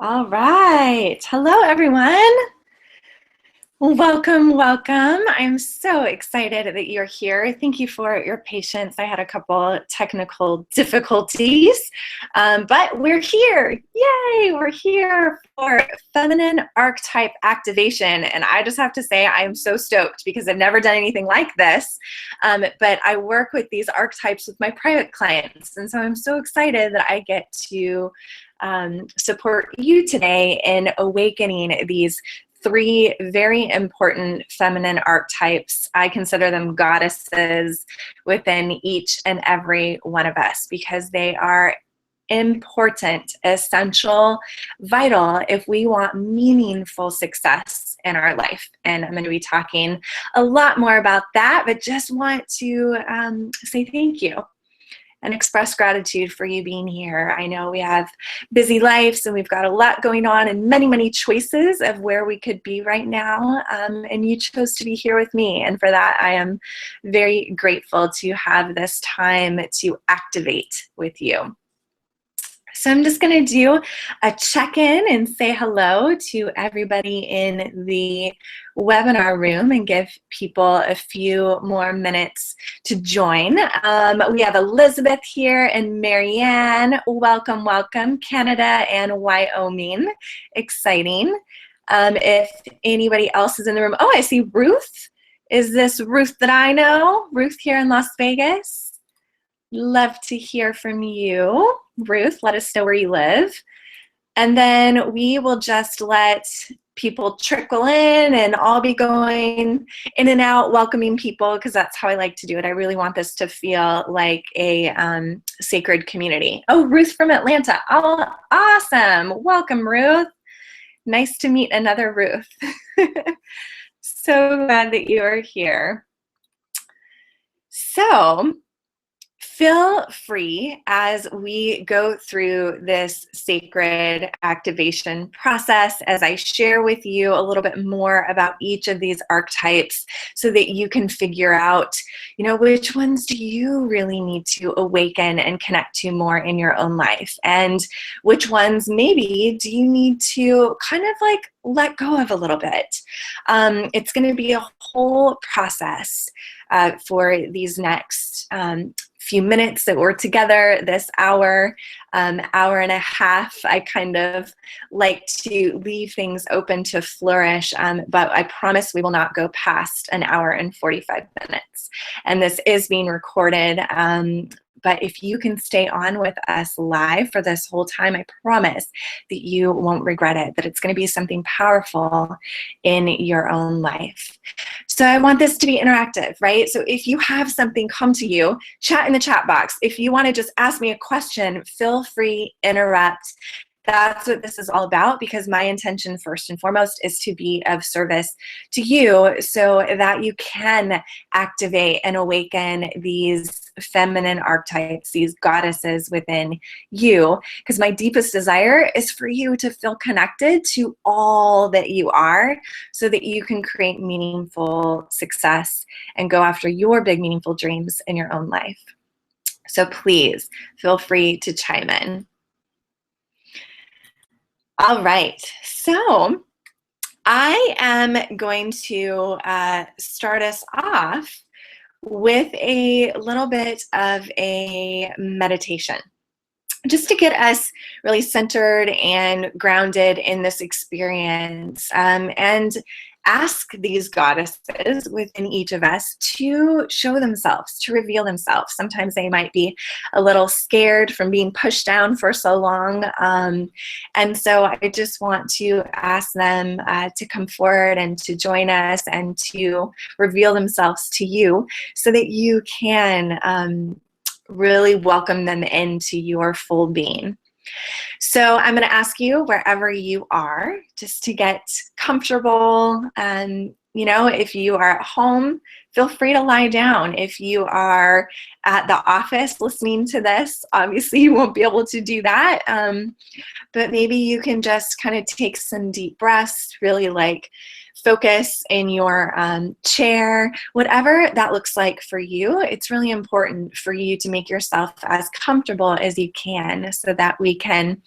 All right. Hello, everyone. Welcome, welcome. I'm so excited that you're here. Thank you for your patience. I had a couple technical difficulties, but we're here. Yay! We're here for Feminine Archetype Activation. And I just have to say, I am so stoked because I've never done anything like this, but I work with these archetypes with my private clients. And so I'm so excited that I get to support you today in awakening these three very important feminine archetypes. I consider them goddesses within each and every one of us because they are important, essential, vital if we want meaningful success in our life. And I'm going to be talking a lot more about that, but just want to say thank you and express gratitude for you being here. I know we have busy lives and we've got a lot going on and many, many choices of where we could be right now. And you chose to be here with me. And for that, I am very grateful to have this time to activate with you. So I'm just going to do a check-in and say hello to everybody in the webinar room and give people a few more minutes to join. We have Elizabeth here and Marianne. Welcome, welcome, Canada and Wyoming. Exciting. If anybody else is in the room. Oh, I see Ruth. Is this Ruth that I know? Ruth here in Las Vegas. Love to hear from you. Ruth, let us know where you live. And then we will just let people trickle in and I'll be going in and out, welcoming people because that's how I like to do it. I really want this to feel like a sacred community. Oh, Ruth from Atlanta. Oh, awesome. Welcome, Ruth. Nice to meet another Ruth. So glad that you are here. So, feel free as we go through this sacred activation process as I share with you a little bit more about each of these archetypes so that you can figure out, which ones do you really need to awaken and connect to more in your own life, and which ones maybe do you need to kind of like let go of a little bit. It's going to be a whole process for these next few minutes that we're together, this hour and a half. I kind of like to leave things open to flourish, but I promise we will not go past an hour and 45 minutes. And this is being recorded. But if you can stay on with us live for this whole time, I promise that you won't regret it, that it's going to be something powerful in your own life. So I want this to be interactive, right? So if you have something come to you, chat in the chat box. If you want to just ask me a question, feel free, interrupt. That's what this is all about, because my intention first and foremost is to be of service to you so that you can activate and awaken these feminine archetypes, these goddesses within you, because my deepest desire is for you to feel connected to all that you are so that you can create meaningful success and go after your big meaningful dreams in your own life. So please feel free to chime in. All right, so I am going to start us off with a little bit of a meditation, just to get us really centered and grounded in this experience, and ask these goddesses within each of us to show themselves, to reveal themselves. Sometimes they might be a little scared from being pushed down for so long. And so I just want to ask them to come forward and to join us and to reveal themselves to you so that you can really welcome them into your full being. So I'm going to ask you, wherever you are, just to get comfortable. If you are at home, feel free to lie down. If you are at the office listening to this, obviously you won't be able to do that. But maybe you can just kind of take some deep breaths, really focus in your chair, whatever that looks like for you. It's really important for you to make yourself as comfortable as you can so that we can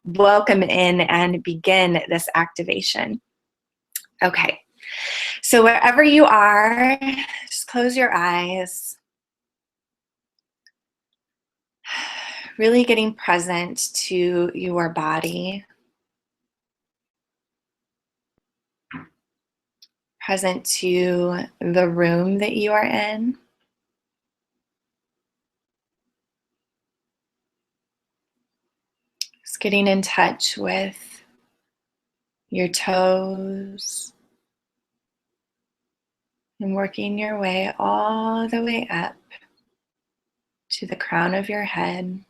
welcome in and begin this activation. Okay, so wherever you are, just close your eyes. Really getting present to your body, present to the room that you are in. Just getting in touch with your toes and working your way all the way up to the crown of your head.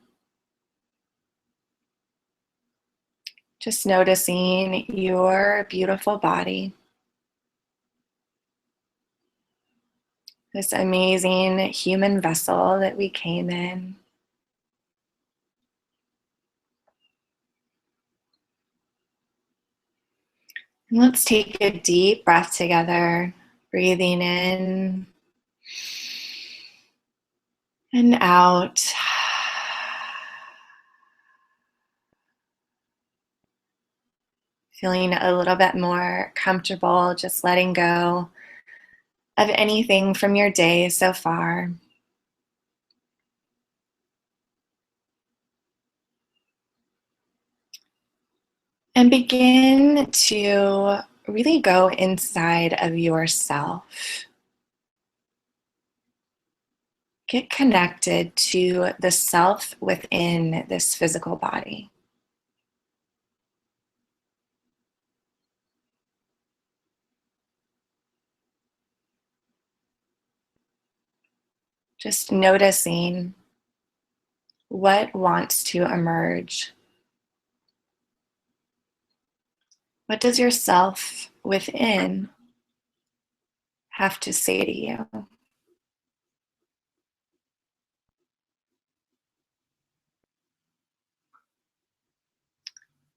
Just noticing your beautiful body. This amazing human vessel that we came in. And let's take a deep breath together, breathing in and out. Feeling a little bit more comfortable, just letting go of anything from your day so far. And begin to really go inside of yourself. Get connected to the self within this physical body. Just noticing what wants to emerge. What does your self within have to say to you?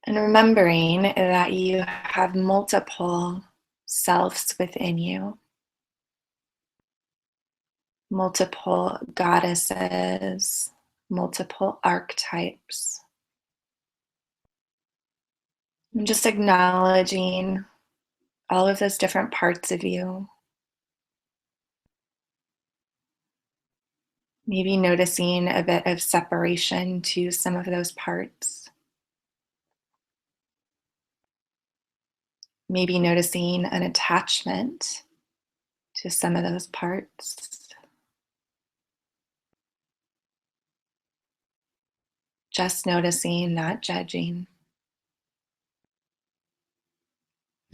And remembering that you have multiple selves within you, multiple goddesses, multiple archetypes. And just acknowledging all of those different parts of you. Maybe noticing a bit of separation to some of those parts. Maybe noticing an attachment to some of those parts. Just noticing, not judging.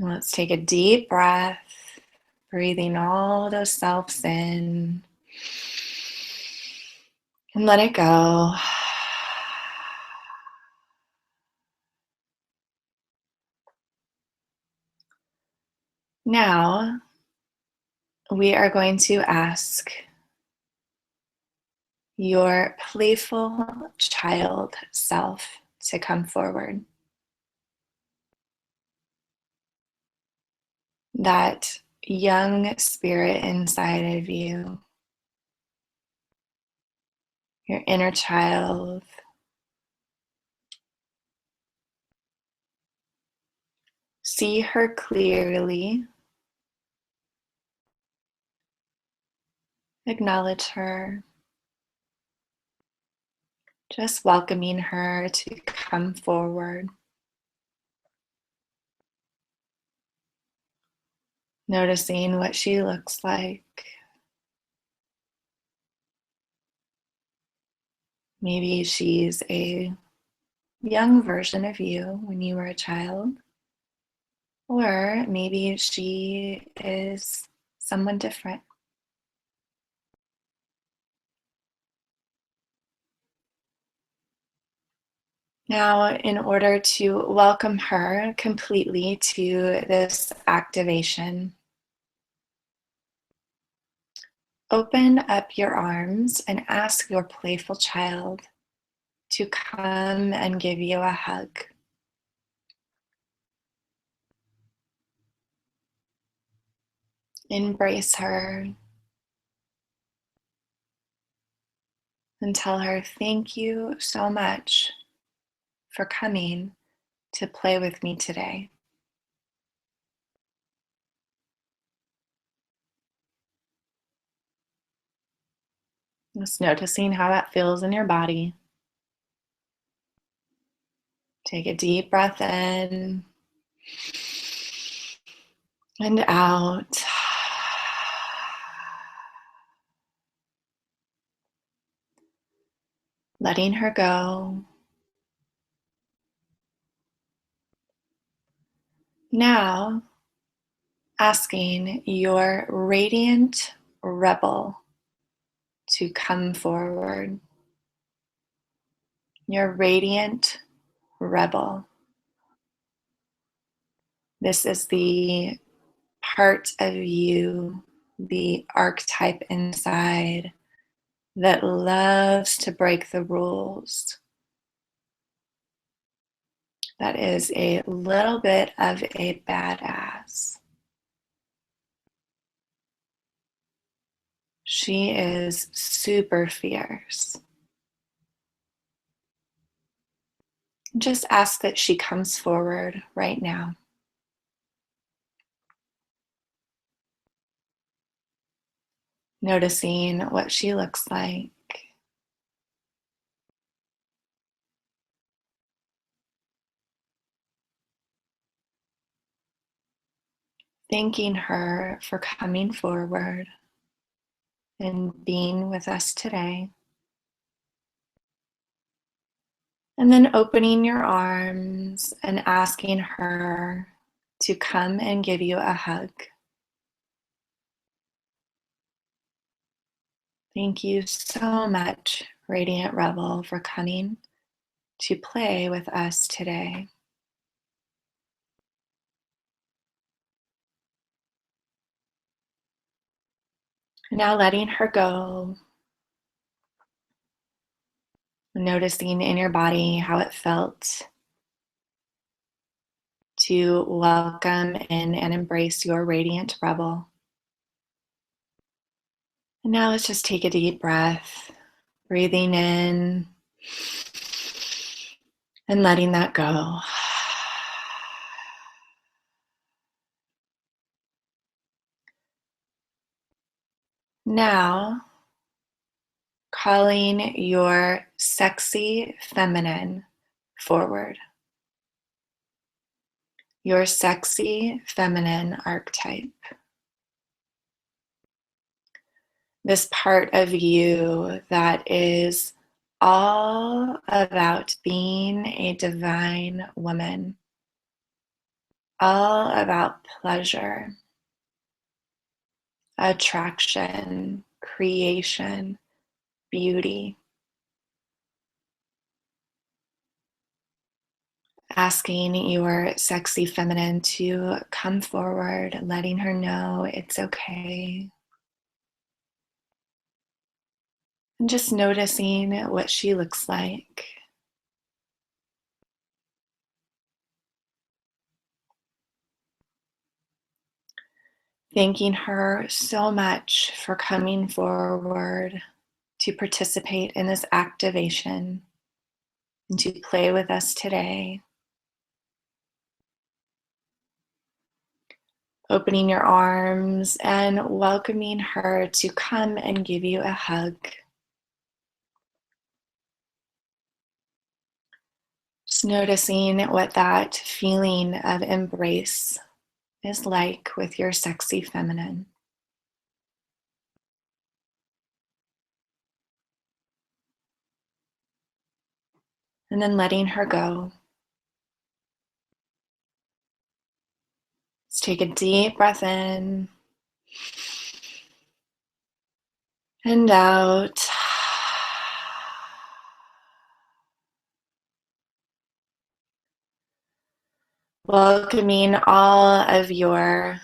Let's take a deep breath, breathing all those selves in and let it go. Now, we are going to ask your playful child self to come forward. That young spirit inside of you, your inner child. See her clearly. Acknowledge her. Just welcoming her to come forward. Noticing what she looks like. Maybe she's a young version of you when you were a child. Or maybe she is someone different. Now, in order to welcome her completely to this activation, open up your arms and ask your playful child to come and give you a hug. Embrace her and tell her thank you so much for coming to play with me today. Just noticing how that feels in your body. Take a deep breath in and out. Letting her go. Now, asking your radiant rebel to come forward. Your radiant rebel. This is the part of you, the archetype inside, that loves to break the rules. That is a little bit of a badass. She is super fierce. Just ask that she comes forward right now. Noticing what she looks like. Thanking her for coming forward and being with us today. And then opening your arms and asking her to come and give you a hug. Thank you so much, Radiant Rebel, for coming to play with us today. Now letting her go, noticing in your body how it felt to welcome in and embrace your Radiant Rebel. And now let's just take a deep breath, breathing in and letting that go. Now, calling your sexy feminine forward. Your sexy feminine archetype. This part of you that is all about being a divine woman, all about pleasure, attraction, creation, beauty. Asking your sexy feminine to come forward, letting her know it's okay. And just noticing what she looks like. Thanking her so much for coming forward to participate in this activation and to play with us today. Opening your arms and welcoming her to come and give you a hug. Just noticing what that feeling of embrace is like with your sexy feminine. And then letting her go. Let's take a deep breath in and out. Welcoming all of your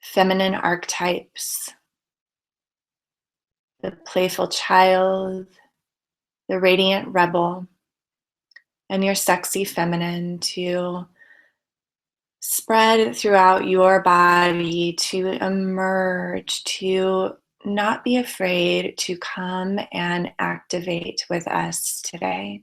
feminine archetypes, the playful child, the radiant rebel, and your sexy feminine to spread throughout your body, to emerge, to not be afraid to come and activate with us today.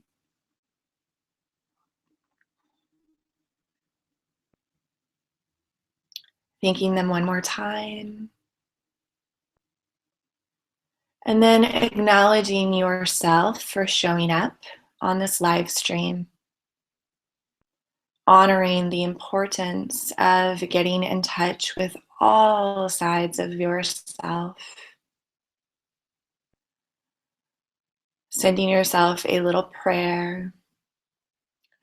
Thanking them one more time. And then acknowledging yourself for showing up on this live stream. Honoring the importance of getting in touch with all sides of yourself. Sending yourself a little prayer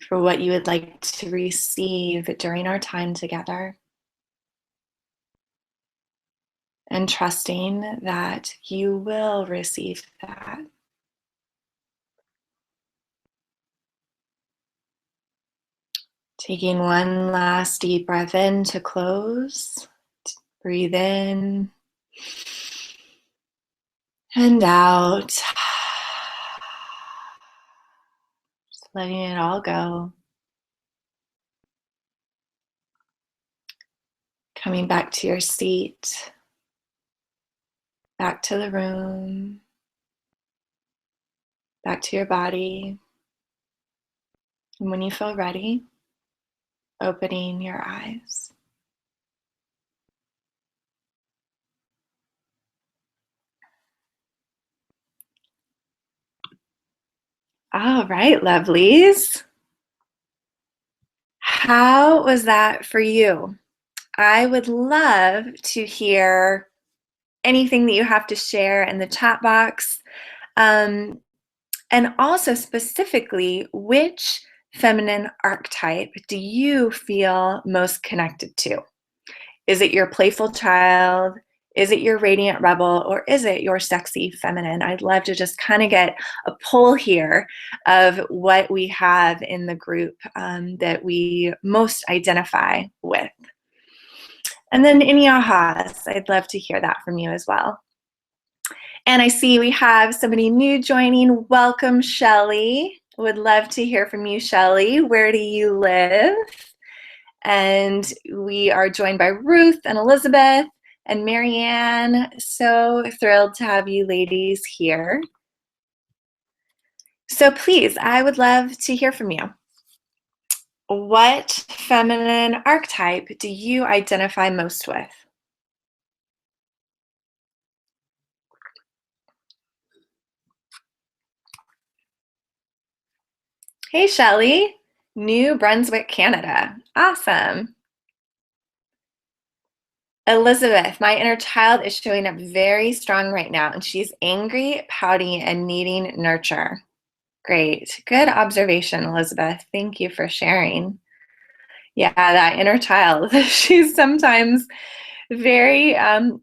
for what you would like to receive during our time together. And trusting that you will receive that. Taking one last deep breath in to close. Breathe in and out. Just letting it all go. Coming back to your seat. Back to the room. Back to your body. And when you feel ready, opening your eyes. All right, lovelies. How was that for you? I would love to hear anything that you have to share in the chat box. And also specifically, which feminine archetype do you feel most connected to? Is it your playful child? Is it your radiant rebel? Or is it your sexy feminine? I'd love to just kind of get a poll here of what we have in the group that we most identify with. And then any ahas, I'd love to hear that from you as well. And I see we have somebody new joining. Welcome, Shelly. Would love to hear from you, Shelly. Where do you live? And we are joined by Ruth and Elizabeth and Marianne. So thrilled to have you ladies here. So please, I would love to hear from you. What feminine archetype do you identify most with? Hey, Shelly, New Brunswick, Canada. Awesome. Elizabeth, my inner child is showing up very strong right now, and she's angry, pouty, and needing nurture. Great. Good observation, Elizabeth. Thank you for sharing. Yeah, that inner child. She's sometimes very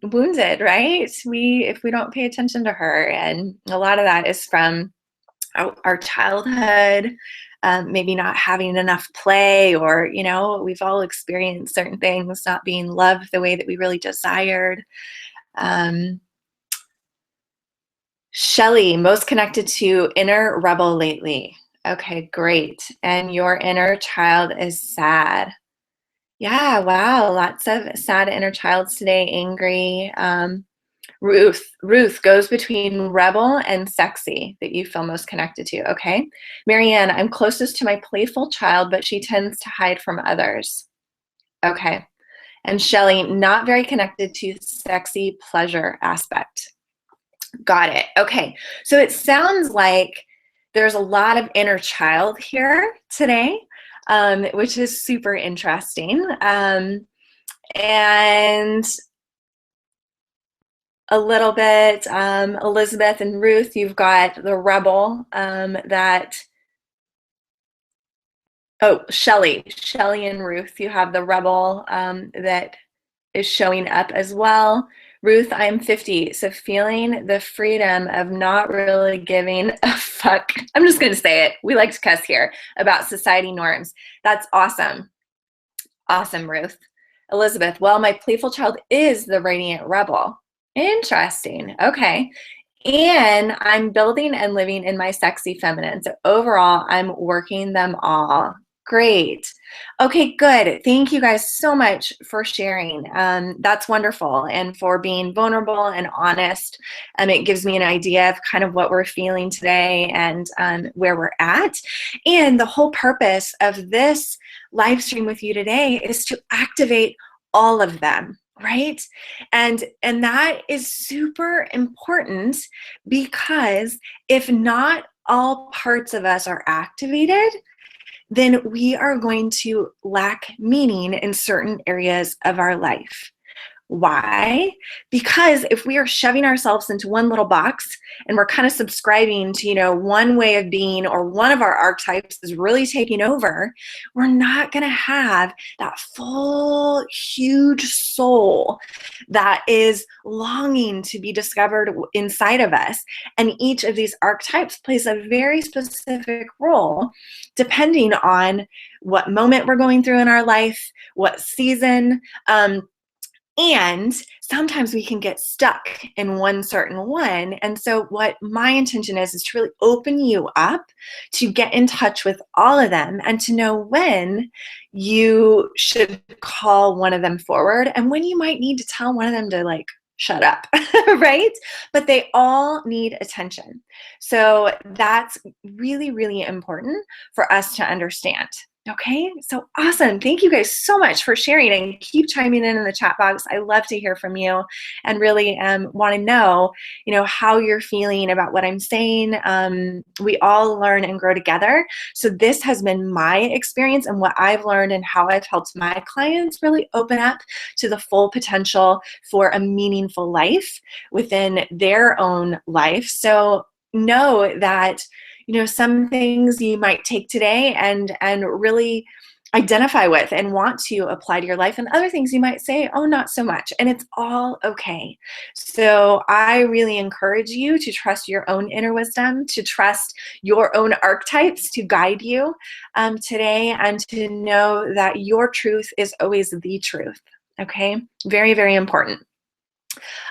wounded, right? If we don't pay attention to her, and a lot of that is from our childhood, maybe not having enough play, or we've all experienced certain things not being loved the way that we really desired. Shelly, most connected to inner rebel lately. Okay, great. And your inner child is sad. Yeah, wow, lots of sad inner childs today, angry. Ruth goes between rebel and sexy that you feel most connected to, okay? Marianne, I'm closest to my playful child, but she tends to hide from others. Okay. And Shelly, not very connected to sexy pleasure aspect. Got it. Okay. So it sounds like there's a lot of inner child here today, which is super interesting. And a little bit, Elizabeth and Ruth, you've got the rebel Shelly and Ruth, you have the rebel that is showing up as well. Ruth, I'm 50, so feeling the freedom of not really giving a fuck. I'm just going to say it. We like to cuss here about society norms. That's awesome. Awesome, Ruth. Elizabeth, well, my playful child is the radiant rebel. Interesting. Okay. And I'm building and living in my sexy feminine. So overall, I'm working them all. Great. Okay, good. Thank you guys so much for sharing. That's wonderful. And for being vulnerable and honest. It gives me an idea of kind of what we're feeling today and where we're at. And the whole purpose of this live stream with you today is to activate all of them, right? And that is super important, because if not all parts of us are activated, then we are going to lack meaning in certain areas of our life. Why? Because if we are shoving ourselves into one little box and we're kind of subscribing to, one way of being, or one of our archetypes is really taking over, we're not going to have that full, huge soul that is longing to be discovered inside of us. And each of these archetypes plays a very specific role depending on what moment we're going through in our life, what season. And sometimes we can get stuck in one certain one. And so what my intention is to really open you up to get in touch with all of them and to know when you should call one of them forward and when you might need to tell one of them to shut up, right? But they all need attention. So that's really, really important for us to understand. Okay, so awesome. Thank you guys so much for sharing, and keep chiming in the chat box. I love to hear from you and really want to know, how you're feeling about what I'm saying. We all learn and grow together. So this has been my experience and what I've learned and how I've helped my clients really open up to the full potential for a meaningful life within their own life. So know that some things you might take today and really identify with and want to apply to your life, and other things you might say, oh, not so much, and it's all okay. So I really encourage you to trust your own inner wisdom, to trust your own archetypes to guide you today, and to know that your truth is always the truth. Okay, very, very important.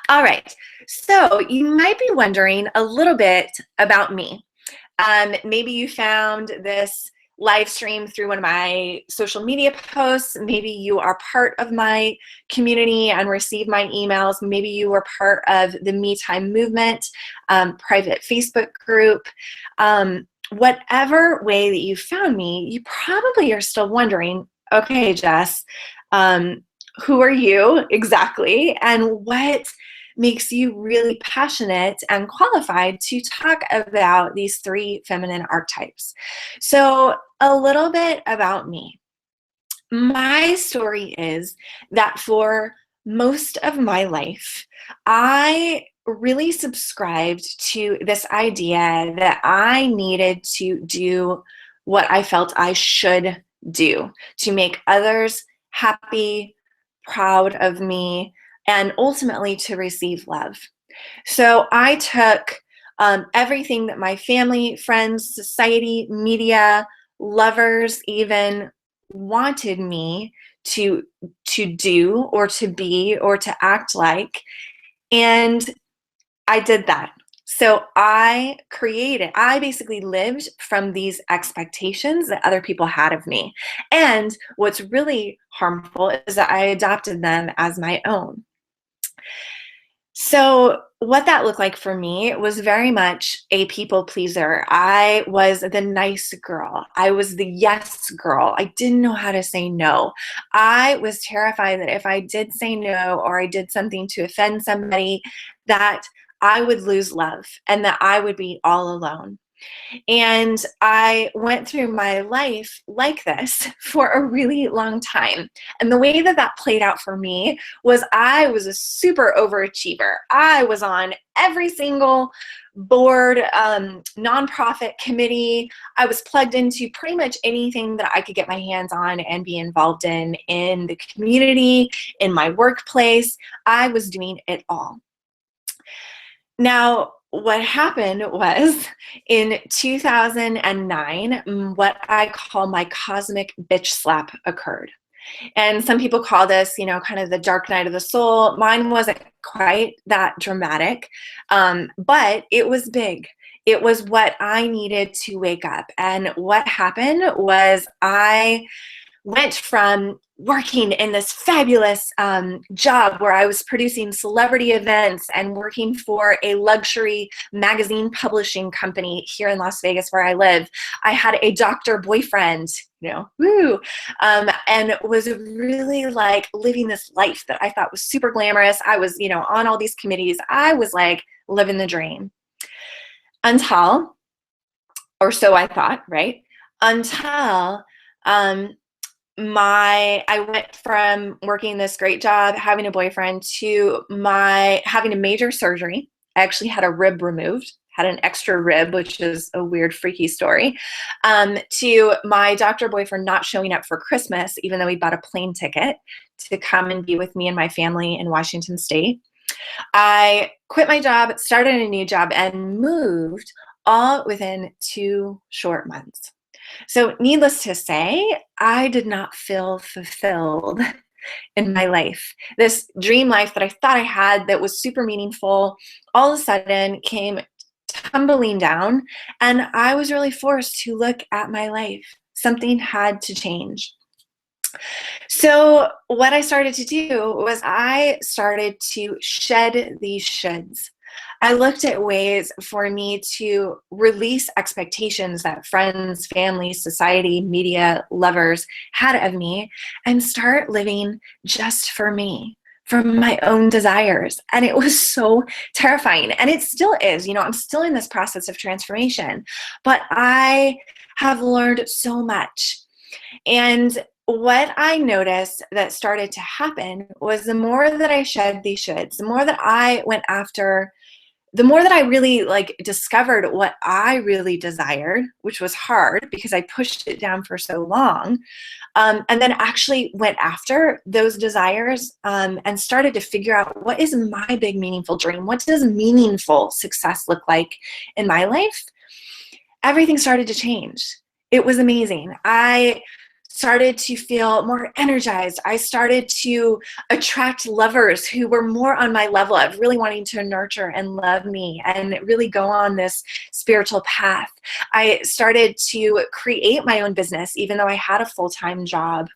All right, so you might be wondering a little bit about me. Maybe you found this live stream through one of my social media posts. Maybe you are part of my community and receive my emails. Maybe you were part of the Me Time movement, private Facebook group. Whatever way that you found me, you probably are still wondering, okay, Jess, who are you exactly? And what makes you really passionate and qualified to talk about these 3 feminine archetypes? So a little bit about me. My story is that for most of my life, I really subscribed to this idea that I needed to do what I felt I should do to make others happy, proud of me, and ultimately to receive love. So I took everything that my family, friends, society, media, lovers even wanted me to do or to be or to act like, and I did that. So I basically lived from these expectations that other people had of me. And what's really harmful is that I adopted them as my own. So what that looked like for me was very much a people pleaser. I was the nice girl. I was the yes girl. I didn't know how to say no. I was terrified that if I did say no or I did something to offend somebody, that I would lose love and that I would be all alone. And I went through my life like this for a really long time. And the way that that played out for me was I was a super overachiever. I was on every single board, nonprofit committee. I was plugged into pretty much anything that I could get my hands on and be involved in the community, in my workplace. I was doing it all. Now, what happened was in 2009, what I call my cosmic bitch slap occurred. And some people call this, kind of the dark night of the soul. Mine wasn't quite that dramatic, but it was big. It was what I needed to wake up. And what happened was I went from working in this fabulous job where I was producing celebrity events and working for a luxury magazine publishing company here in Las Vegas where I live. I had a doctor boyfriend, woo, and was really like living this life that I thought was super glamorous. I was, on all these committees. I was like living the dream until, or so I thought, right? Until I went from working this great job, having a boyfriend, to having a major surgery. I actually had a rib removed, had an extra rib, which is a weird, freaky story, to my doctor boyfriend not showing up for Christmas, even though he bought a plane ticket to come and be with me and my family in Washington State. I quit my job, started a new job, and moved all within 2 short months. So needless to say, I did not feel fulfilled in my life. This dream life that I thought I had that was super meaningful all of a sudden came tumbling down, and I was really forced to look at my life. Something had to change. So what I started to do was I started to shed these shoulds. I looked at ways for me to release expectations that friends, family, society, media, lovers had of me, and start living just for me, for my own desires. And it was so terrifying. And it still is. I'm still in this process of transformation, but I have learned so much. And what I noticed that started to happen was the more that I shed these shoulds, the more that I went after, the more that I really discovered what I really desired, which was hard because I pushed it down for so long, and then actually went after those desires and started to figure out, what is my big meaningful dream? What does meaningful success look like in my life? Everything started to change. It was amazing. I started to feel more energized. I started to attract lovers who were more on my level of really wanting to nurture and love me and really go on this spiritual path. I started to create my own business, even though I had a full-time job,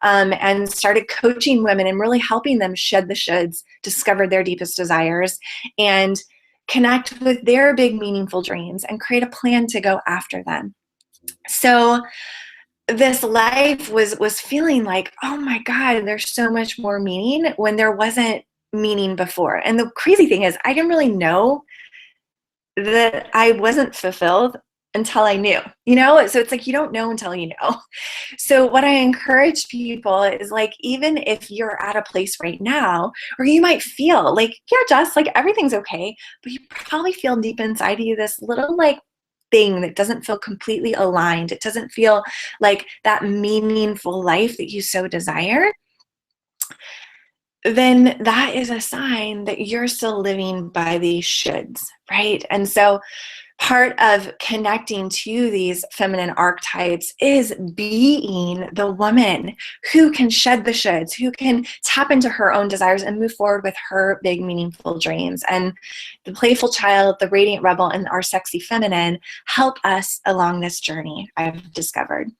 and started coaching women and really helping them shed the shoulds, discover their deepest desires, and connect with their big meaningful dreams and create a plan to go after them. So this life was feeling like, oh my God, there's so much more meaning when there wasn't meaning before. And the crazy thing is, I didn't really know that I wasn't fulfilled until I knew, So it's like, you don't know until you know. So what I encourage people is, even if you're at a place right now, or you might feel like, yeah, Jess, everything's okay, but you probably feel deep inside of you this little thing that doesn't feel completely aligned. It doesn't feel like that meaningful life that you so desire. Then that is a sign that you're still living by these shoulds, right? And so part of connecting to these feminine archetypes is being the woman who can shed the shoulds, who can tap into her own desires and move forward with her big, meaningful dreams. And the playful child, the radiant rebel, and our sexy feminine help us along this journey, I've discovered.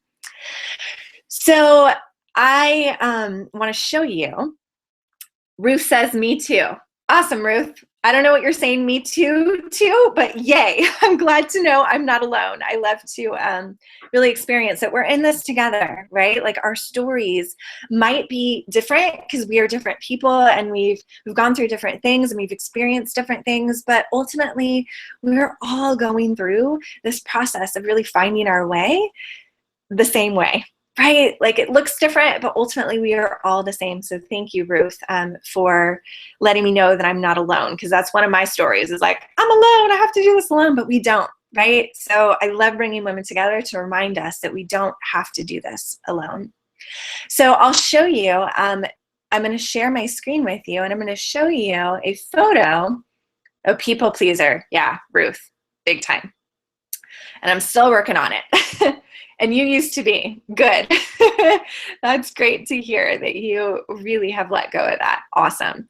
So I want to show you. Ruth says, me too. Awesome, Ruth. I don't know what you're saying me too, but yay. I'm glad to know I'm not alone. I love to really experience that we're in this together, right? Our stories might be different because we are different people and we've gone through different things and we've experienced different things, but ultimately we're all going through this process of really finding our way the same way. Right? It looks different, but ultimately we are all the same. So thank you, Ruth, for letting me know that I'm not alone, because that's one of my stories is I'm alone, I have to do this alone, but we don't, right? So I love bringing women together to remind us that we don't have to do this alone. So I'll show you, I'm going to share my screen with you, and I'm going to show you a photo of people pleaser. Yeah, Ruth, big time. And I'm still working on it. And you used to be. Good. That's great to hear that you really have let go of that. Awesome.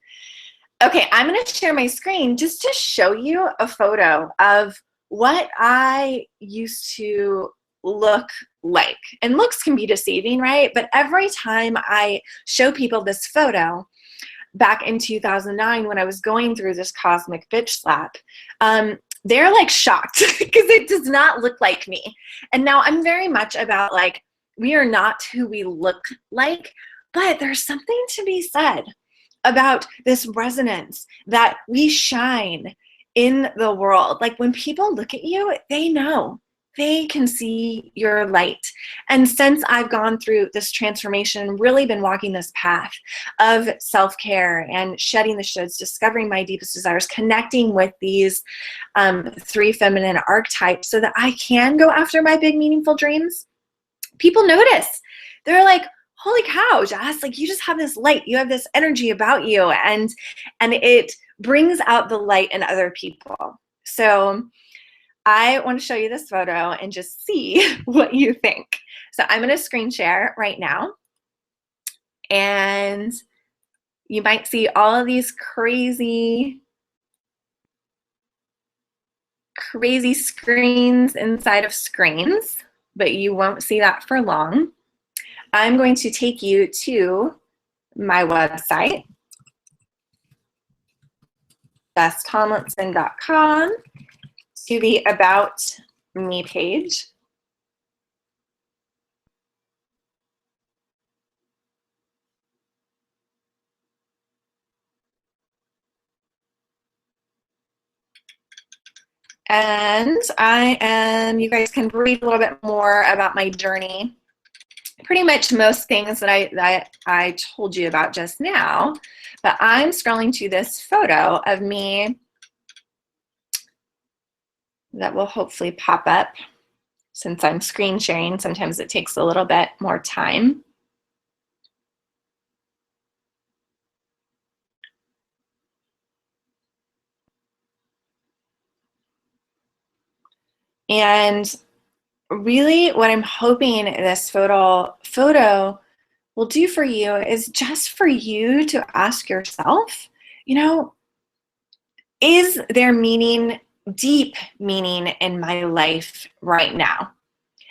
Okay, I'm going to share my screen just to show you a photo of what I used to look like. And looks can be deceiving, right? But every time I show people this photo, back in 2009 when I was going through this cosmic bitch slap, they're like shocked because it does not look like me. And now I'm very much about like, we are not who we look like, but there's something to be said about this resonance that we shine in the world. Like when people look at you, they know. They can see your light. And since I've gone through this transformation, really been walking this path of self-care and shedding the shoulds, discovering my deepest desires, connecting with these 3 feminine archetypes so that I can go after my big, meaningful dreams, people notice. They're like, holy cow, Jess, like you just have this light, you have this energy about you, and it brings out the light in other people. So I want to show you this photo and just see what you think. So I'm going to screen share right now. And you might see all of these crazy screens inside of screens, but you won't see that for long. I'm going to take you to my website, jesstomlinson.com, to the About Me page. And you guys can read a little bit more about my journey. Pretty much most things that I told you about just now, but I'm scrolling to this photo of me that will hopefully pop up. Since I'm screen sharing, sometimes it takes a little bit more time. And really what I'm hoping this photo will do for you is just for you to ask yourself, you know, is there meaning, deep meaning in my life right now?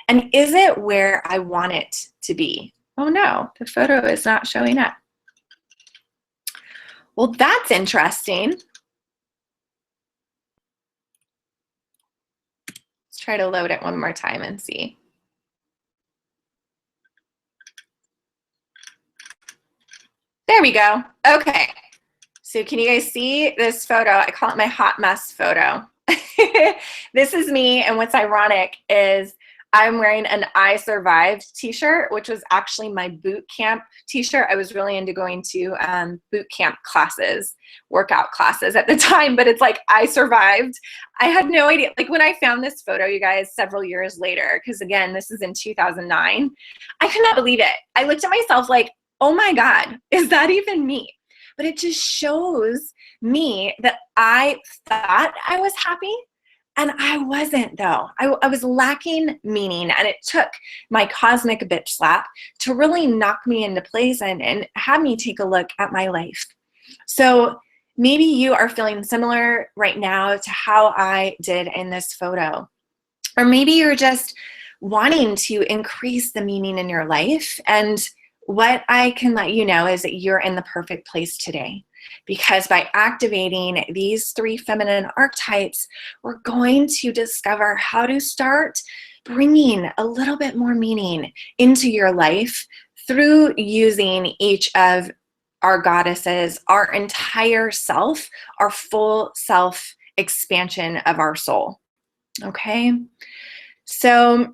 And is it where I want it to be? Oh no, the photo is not showing up. Well, that's interesting. Let's try to load it one more time and see. There we go. Okay. So can you guys see this photo? I call it my hot mess photo. This is me, and what's ironic is I'm wearing an I Survived t-shirt, which was actually my boot camp t-shirt. I was really into going to boot camp classes, workout classes at the time, but it's like I survived. I had no idea. Like when I found this photo, you guys, several years later, because again, this is in 2009, I could not believe it. I looked at myself like, oh my God, is that even me? But it just shows me that I thought I was happy, and I wasn't though. I was lacking meaning, and it took my cosmic bitch slap to really knock me into place and have me take a look at my life. So maybe you are feeling similar right now to how I did in this photo. Or maybe you're just wanting to increase the meaning in your life, and what I can let you know is that you're in the perfect place today, because by activating these 3 feminine archetypes, we're going to discover how to start bringing a little bit more meaning into your life through using each of our goddesses, our entire self, our full self expansion of our soul. Okay, so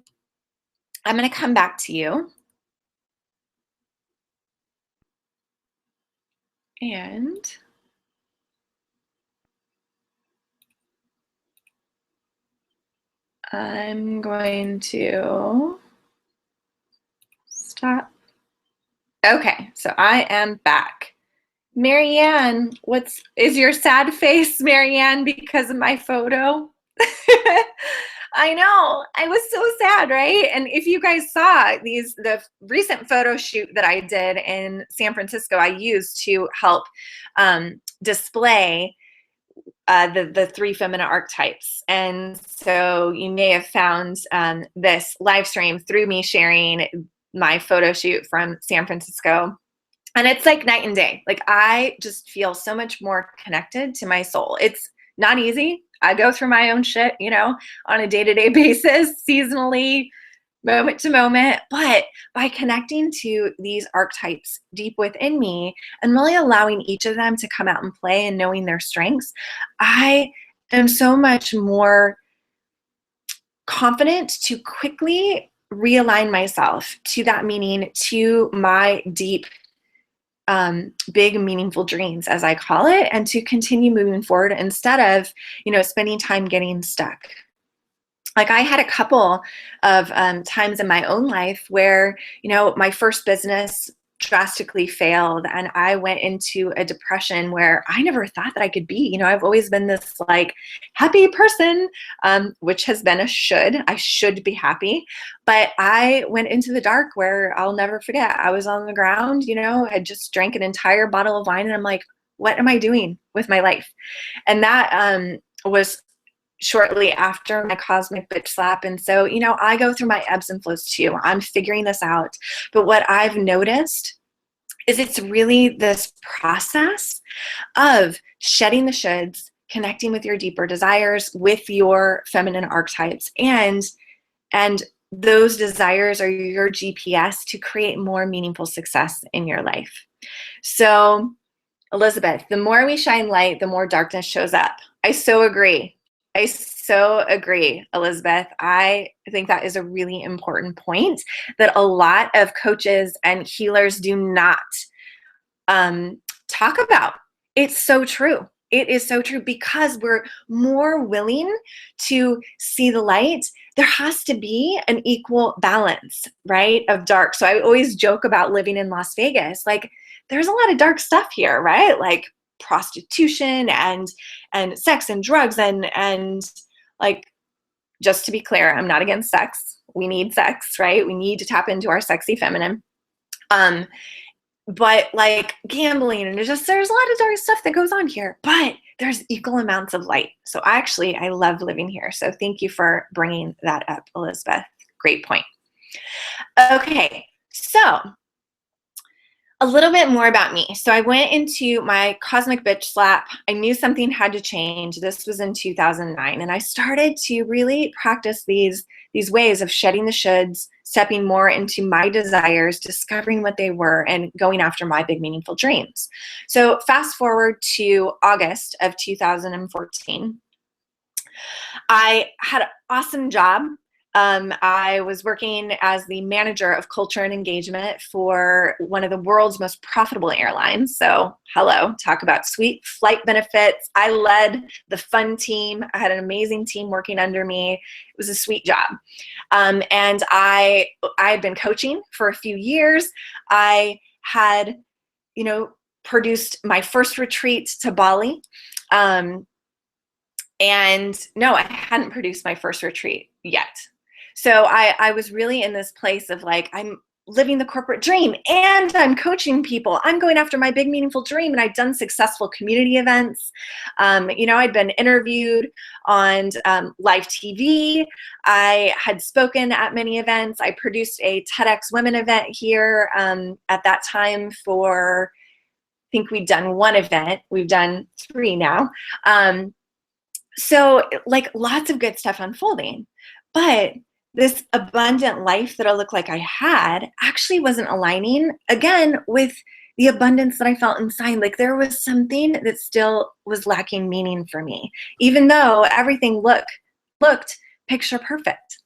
I'm going to come back to you. And I'm going to stop. Okay, so I am back. Marianne, is your sad face, Marianne, because of my photo? I know, I was so sad, right? And if you guys saw the recent photo shoot that I did in San Francisco, I used to help display the three feminine archetypes. And so you may have found this live stream through me sharing my photo shoot from San Francisco. And it's like night and day. Like, I just feel so much more connected to my soul. It's not easy. I go through my own shit, on a day-to-day basis, seasonally, moment to moment. But by connecting to these archetypes deep within me and really allowing each of them to come out and play and knowing their strengths, I am so much more confident to quickly realign myself to that meaning, to my deep, big, meaningful dreams, as I call it, and to continue moving forward instead of, spending time getting stuck. Like, I had a couple of times in my own life where, my first business drastically failed and I went into a depression where I never thought that I could be. I've always been this like happy person, which has been a should. I should be happy. But I went into the dark where I'll never forget. I was on the ground, had just drank an entire bottle of wine and I'm like, what am I doing with my life? And that was shortly after my cosmic bitch slap. And so, I go through my ebbs and flows too. I'm figuring this out. But what I've noticed is it's really this process of shedding the shoulds, connecting with your deeper desires, with your feminine archetypes, and those desires are your GPS to create more meaningful success in your life. So, Elizabeth, the more we shine light, the more darkness shows up. I so agree. Elizabeth. I think that is a really important point that a lot of coaches and healers do not talk about. It's so true. It is so true, because we're more willing to see the light. There has to be an equal balance, right, of dark. So I always joke about living in Las Vegas. Like, there's a lot of dark stuff here, right? Like prostitution and sex and drugs and like, just to be clear, I'm not against sex. We need sex, right? We need to tap into our sexy feminine. But like gambling and there's a lot of dark stuff that goes on here, but there's equal amounts of light. So I love living here. So thank you for bringing that up, Elizabeth. Great point. Okay, so a little bit more about me. So I went into my cosmic bitch slap. I knew something had to change. This was in 2009. And I started to really practice these ways of shedding the shoulds, stepping more into my desires, discovering what they were, and going after my big, meaningful dreams. So fast forward to August of 2014. I had an awesome job. I was working as the manager of culture and engagement for one of the world's most profitable airlines. So hello, talk about sweet flight benefits. I led the fun team. I had an amazing team working under me. It was a sweet job. And I had been coaching for a few years. I had, produced my first retreat to Bali. And no, I hadn't produced my first retreat yet. So I was really in this place of like, I'm living the corporate dream and I'm coaching people. I'm going after my big, meaningful dream. And I'd done successful community events. I'd been interviewed on live TV. I had spoken at many events. I produced a TEDx Women event here at that time for, I think we'd done one event. We've done 3 now. So like lots of good stuff unfolding. But this abundant life that I looked like I had actually wasn't aligning, again, with the abundance that I felt inside. Like there was something that still was lacking meaning for me, even though everything looked picture perfect.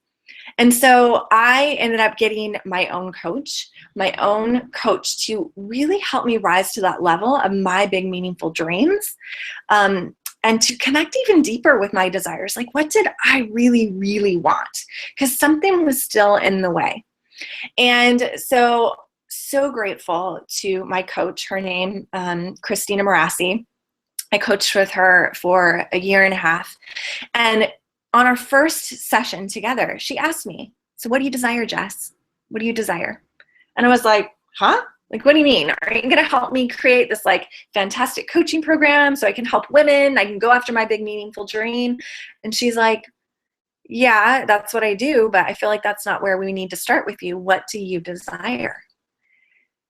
And so I ended up getting my own coach to really help me rise to that level of my big, meaningful dreams. And to connect even deeper with my desires. Like, what did I really, really want? Because something was still in the way. And so grateful to my coach, her name, Christina Marassi. I coached with her for a year and a half. And on our first session together, she asked me, so what do you desire, Jess? What do you desire? And I was like, huh? Like, what do you mean? Are you going to help me create this like fantastic coaching program so I can help women? I can go after my big meaningful dream. And she's like, yeah, that's what I do, but I feel like that's not where we need to start with you. What do you desire?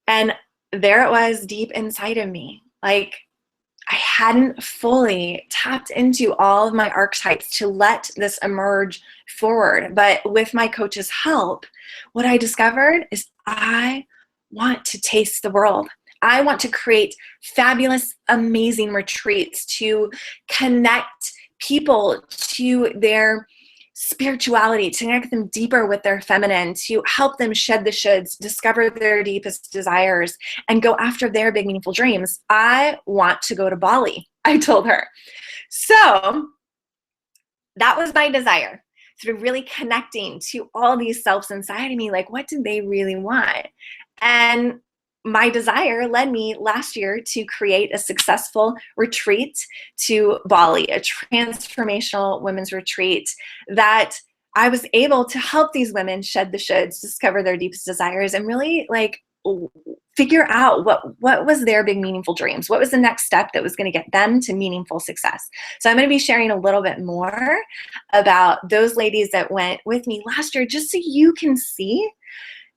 And there it was deep inside of me. Like, I hadn't fully tapped into all of my archetypes to let this emerge forward. But with my coach's help, what I discovered is I want to taste the world. I want to create fabulous, amazing retreats to connect people to their spirituality, to connect them deeper with their feminine, to help them shed the shoulds, discover their deepest desires, and go after their big, meaningful dreams. I want to go to Bali, I told her. So that was my desire, through really connecting to all these selves inside of me. Like, what did they really want? And my desire led me last year to create a successful retreat to Bali, a transformational women's retreat that I was able to help these women shed the shoulds, discover their deepest desires, and really like figure out what was their big meaningful dreams. What was the next step that was going to get them to meaningful success? So I'm going to be sharing a little bit more about those ladies that went with me last year, just so you can see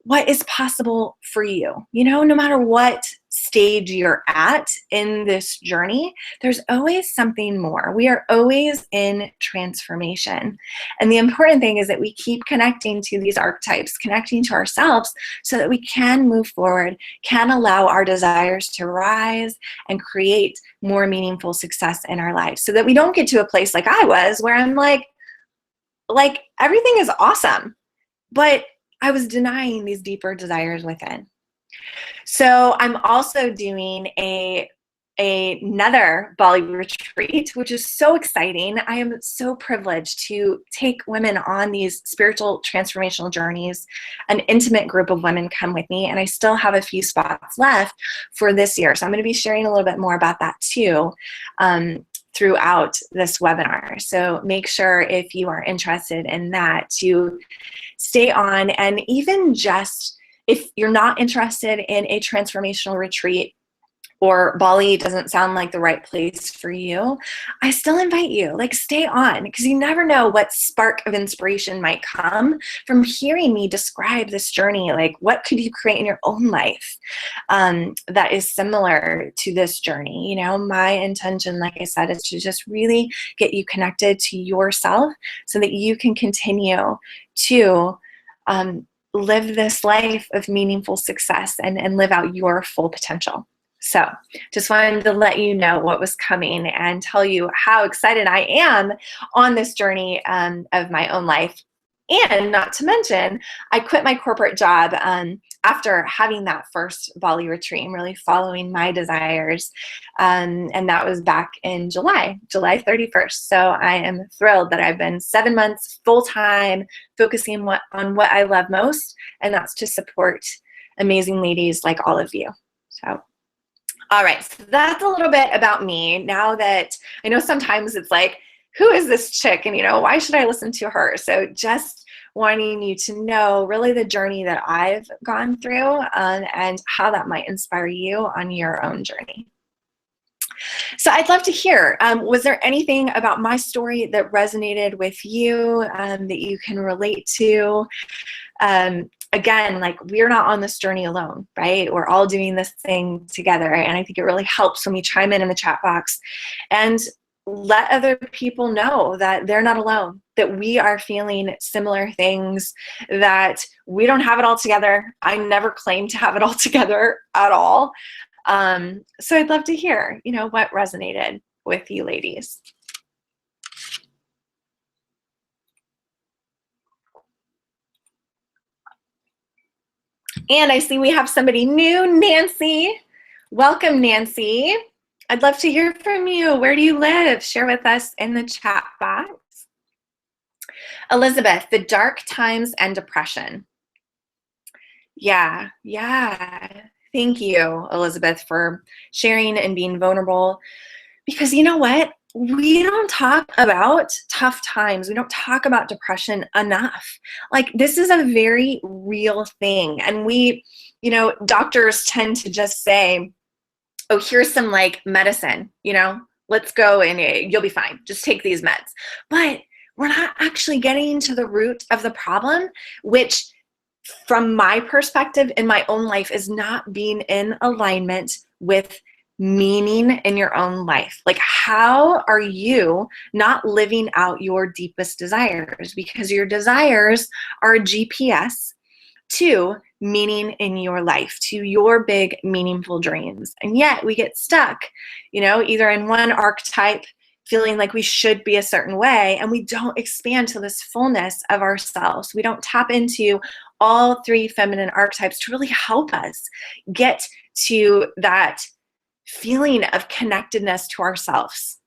what is possible for you. You know, no matter what stage you're at in this journey, there's always something more. We are always in transformation. And the important thing is that we keep connecting to these archetypes, connecting to ourselves so that we can move forward, can allow our desires to rise and create more meaningful success in our lives, so that we don't get to a place like I was, where I'm like everything is awesome, but I was denying these deeper desires within. So I'm also doing another Bali retreat, which is so exciting. I am so privileged to take women on these spiritual transformational journeys. An intimate group of women come with me, and I still have a few spots left for this year. So I'm going to be sharing a little bit more about that too, throughout this webinar. So make sure, if you are interested in that, to stay on. And even just if you're not interested in a transformational retreat, or Bali doesn't sound like the right place for you, I still invite you, like, stay on, because you never know what spark of inspiration might come from hearing me describe this journey. Like, what could you create in your own life that is similar to this journey? You know, my intention, like I said, is to just really get you connected to yourself so that you can continue to live this life of meaningful success and live out your full potential. So just wanted to let you know what was coming and tell you how excited I am on this journey of my own life. And not to mention, I quit my corporate job after having that first Bali retreat and really following my desires. And that was back in July 31st. So I am thrilled that I've been 7 months full-time focusing on what I love most, and that's to support amazing ladies like all of you. So all right, so that's a little bit about me. Now that I know sometimes it's like, who is this chick? And, you know, why should I listen to her? So just wanting you to know really the journey that I've gone through and how that might inspire you on your own journey. So I'd love to hear, was there anything about my story that resonated with you that you can relate to? Again, like, we're not on this journey alone, right? We're all doing this thing together. And I think it really helps when we chime in the chat box and let other people know that they're not alone, that we are feeling similar things, that we don't have it all together. I never claim to have it all together at all. So I'd love to hear, you know, what resonated with you ladies. And I see we have somebody new, Nancy. Welcome, Nancy. I'd love to hear from you. Where do you live? Share with us in the chat box. Elizabeth, the dark times and depression. Yeah. Thank you, Elizabeth, for sharing and being vulnerable. Because you know what? We don't talk about tough times. We don't talk about depression enough. Like, this is a very real thing. And we, doctors tend to just say, oh, here's some like medicine, let's go and you'll be fine. Just take these meds. But we're not actually getting to the root of the problem, which from my perspective in my own life is not being in alignment with meaning in your own life. Like, how are you not living out your deepest desires? Because your desires are a GPS to meaning in your life, to your big meaningful dreams. And yet we get stuck, either in one archetype, feeling like we should be a certain way, and we don't expand to this fullness of ourselves. We don't tap into all three feminine archetypes to really help us get to that feeling of connectedness to ourselves.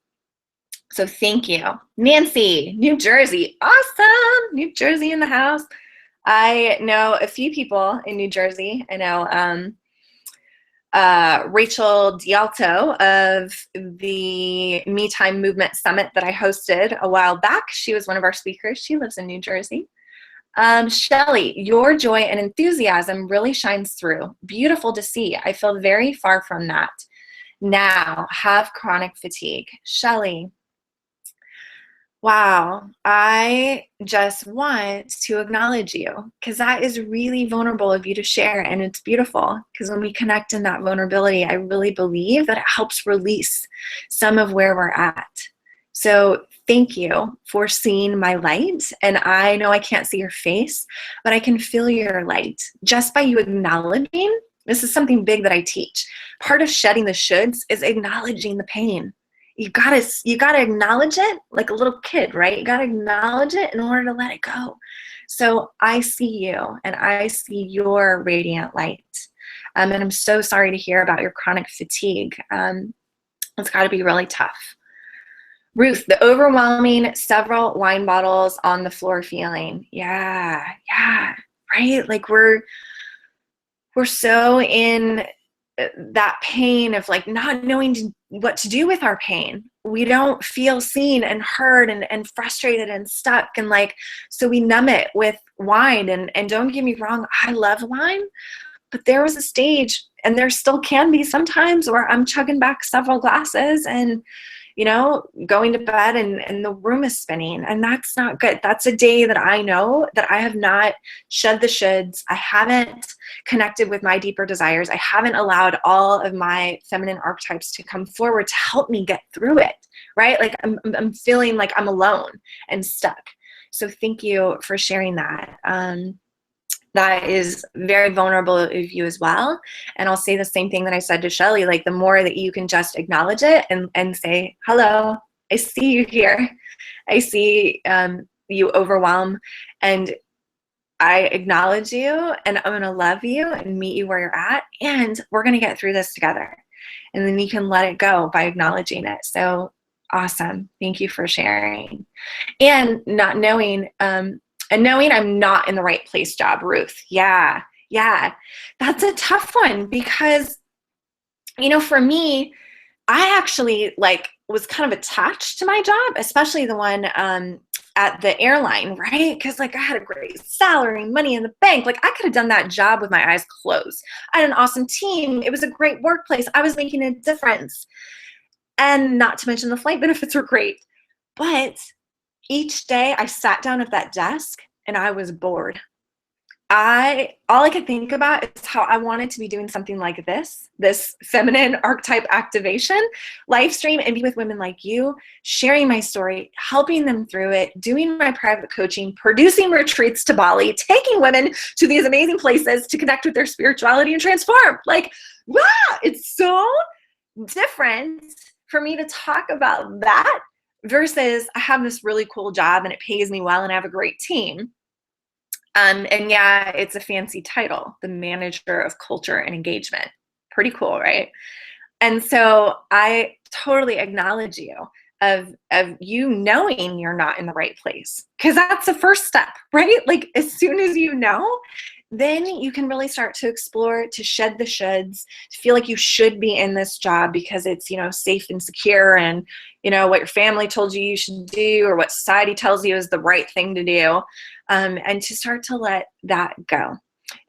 So thank you. Nancy, New Jersey. Awesome. New Jersey in the house. I know a few people in New Jersey. I know Rachel Dialto of the Me Time Movement Summit that I hosted a while back. She was one of our speakers. She lives in New Jersey. Shelly, your joy and enthusiasm really shines through. Beautiful to see. I feel very far from that. Now, have chronic fatigue. Shelly, wow, I just want to acknowledge you because that is really vulnerable of you to share, and it's beautiful because when we connect in that vulnerability, I really believe that it helps release some of where we're at. So thank you for seeing my light, and I know I can't see your face, but I can feel your light just by you acknowledging. This is something big that I teach. Part of shedding the shoulds is acknowledging the pain. You gotta acknowledge it like a little kid, right? You gotta acknowledge it in order to let it go. So I see you, and I see your radiant light. And I'm so sorry to hear about your chronic fatigue. It's gotta be really tough. Ruth, the overwhelming several wine bottles on the floor feeling. Yeah, right? Like we're so in that pain of like not knowing what to do with our pain. We don't feel seen and heard and frustrated and stuck, and like, so we numb it with wine. And don't get me wrong, I love wine, but there was a stage, and there still can be sometimes, where I'm chugging back several glasses and going to bed and the room is spinning, and that's not good. That's a day that I know that I have not shed the shoulds. I haven't connected with my deeper desires. I haven't allowed all of my feminine archetypes to come forward to help me get through it, right? Like I'm feeling like I'm alone and stuck. So thank you for sharing that. That is very vulnerable of you as well. And I'll say the same thing that I said to Shelly, like the more that you can just acknowledge it and say, hello, I see you here. I see you overwhelm, and I acknowledge you, and I'm going to love you and meet you where you're at. And we're going to get through this together. And then you can let it go by acknowledging it. So awesome. Thank you for sharing. And not knowing, and knowing I'm not in the right place job, Ruth. Yeah. That's a tough one because, for me, I actually was kind of attached to my job, especially the one at the airline, right? Because I had a great salary, money in the bank. I could have done that job with my eyes closed. I had an awesome team. It was a great workplace. I was making a difference. And not to mention the flight benefits were great. But each day I sat down at that desk and I was bored. All I could think about is how I wanted to be doing something like this feminine archetype activation live stream, and be with women like you, sharing my story, helping them through it, doing my private coaching, producing retreats to Bali, taking women to these amazing places to connect with their spirituality and transform. Wow, it's so different for me to talk about that versus I have this really cool job and it pays me well and I have a great team. And yeah, it's a fancy title, the manager of culture and engagement. Pretty cool, right? And so I totally acknowledge you of you knowing you're not in the right place, because that's the first step, right? As soon as you know, then you can really start to explore, to shed the shoulds, to feel like you should be in this job because it's, safe and secure, and, what your family told you should do, or what society tells you is the right thing to do. And to start to let that go.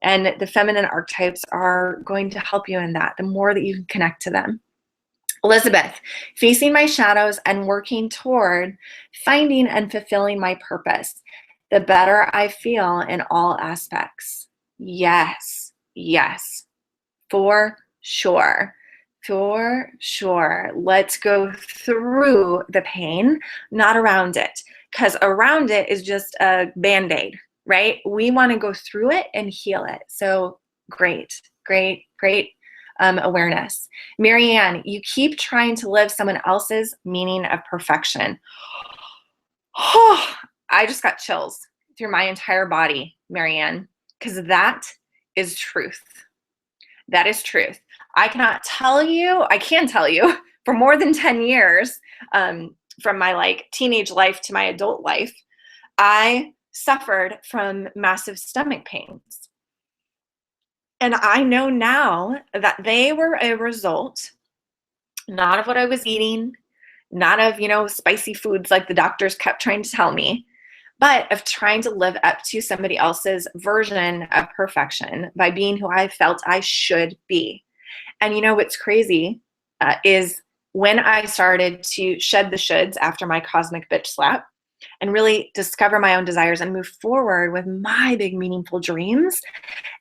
And the feminine archetypes are going to help you in that, the more that you can connect to them. Elizabeth, facing my shadows and working toward finding and fulfilling my purpose, the better I feel in all aspects. Yes, yes, for sure. For sure. Let's go through the pain, not around it, because around it is just a Band-Aid, right? We want to go through it and heal it. So great, great, great awareness. Marianne, you keep trying to live someone else's meaning of perfection. Oh, I just got chills through my entire body, Marianne, because that is truth. That is truth. I can tell you for more than 10 years, from my like teenage life to my adult life, I suffered from massive stomach pains. And I know now that they were a result, not of what I was eating, not of, spicy foods like the doctors kept trying to tell me, but of trying to live up to somebody else's version of perfection by being who I felt I should be. And what's crazy is when I started to shed the shoulds after my cosmic bitch slap and really discover my own desires and move forward with my big meaningful dreams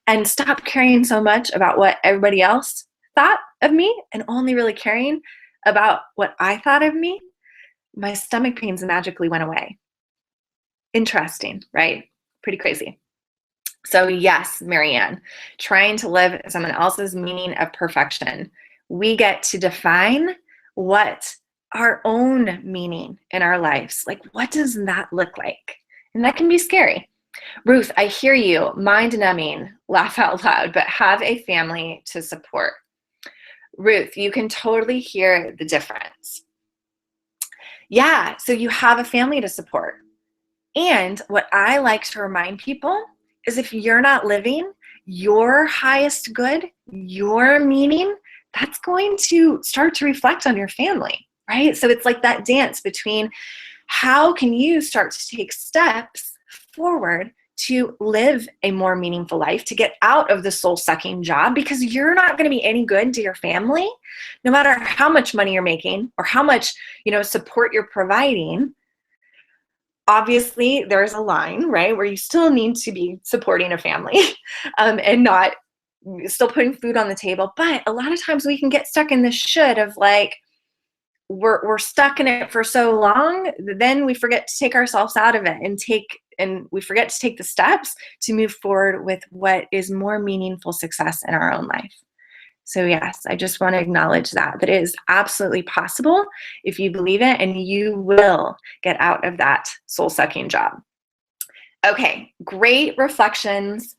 and stop caring so much about what everybody else thought of me and only really caring about what I thought of me, my stomach pains magically went away. Interesting, right? Pretty crazy. So yes, Marianne, trying to live someone else's meaning of perfection. We get to define what our own meaning in our lives, like what does that look like? And that can be scary. Ruth, I hear you, mind numbing, laugh out loud, but have a family to support. Ruth, you can totally hear the difference. Yeah, so you have a family to support. And what I like to remind people is if you're not living your highest good, your meaning, that's going to start to reflect on your family, right? So it's like that dance between how can you start to take steps forward to live a more meaningful life, to get out of the soul-sucking job, because you're not going to be any good to your family, no matter how much money you're making or how much, support you're providing. Obviously, there's a line, right, where you still need to be supporting a family and not still putting food on the table. But a lot of times we can get stuck in this should of like, we're stuck in it for so long, then we forget to take ourselves out of it and we forget to take the steps to move forward with what is more meaningful success in our own life. So yes, I just want to acknowledge that it is absolutely possible if you believe it, and you will get out of that soul-sucking job. Okay, great reflections.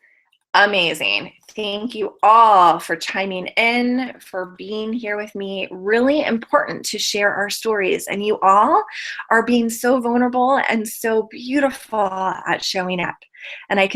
Amazing. Thank you all for chiming in, for being here with me. Really important to share our stories, and you all are being so vulnerable and so beautiful at showing up. And I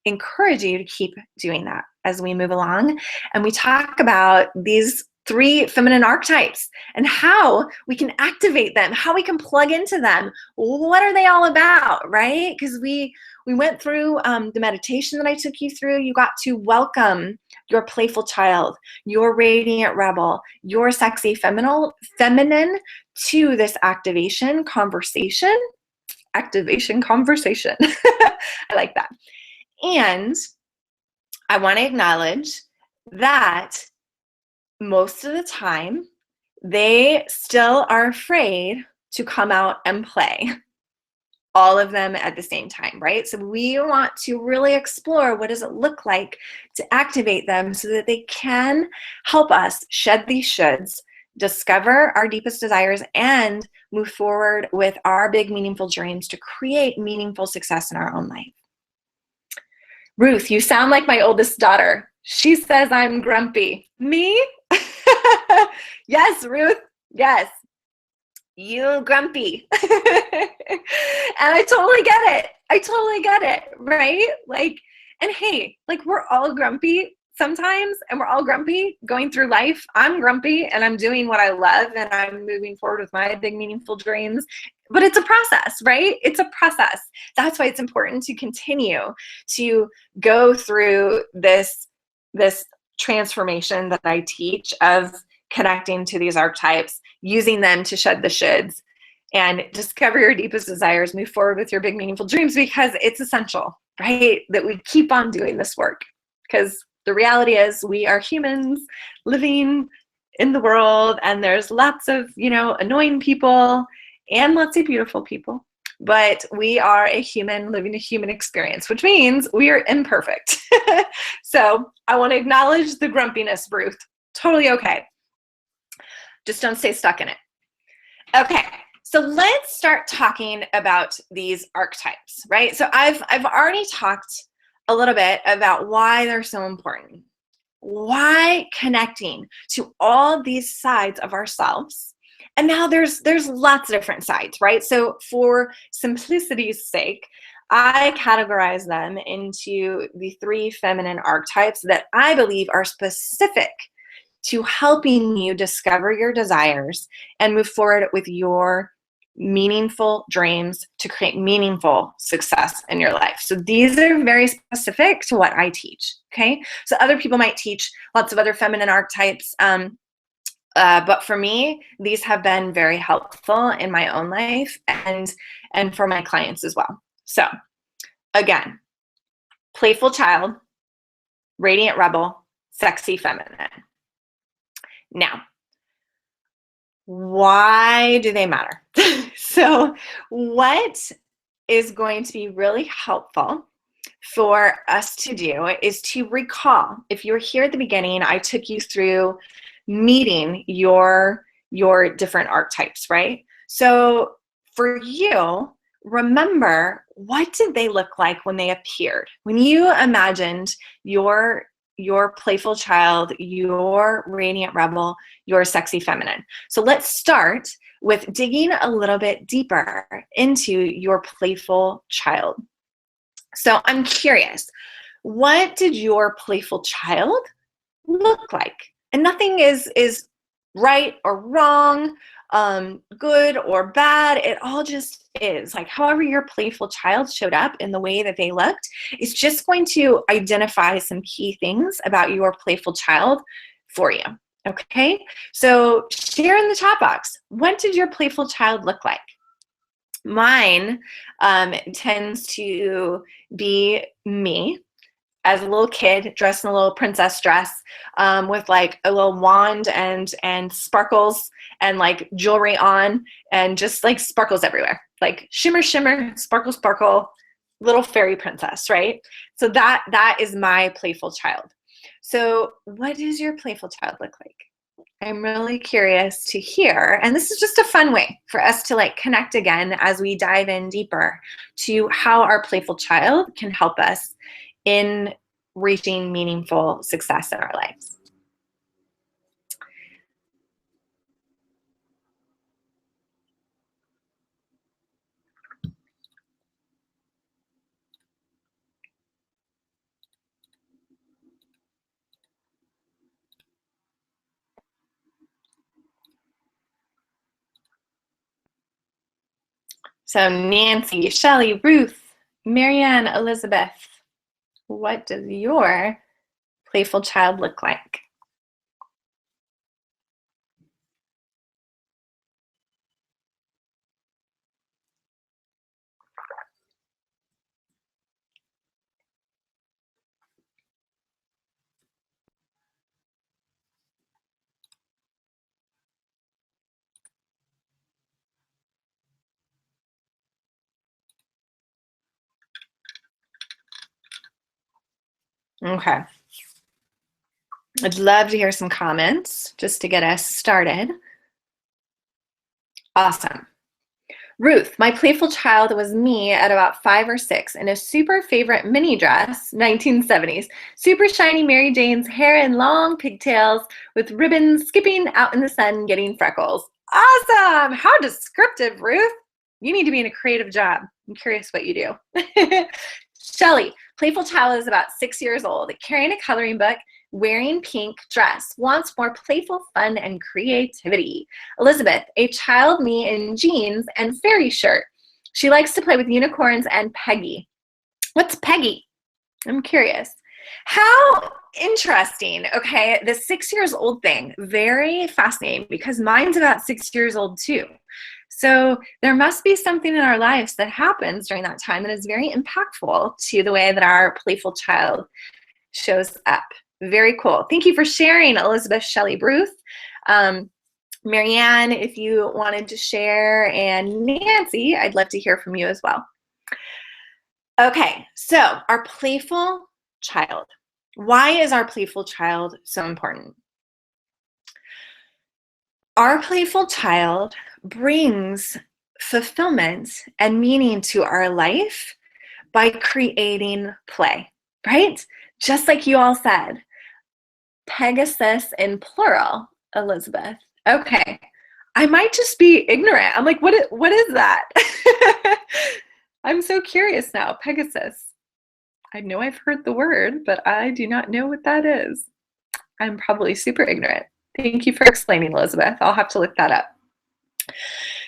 encourage you to keep doing that as we move along. And we talk about these 3 feminine archetypes and how we can activate them, how we can plug into them. What are they all about, right? Because we went through the meditation that I took you through. You got to welcome your playful child, your radiant rebel, your sexy feminine to this activation conversation. I like that. And I want to acknowledge that most of the time, they still are afraid to come out and play. All of them at the same time, right? So we want to really explore what does it look like to activate them so that they can help us shed these shoulds, discover our deepest desires, and move forward with our big meaningful dreams to create meaningful success in our own life. Ruth, you sound like my oldest daughter. She says I'm grumpy. Me? Yes, Ruth. Yes. You grumpy. And I totally get it, right? Like, and hey, like we're all grumpy sometimes, and we're all grumpy going through life. I'm grumpy and I'm doing what I love and I'm moving forward with my big meaningful dreams. but it's a process, right? It's a process. That's why it's important to continue to go through this transformation that I teach of connecting to these archetypes, using them to shed the shoulds, and discover your deepest desires, move forward with your big, meaningful dreams, because it's essential, right? That we keep on doing this work, because the reality is we are humans living in the world, and there's lots of, annoying people and lots of beautiful people, but we are a human living a human experience, which means we are imperfect. So I want to acknowledge the grumpiness, Ruth. Totally okay. Just don't stay stuck in it. Okay, so let's start talking about these archetypes, right? So I've already talked a little bit about why they're so important. Why connecting to all these sides of ourselves. And now there's lots of different sides, right? So for simplicity's sake, I categorize them into the 3 feminine archetypes that I believe are specific to helping you discover your desires and move forward with your meaningful dreams to create meaningful success in your life. So these are very specific to what I teach, okay? So other people might teach lots of other feminine archetypes, but for me, these have been very helpful in my own life and for my clients as well. So again, playful child, radiant rebel, sexy feminine. Now, why do they matter? So what is going to be really helpful for us to do is to recall. If you were here at the beginning, I took you through meeting your different archetypes, right? So for you, remember, what did they look like when they appeared? When you imagined your playful child, your radiant rebel, your sexy feminine. So let's start with digging a little bit deeper into your playful child. So I'm curious, what did your playful child look like? And nothing is right or wrong, good or bad. It all just is. Like, however your playful child showed up in the way that they looked, it's just going to identify some key things about your playful child for you. Okay? So share in the chat box, what did your playful child look like? Mine tends to be me as a little kid, dressed in a little princess dress, with like a little wand and sparkles and like jewelry on, and just like sparkles everywhere, like shimmer, shimmer, sparkle, sparkle, little fairy princess, right? So that is my playful child. So what does your playful child look like? I'm really curious to hear, and this is just a fun way for us to like connect again as we dive in deeper to how our playful child can help us in reaching meaningful success in our lives. So Nancy, Shelley, Ruth, Marianne, Elizabeth, what does your playful child look like? Okay. I'd love to hear some comments just to get us started. Awesome. Ruth, my playful child was me at about 5 or 6 in a super favorite mini dress, 1970s, super shiny Mary Jane's hair in long pigtails with ribbons, skipping out in the sun, getting freckles. Awesome! How descriptive, Ruth. You need to be in a creative job. I'm curious what you do. Shelley, playful child is about 6 years old, carrying a coloring book, wearing pink dress, wants more playful fun and creativity. Elizabeth, a child me in jeans and fairy shirt. She likes to play with unicorns and Peggy. What's Peggy? I'm curious. How interesting. Okay, the 6 years old thing, very fascinating because mine's about 6 years old too. So there must be something in our lives that happens during that time that is very impactful to the way that our playful child shows up. Very cool. Thank you for sharing, Elizabeth Shelley Bruce. Marianne, if you wanted to share, and Nancy, I'd love to hear from you as well. Okay, so our playful child. Why is our playful child so important? Our playful child brings fulfillment and meaning to our life by creating play, right? Just like you all said, Pegasus in plural, Elizabeth. Okay, I might just be ignorant. I'm like, what is that? I'm so curious now. Pegasus. I know I've heard the word, but I do not know what that is. I'm probably super ignorant. Thank you for explaining, Elizabeth. I'll have to look that up.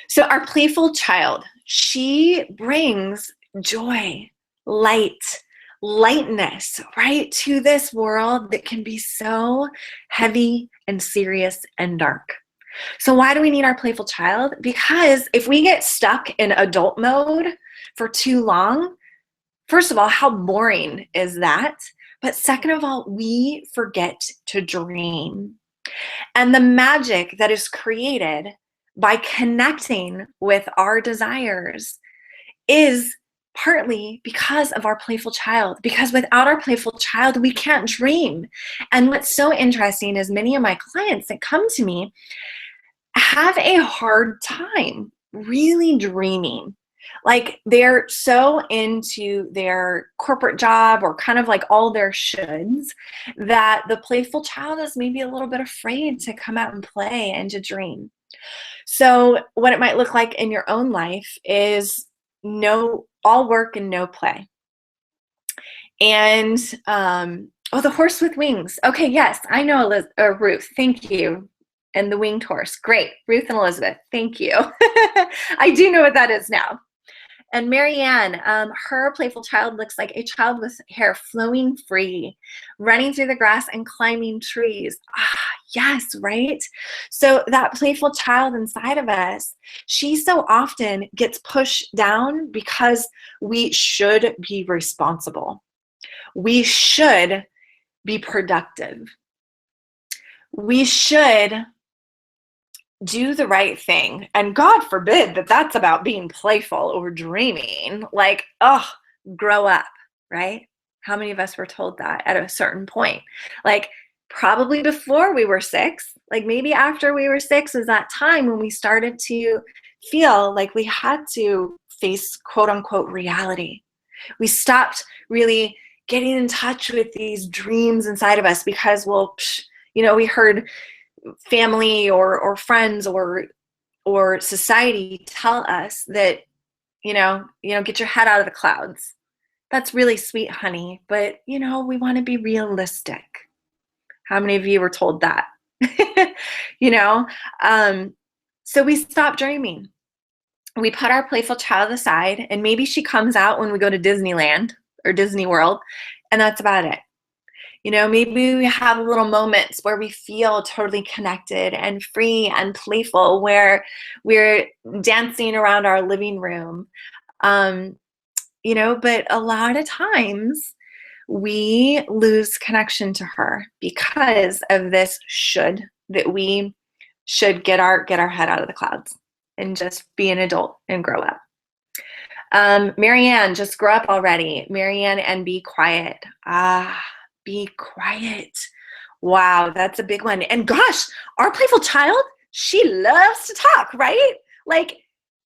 So our playful child, she brings joy, light, lightness, right, to this world that can be so heavy and serious and dark. So why do we need our playful child? Because if we get stuck in adult mode for too long, first of all, how boring is that? But second of all, we forget to dream. And the magic that is created by connecting with our desires is partly because of our playful child. Because without our playful child, we can't dream. And what's so interesting is many of my clients that come to me have a hard time really dreaming. Like they're so into their corporate job or kind of like all their shoulds that the playful child is maybe a little bit afraid to come out and play and to dream. So what it might look like in your own life is all work and no play. And the horse with wings. Okay, yes, I know Ruth. Thank you. And the winged horse. Great. Ruth and Elizabeth. Thank you. I do know what that is now. And Marianne, her playful child looks like a child with hair flowing free, running through the grass and climbing trees. Ah, yes, right? So that playful child inside of us, she so often gets pushed down because we should be responsible. We should be productive. We should do the right thing. And God forbid that that's about being playful or dreaming. Like, grow up, right? How many of us were told that at a certain point? Like, probably before we were 6, like maybe after we were 6 is that time when we started to feel like we had to face quote unquote reality. We stopped really getting in touch with these dreams inside of us because, we heard family or friends or society tell us that, get your head out of the clouds. That's really sweet, honey, but, we want to be realistic. How many of you were told that? So we stop dreaming. We put our playful child aside, and maybe she comes out when we go to Disneyland or Disney World, and that's about it. Maybe we have little moments where we feel totally connected and free and playful, where we're dancing around our living room. But a lot of times we lose connection to her because of this that we should get our head out of the clouds and just be an adult and grow up. Marianne, just grow up already. Marianne, and be quiet. Be quiet. Wow, that's a big one. And gosh, our playful child, she loves to talk, right? Like,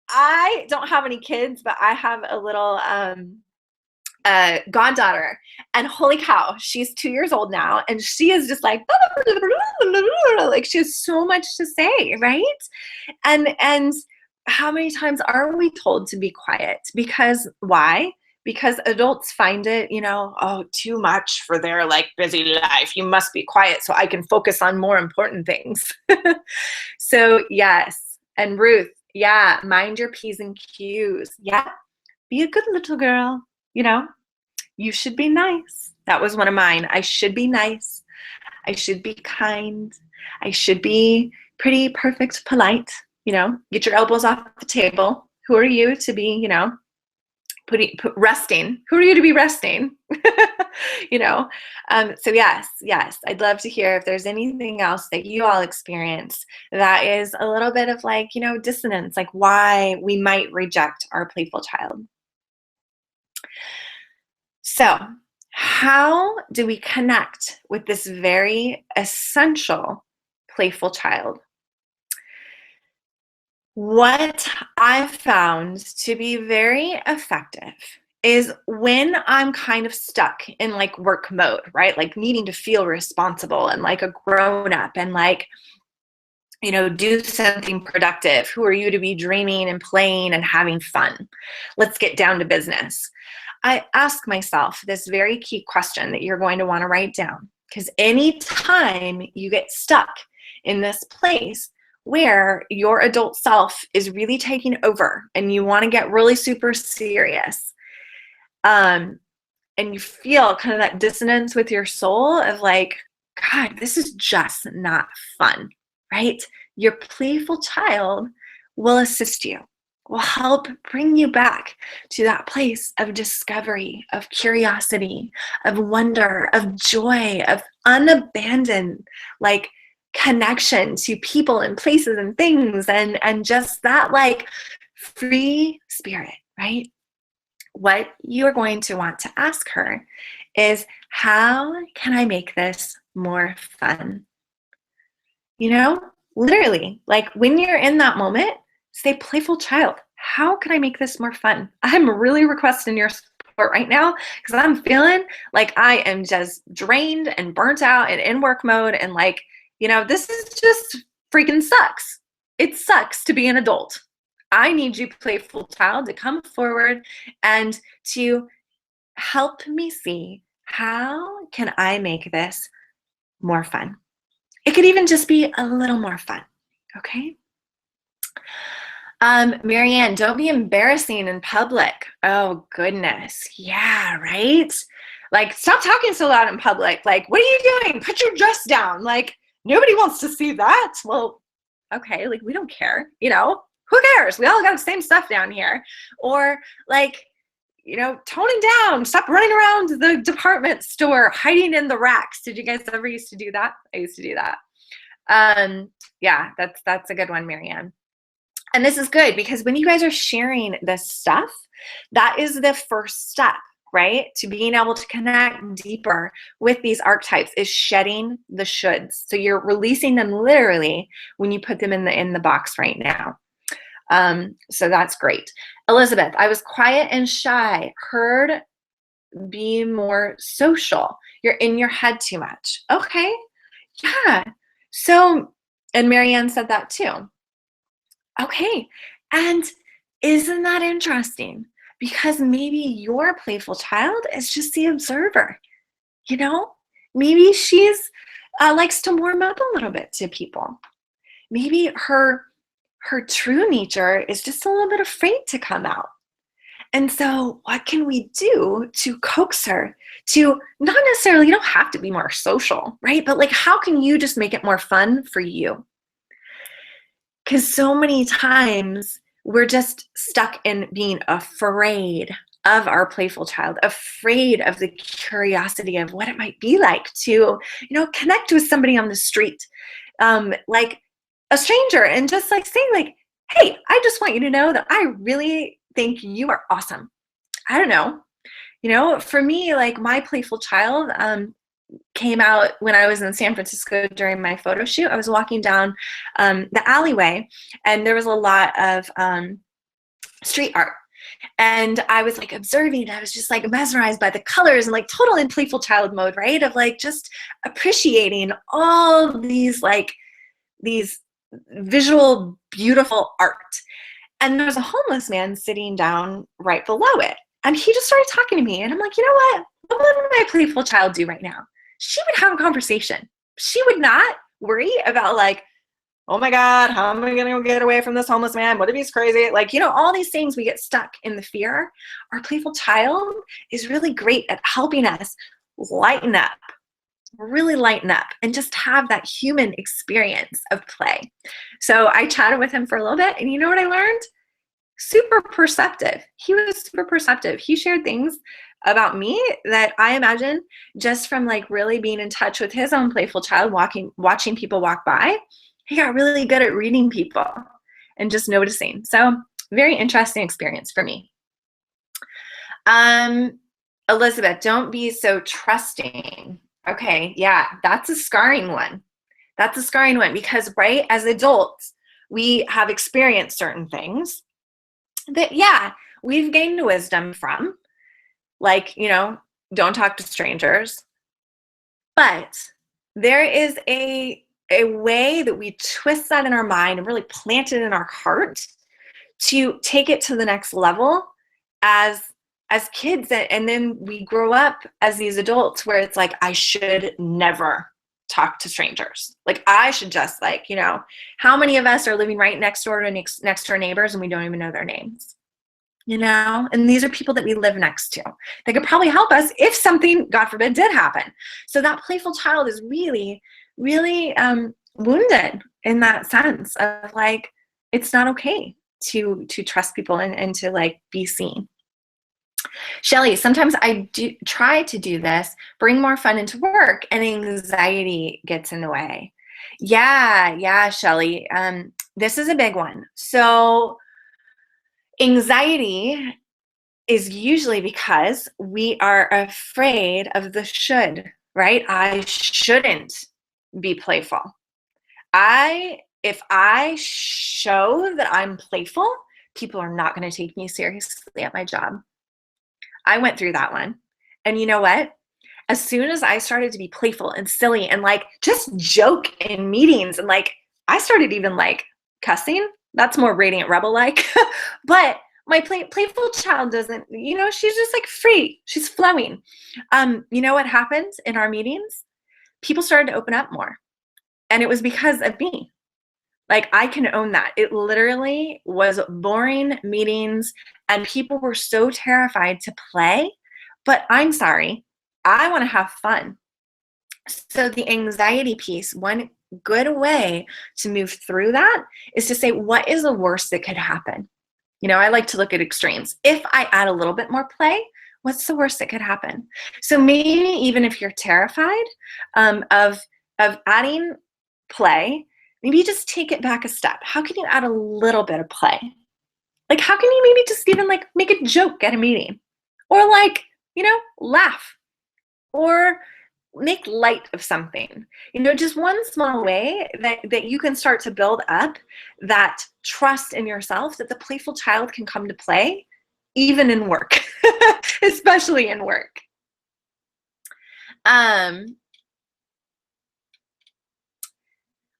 I don't have any kids, but I have a little goddaughter, and holy cow, she's 2 years old now, and she is just like she has so much to say, right? And how many times are we told to be quiet? Because why? because adults find it, oh, too much for their like busy life. You must be quiet so I can focus on more important things. So yes. And Ruth, yeah, mind your P's and Q's. Yeah, be a good little girl. You should be nice. That was one of mine. I should be nice. I should be kind. I should be pretty, perfect, polite. Get your elbows off the table. Who are you to be, resting? Who are you to be resting? So yes, I'd love to hear if there's anything else that you all experience that is a little bit of like, dissonance, like why we might reject our playful child. So how do we connect with this very essential playful child? What I've found to be very effective is when I'm kind of stuck in like work mode, right? Like needing to feel responsible and like a grown up and like, do something productive. Who are you to be dreaming and playing and having fun? Let's get down to business. I ask myself this very key question that you're going to want to write down, because anytime you get stuck in this place where your adult self is really taking over and you want to get really super serious, and you feel kind of that dissonance with your soul of like, God, this is just not fun, right? Your playful child will assist you, will help bring you back to that place of discovery, of curiosity, of wonder, of joy, of unabandoned, like, connection to people and places and things, and just that like free spirit, right? What you're going to want to ask her is, how can I make this more fun? Literally, like when you're in that moment, say, playful child, how can I make this more fun? I'm really requesting your support right now because I'm feeling like I am just drained and burnt out and in work mode. And like, this is just freaking sucks. It sucks to be an adult. I need you, playful child, to come forward and to help me see, how can I make this more fun? It could even just be a little more fun, okay? Marianne, don't be embarrassing in public. Oh, goodness. Yeah, right? Like, stop talking so loud in public. Like, what are you doing? Put your dress down. Like, nobody wants to see that. Well, okay, like, we don't care, Who cares? We all got the same stuff down here. Or, like, toning down. Stop running around the department store, hiding in the racks. Did you guys ever used to do that? I used to do that. Yeah, that's a good one, Marianne. And this is good because when you guys are sharing this stuff, that is the first step, right? To being able to connect deeper with these archetypes is shedding the shoulds. So you're releasing them literally when you put them in the box right now. So that's great. Elizabeth, I was quiet and shy. Heard be more social. You're in your head too much. Okay. Yeah. So, and Marianne said that too. Okay. And isn't that interesting? Because maybe your playful child is just the observer, Maybe she's likes to warm up a little bit to people. Maybe her true nature is just a little bit afraid to come out. And so what can we do to coax her to, not necessarily, you don't have to be more social, right? But like, how can you just make it more fun for you? Because so many times we're just stuck in being afraid of our playful child, afraid of the curiosity of what it might be like to, connect with somebody on the street, like a stranger, and just like saying like, hey, I just want you to know that I really think you are awesome. I don't know. For me, like my playful child came out when I was in San Francisco during my photo shoot. I was walking down the alleyway, and there was a lot of street art. And I was like observing, I was just like mesmerized by the colors and like total in playful child mode, right? Of like just appreciating all these visual, beautiful art. And there was a homeless man sitting down right below it. And he just started talking to me. And I'm like, you know what? What would my playful child do right now? She would have a conversation. She would not worry about like, oh my God, how am I going to go get away from this homeless man? What if he's crazy? Like, you know, all these things, we get stuck in the fear. Our playful child is really great at helping us lighten up, really lighten up, and just have that human experience of play. So I chatted with him for a little bit, and you know what I learned? Super perceptive. He was super perceptive. He shared things about me that I imagine just from like really being in touch with his own playful child, watching people walk by. He got really good at reading people and just noticing. So very interesting experience for me. Elizabeth, don't be so trusting. Okay, yeah, that's a scarring one. That's a scarring one because, right, as adults, we have experienced certain things that, yeah, we've gained wisdom from, like, you know, don't talk to strangers. But there is a way that we twist that in our mind and really plant it in our heart to take it to the next level as kids, and then we grow up as these adults where it's like, I should never talk to strangers. Like I should just like, you know, how many of us are living right next door to next door neighbors and we don't even know their names? You know, and these are people that we live next to. They could probably help us if something, God forbid, did happen. So that playful child is really, really wounded in that sense of like, it's not okay to trust people and to like be seen. Shelly, sometimes I do try to do this, bring more fun into work, and anxiety gets in the way. Yeah, Shelly. This is a big one. So anxiety is usually because we are afraid of the should, right? I shouldn't be playful. If I show that I'm playful, people are not going to take me seriously at my job. I went through that one. And you know what? As soon as I started to be playful and silly and like just joke in meetings and like I started even like cussing, that's more Radiant Rebel like, but my playful child doesn't, you know, she's just like free. She's flowing. You know what happened in our meetings? People started to open up more. And it was because of me. Like I can own that. It literally was boring meetings and people were so terrified to play, but I'm sorry, I want to have fun. So the anxiety piece, one good way to move through that is to say, what is the worst that could happen? You know, I like to look at extremes. If I add a little bit more play, what's the worst that could happen? So maybe even if you're terrified of adding play, maybe just take it back a step. How can you add a little bit of play? Like, how can you maybe just even like make a joke at a meeting? Or like, you know, laugh. Or make light of something. You know, just one small way that you can start to build up that trust in yourself that the playful child can come to play, even in work, especially in work.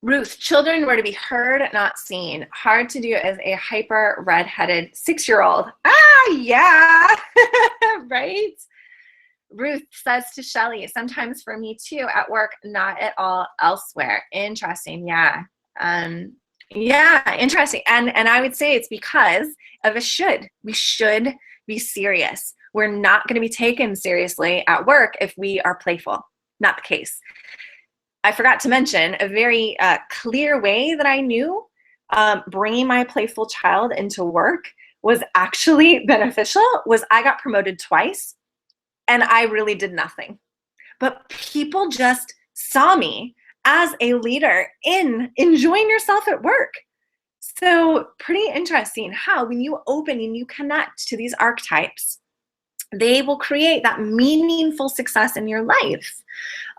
Ruth, children were to be heard, not seen. Hard to do as a hyper redheaded 6-year-old. Yeah, right? Ruth says to Shelly, sometimes for me too, at work, not at all elsewhere. Interesting, yeah. Yeah, interesting. And I would say it's because of a should. We should be serious. We're not going to be taken seriously at work if we are playful. Not the case. I forgot to mention a very clear way that I knew bringing my playful child into work was actually beneficial was I got promoted twice and I really did nothing. But people just saw me as a leader in enjoying yourself at work. So pretty interesting how when you open and you connect to these archetypes, they will create that meaningful success in your life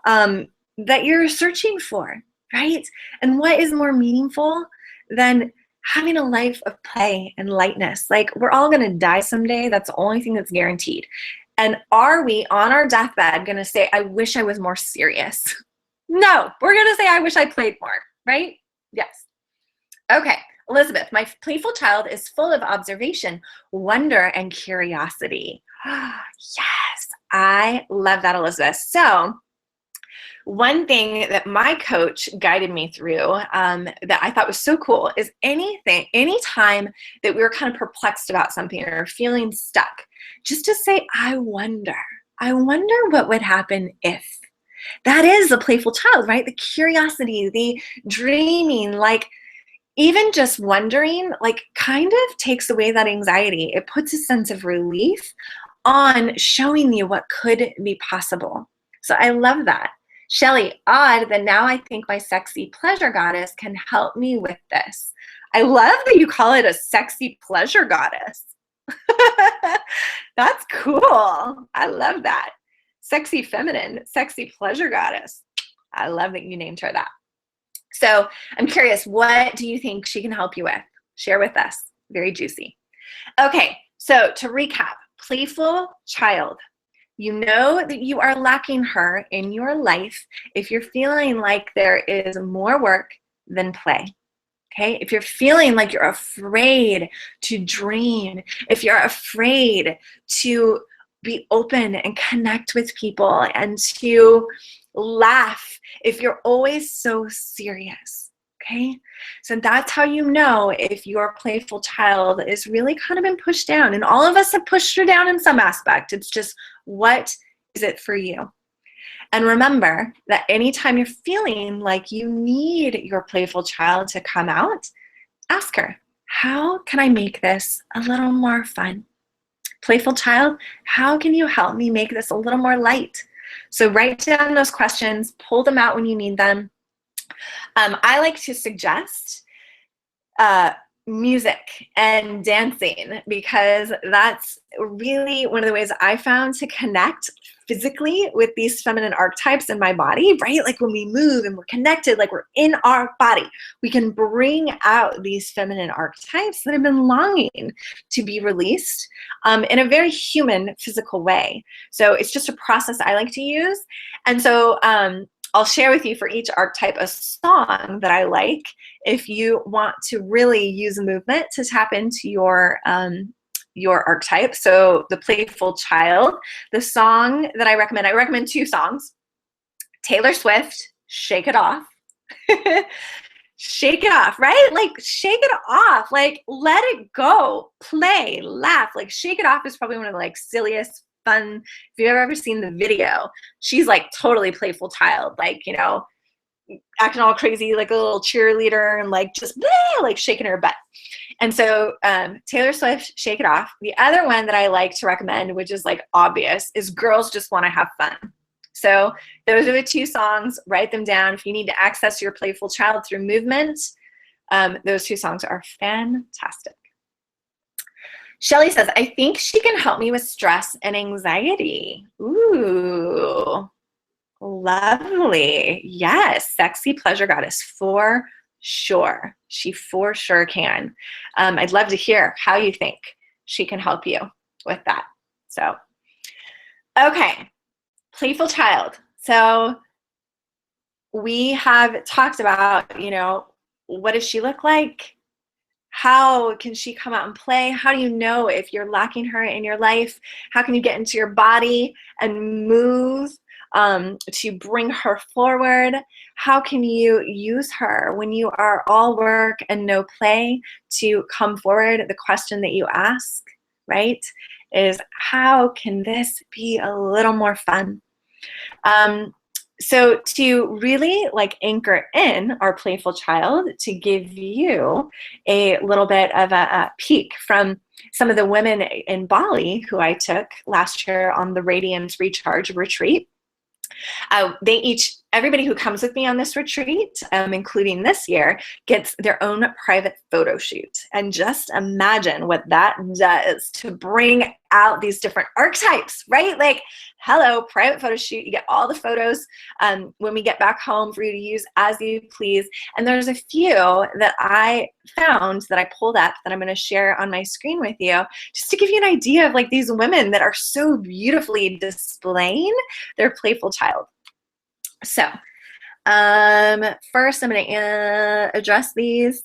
that you're searching for, right? And what is more meaningful than having a life of play and lightness? Like we're all going to die someday. That's the only thing that's guaranteed. And are we on our deathbed going to say, I wish I was more serious? No, we're going to say, I wish I played more, right? Yes. Okay, Elizabeth, my playful child is full of observation, wonder, and curiosity. Yes, I love that, Elizabeth. So one thing that my coach guided me through that I thought was so cool is anytime that we were kind of perplexed about something or feeling stuck, just to say, I wonder what would happen if. That is a playful child, right? The curiosity, the dreaming, like even just wondering, like kind of takes away that anxiety. It puts a sense of relief on showing you what could be possible. So I love that. Shelly, odd that now I think my sexy pleasure goddess can help me with this. I love that you call it a sexy pleasure goddess. That's cool. I love that. Sexy feminine, sexy pleasure goddess. I love that you named her that. So I'm curious, what do you think she can help you with? Share with us. Very juicy. Okay, so to recap, playful child. You know that you are lacking her in your life if you're feeling like there is more work than play. Okay, if you're feeling like you're afraid to dream, if you're afraid to be open and connect with people and to laugh, if you're always so serious, okay? So that's how you know if your playful child is really kind of been pushed down. And all of us have pushed her down in some aspect. It's just, what is it for you? And remember that anytime you're feeling like you need your playful child to come out, ask her, how can I make this a little more fun? Playful child, how can you help me make this a little more light? So write down those questions, pull them out when you need them. I like to suggest music and dancing because that's really one of the ways I found to connect physically with these feminine archetypes in my body, right? Like when we move and we're connected, like we're in our body, we can bring out these feminine archetypes that have been longing to be released in a very human, physical way. So it's just a process I like to use. And so I'll share with you for each archetype a song that I like if you want to really use movement to tap into your archetype. So the playful child, the song that I recommend two songs. Taylor Swift, Shake It Off. Shake it off, right? Like shake it off, like let it go, play, laugh. Like Shake It Off is probably one of the like silliest, fun, if you've ever seen the video, she's like totally playful child, like, you know, acting all crazy like a little cheerleader and like just like shaking her butt. And so Taylor Swift, Shake It Off. The other one that I like to recommend, which is like obvious, is Girls Just Want to Have Fun. So those are the two songs. Write them down. If you need to access your playful child through movement, those two songs are fantastic. Shelly says, I think she can help me with stress and anxiety. Ooh, lovely. Yes, sexy pleasure goddess for sure. She for sure can. I'd love to hear how you think she can help you with that. So, okay, playful child. So we have talked about, you know, what does she look like? How can she come out and play? How do you know if you're lacking her in your life? How can you get into your body and move to bring her forward? How can you use her when you are all work and no play to come forward? The question that you ask, right, is how can this be a little more fun? So to really like anchor in our playful child, to give you a little bit of a peek from some of the women in Bali who I took last year on the Radiance Recharge retreat. Everybody who comes with me on this retreat, including this year, gets their own private photo shoot. And just imagine what that does to bring out these different archetypes, right? Like, hello, private photo shoot. You get all the photos when we get back home for you to use as you please. And there's a few that I found that I pulled up that I'm going to share on my screen with you, just to give you an idea of like these women that are so beautifully displaying their playful child. So first I'm going to address these.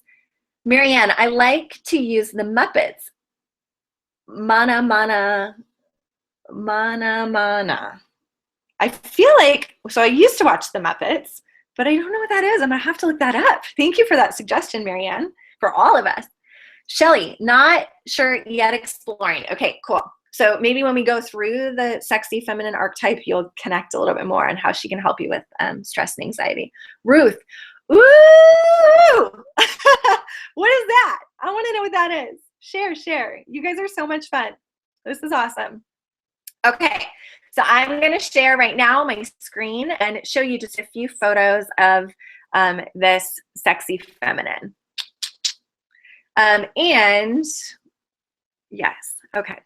Marianne, I like to use the Muppets. Mana, mana, mana, mana. I feel like, so I used to watch the Muppets, but I don't know what that is. I'm gonna have to look that up. Thank you for that suggestion, Marianne, for all of us. Shelly, not sure yet, exploring. Okay, cool. So maybe when we go through the sexy feminine archetype, you'll connect a little bit more on how she can help you with stress and anxiety. Ruth, ooh, what is that? I want to know what that is. Share. You guys are so much fun. This is awesome. Okay, so I'm going to share right now my screen and show you just a few photos of this sexy feminine. And yes, okay.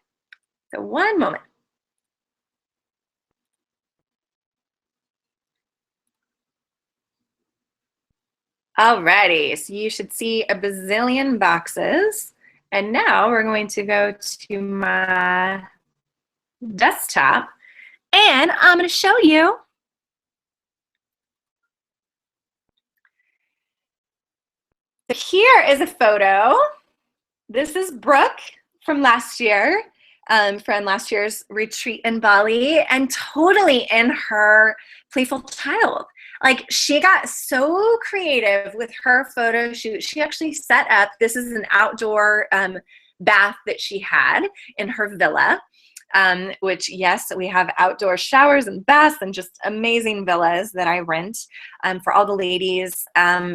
So one moment. Alrighty, so you should see a bazillion boxes. And now we're going to go to my desktop and I'm going to show you here is a photo. This is Brooke from last year, from last year's retreat in Bali, and totally in her playful child. Like, she got so creative with her photo shoot. She actually set up, this is an outdoor bath that she had in her villa, which, yes, we have outdoor showers and baths and just amazing villas that I rent for all the ladies.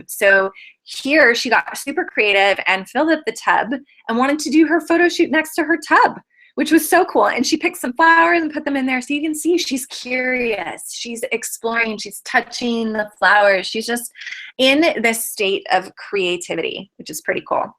So here she got super creative and filled up the tub and wanted to do her photo shoot next to her tub, which was so cool. And she picked some flowers and put them in there. So you can see she's curious, she's exploring, she's touching the flowers. She's just in this state of creativity, which is pretty cool.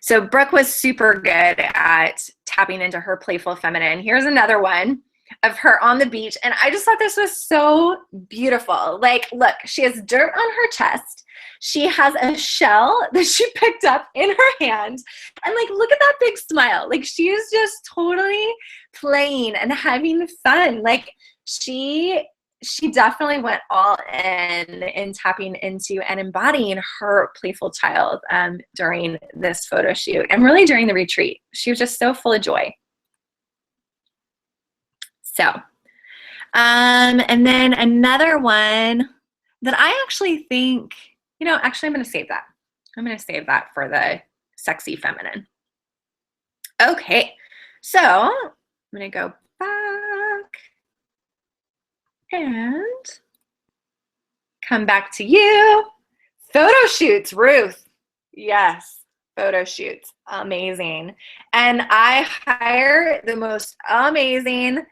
So Brooke was super good at tapping into her playful feminine. Here's another one of her on the beach. And I just thought this was so beautiful. Like, look, she has dirt on her chest. She has a shell that she picked up in her hand. And like, look at that big smile. Like, she is just totally playing and having fun. Like, she definitely went all in tapping into and embodying her playful child during this photo shoot and really during the retreat. She was just so full of joy. So, and then another one that I actually think, you know, actually I'm going to save that. I'm going to save that for the sexy feminine. Okay, so I'm going to go back and come back to you. Photo shoots, Ruth. Yes, photo shoots. Amazing. And I hire the most amazing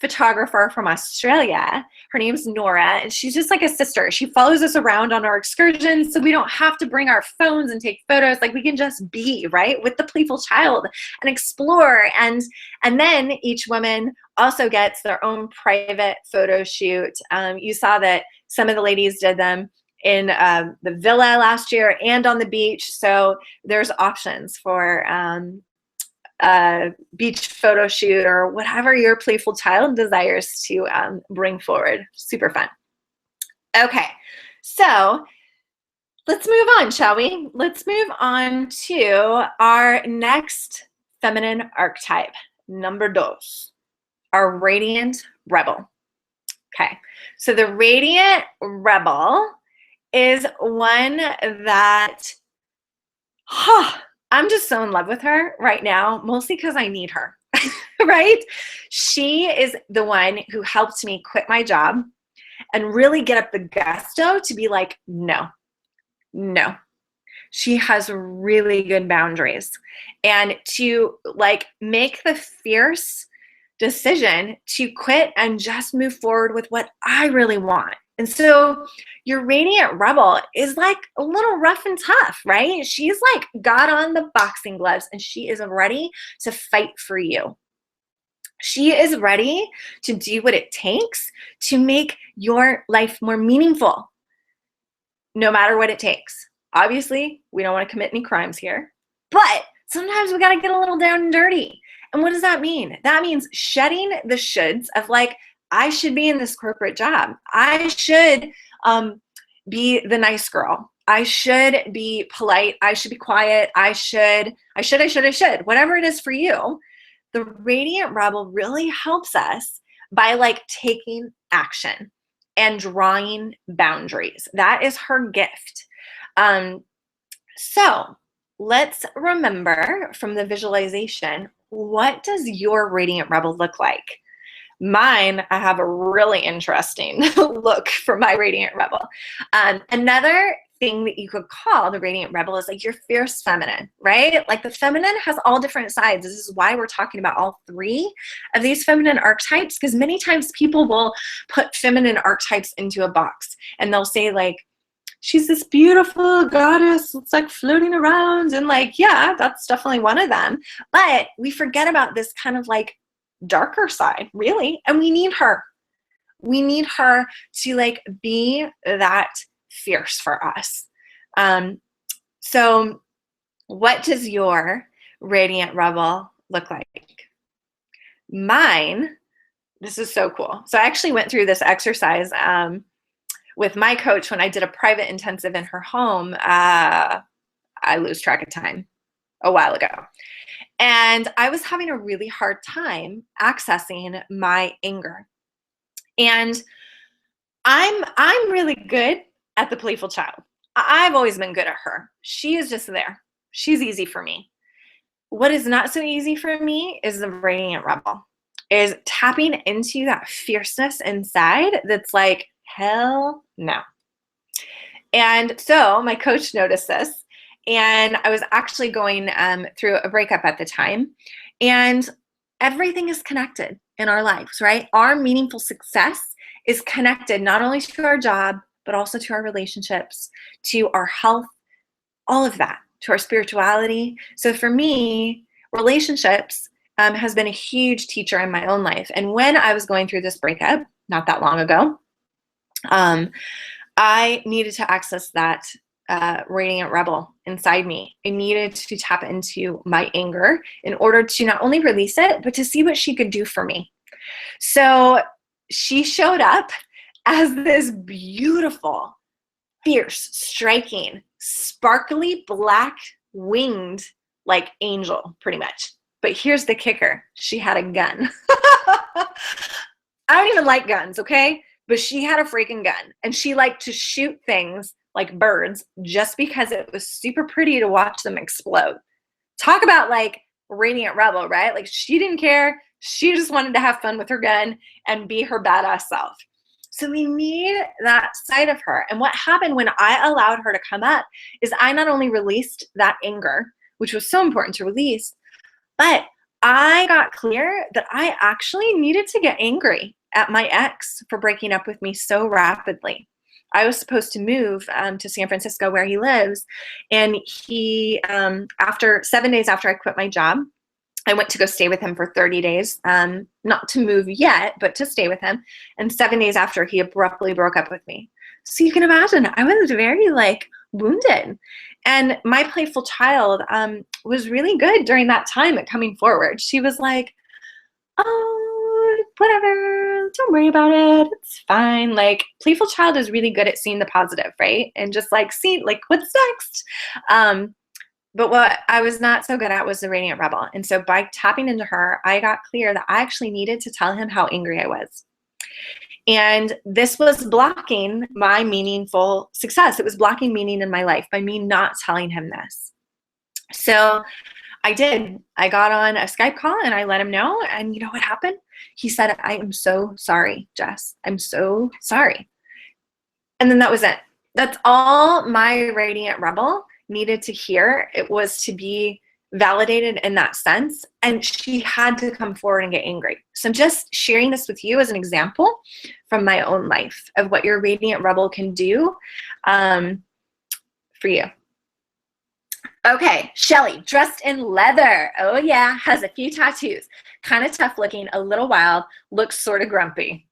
photographer from Australia. Her name's Nora, and she's just like a sister. She follows us around on our excursions, so we don't have to bring our phones and take photos. Like, we can just be, right, with the playful child and explore. And then each woman also gets their own private photo shoot. You saw that some of the ladies did them in the villa last year and on the beach. So there's options for beach photo shoot or whatever your playful child desires to bring forward. Super fun. Okay, so let's move on, shall we? Let's move on to our next feminine archetype, number 2, our radiant rebel. Okay, so the radiant rebel is one that, I'm just so in love with her right now, mostly because I need her, right? She is the one who helped me quit my job and really get up the gusto to be like, no. She has really good boundaries. And to like make the fierce decision to quit and just move forward with what I really want. And so your radiant rebel is like a little rough and tough, right? She's like got on the boxing gloves and she is ready to fight for you. She is ready to do what it takes to make your life more meaningful, no matter what it takes. Obviously, we don't want to commit any crimes here, but sometimes we got to get a little down and dirty. And what does that mean? That means shedding the shoulds of like, I should be in this corporate job. I should be the nice girl. I should be polite. I should be quiet. I should, whatever it is for you. The Radiant Rebel really helps us by like taking action and drawing boundaries. That is her gift. So let's remember from the visualization, what does your Radiant Rebel look like? Mine, I have a really interesting look for my Radiant Rebel. Another thing that you could call the Radiant Rebel is like your fierce feminine, right? Like the feminine has all different sides. This is why we're talking about all three of these feminine archetypes, because many times people will put feminine archetypes into a box and they'll say like, she's this beautiful goddess that's like floating around, and like, yeah, that's definitely one of them. But we forget about this kind of like darker side, really, and we need her. We need her to like be that fierce for us. So what does your Radiant Rebel look like? Mine, this is so cool. So I actually went through this exercise with my coach when I did a private intensive in her home. I lose track of time, a while ago. And I was having a really hard time accessing my anger. And I'm really good at the playful child. I've always been good at her. She is just there. She's easy for me. What is not so easy for me is the Radiant Rebel, is tapping into that fierceness inside that's like, hell no. And so my coach noticed this, and I was actually going through a breakup at the time, and everything is connected in our lives, right? Our meaningful success is connected not only to our job, but also to our relationships, to our health, all of that, to our spirituality. So for me, relationships has been a huge teacher in my own life. And when I was going through this breakup, not that long ago, I needed to access that Radiant Rebel inside me. I needed to tap into my anger in order to not only release it, but to see what she could do for me. So she showed up as this beautiful, fierce, striking, sparkly, black winged like angel, pretty much. But here's the kicker. She had a gun. I don't even like guns, okay? But she had a freaking gun, and she liked to shoot things like birds just because it was super pretty to watch them explode. Talk about like Radiant Rebel, right? Like she didn't care. She just wanted to have fun with her gun and be her badass self. So we need that side of her. And what happened when I allowed her to come up is I not only released that anger, which was so important to release, but I got clear that I actually needed to get angry at my ex for breaking up with me so rapidly. I was supposed to move to San Francisco where he lives. And he, after 7 days after I quit my job, I went to go stay with him for 30 days, not to move yet, but to stay with him. And 7 days after, he abruptly broke up with me. So you can imagine, I was very like wounded. And my playful child was really good during that time at coming forward. She was like, oh, whatever, don't worry about it, it's fine. Like playful child is really good at seeing the positive, right? And just like, see, like what's next? But what I was not so good at was the Radiant Rebel. And so by tapping into her, I got clear that I actually needed to tell him how angry I was. And this was blocking my meaningful success. It was blocking meaning in my life by me not telling him this. So I did. I got on a Skype call and I let him know. And you know what happened? He said, I am so sorry, Jess. I'm so sorry. And then that was it. That's all my Radiant Rebel needed to hear. It was to be validated in that sense. And she had to come forward and get angry. So I'm just sharing this with you as an example from my own life of what your Radiant Rebel can do for you. Okay, Shelly, dressed in leather. Oh yeah, has a few tattoos. Kind of tough looking, a little wild, looks sort of grumpy.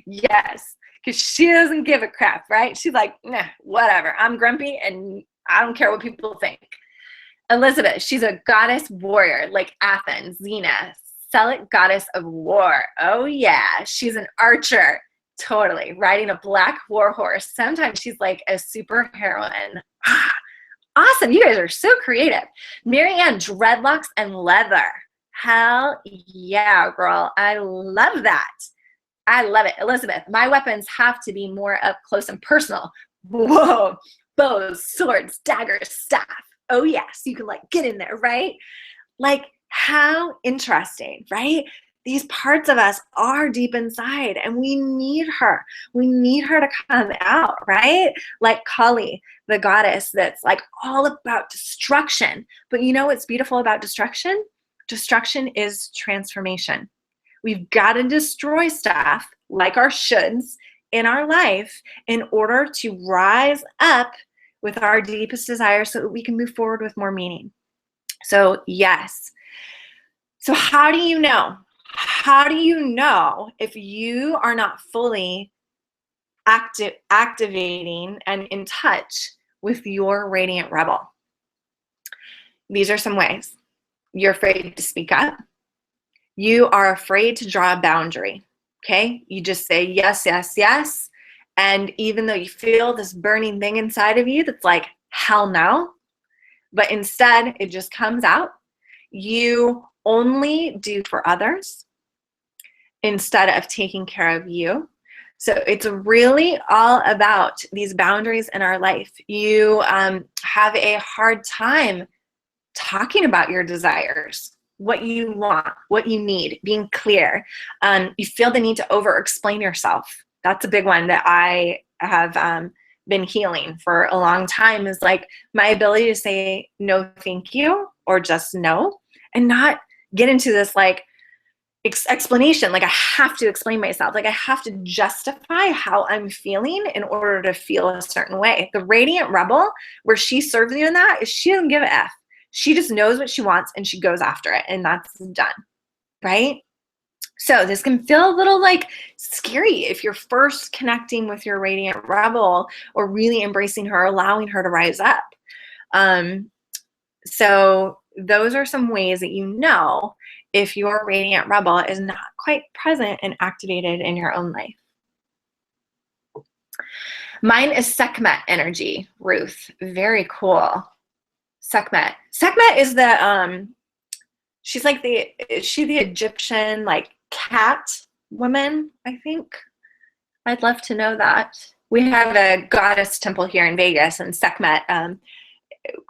Yes, because she doesn't give a crap, right? She's like, nah, whatever. I'm grumpy and I don't care what people think. Elizabeth, she's a goddess warrior like Athens, Xena, Celtic goddess of war. Oh yeah, she's an archer. Totally. Riding a black war horse. Sometimes she's like a super heroine. Awesome. You guys are so creative. Marianne, dreadlocks and leather. Hell yeah, girl. I love that. I love it. Elizabeth, my weapons have to be more up close and personal. Whoa. Bows, swords, daggers, staff. Oh, yes. You can like get in there, right? Like, how interesting, right? These parts of us are deep inside and we need her. We need her to come out, right? Like Kali, the goddess that's like all about destruction. But you know what's beautiful about destruction? Destruction is transformation. We've got to destroy stuff like our shoulds in our life in order to rise up with our deepest desires so that we can move forward with more meaning. So yes. So how do you know? How do you know if you are not fully activating and in touch with your radiant rebel? These are some ways. You're afraid to speak up. You are afraid to draw a boundary, okay? You just say yes, yes, yes. And even though you feel this burning thing inside of you that's like, hell no, but instead it just comes out. You only do for others instead of taking care of you. So it's really all about these boundaries in our life. You have a hard time talking about your desires, what you want, what you need, being clear. You feel the need to over-explain yourself. That's a big one that I have been healing for a long time, is like my ability to say no, thank you, or just no, and not get into this like explanation. Like I have to explain myself. Like I have to justify how I'm feeling in order to feel a certain way. The radiant rebel, where she serves you in that, is she doesn't give a F. She just knows what she wants and she goes after it, and that's done, right? So this can feel a little like scary if you're first connecting with your radiant rebel or really embracing her, allowing her to rise up. So those are some ways that you know if your radiant rebel is not quite present and activated in your own life. Mine is Sekhmet energy, Ruth. Very cool. Sekhmet. Sekhmet is the she's like the Egyptian like cat woman, I think. I'd love to know that. We have a goddess temple here in Vegas, and Sekhmet,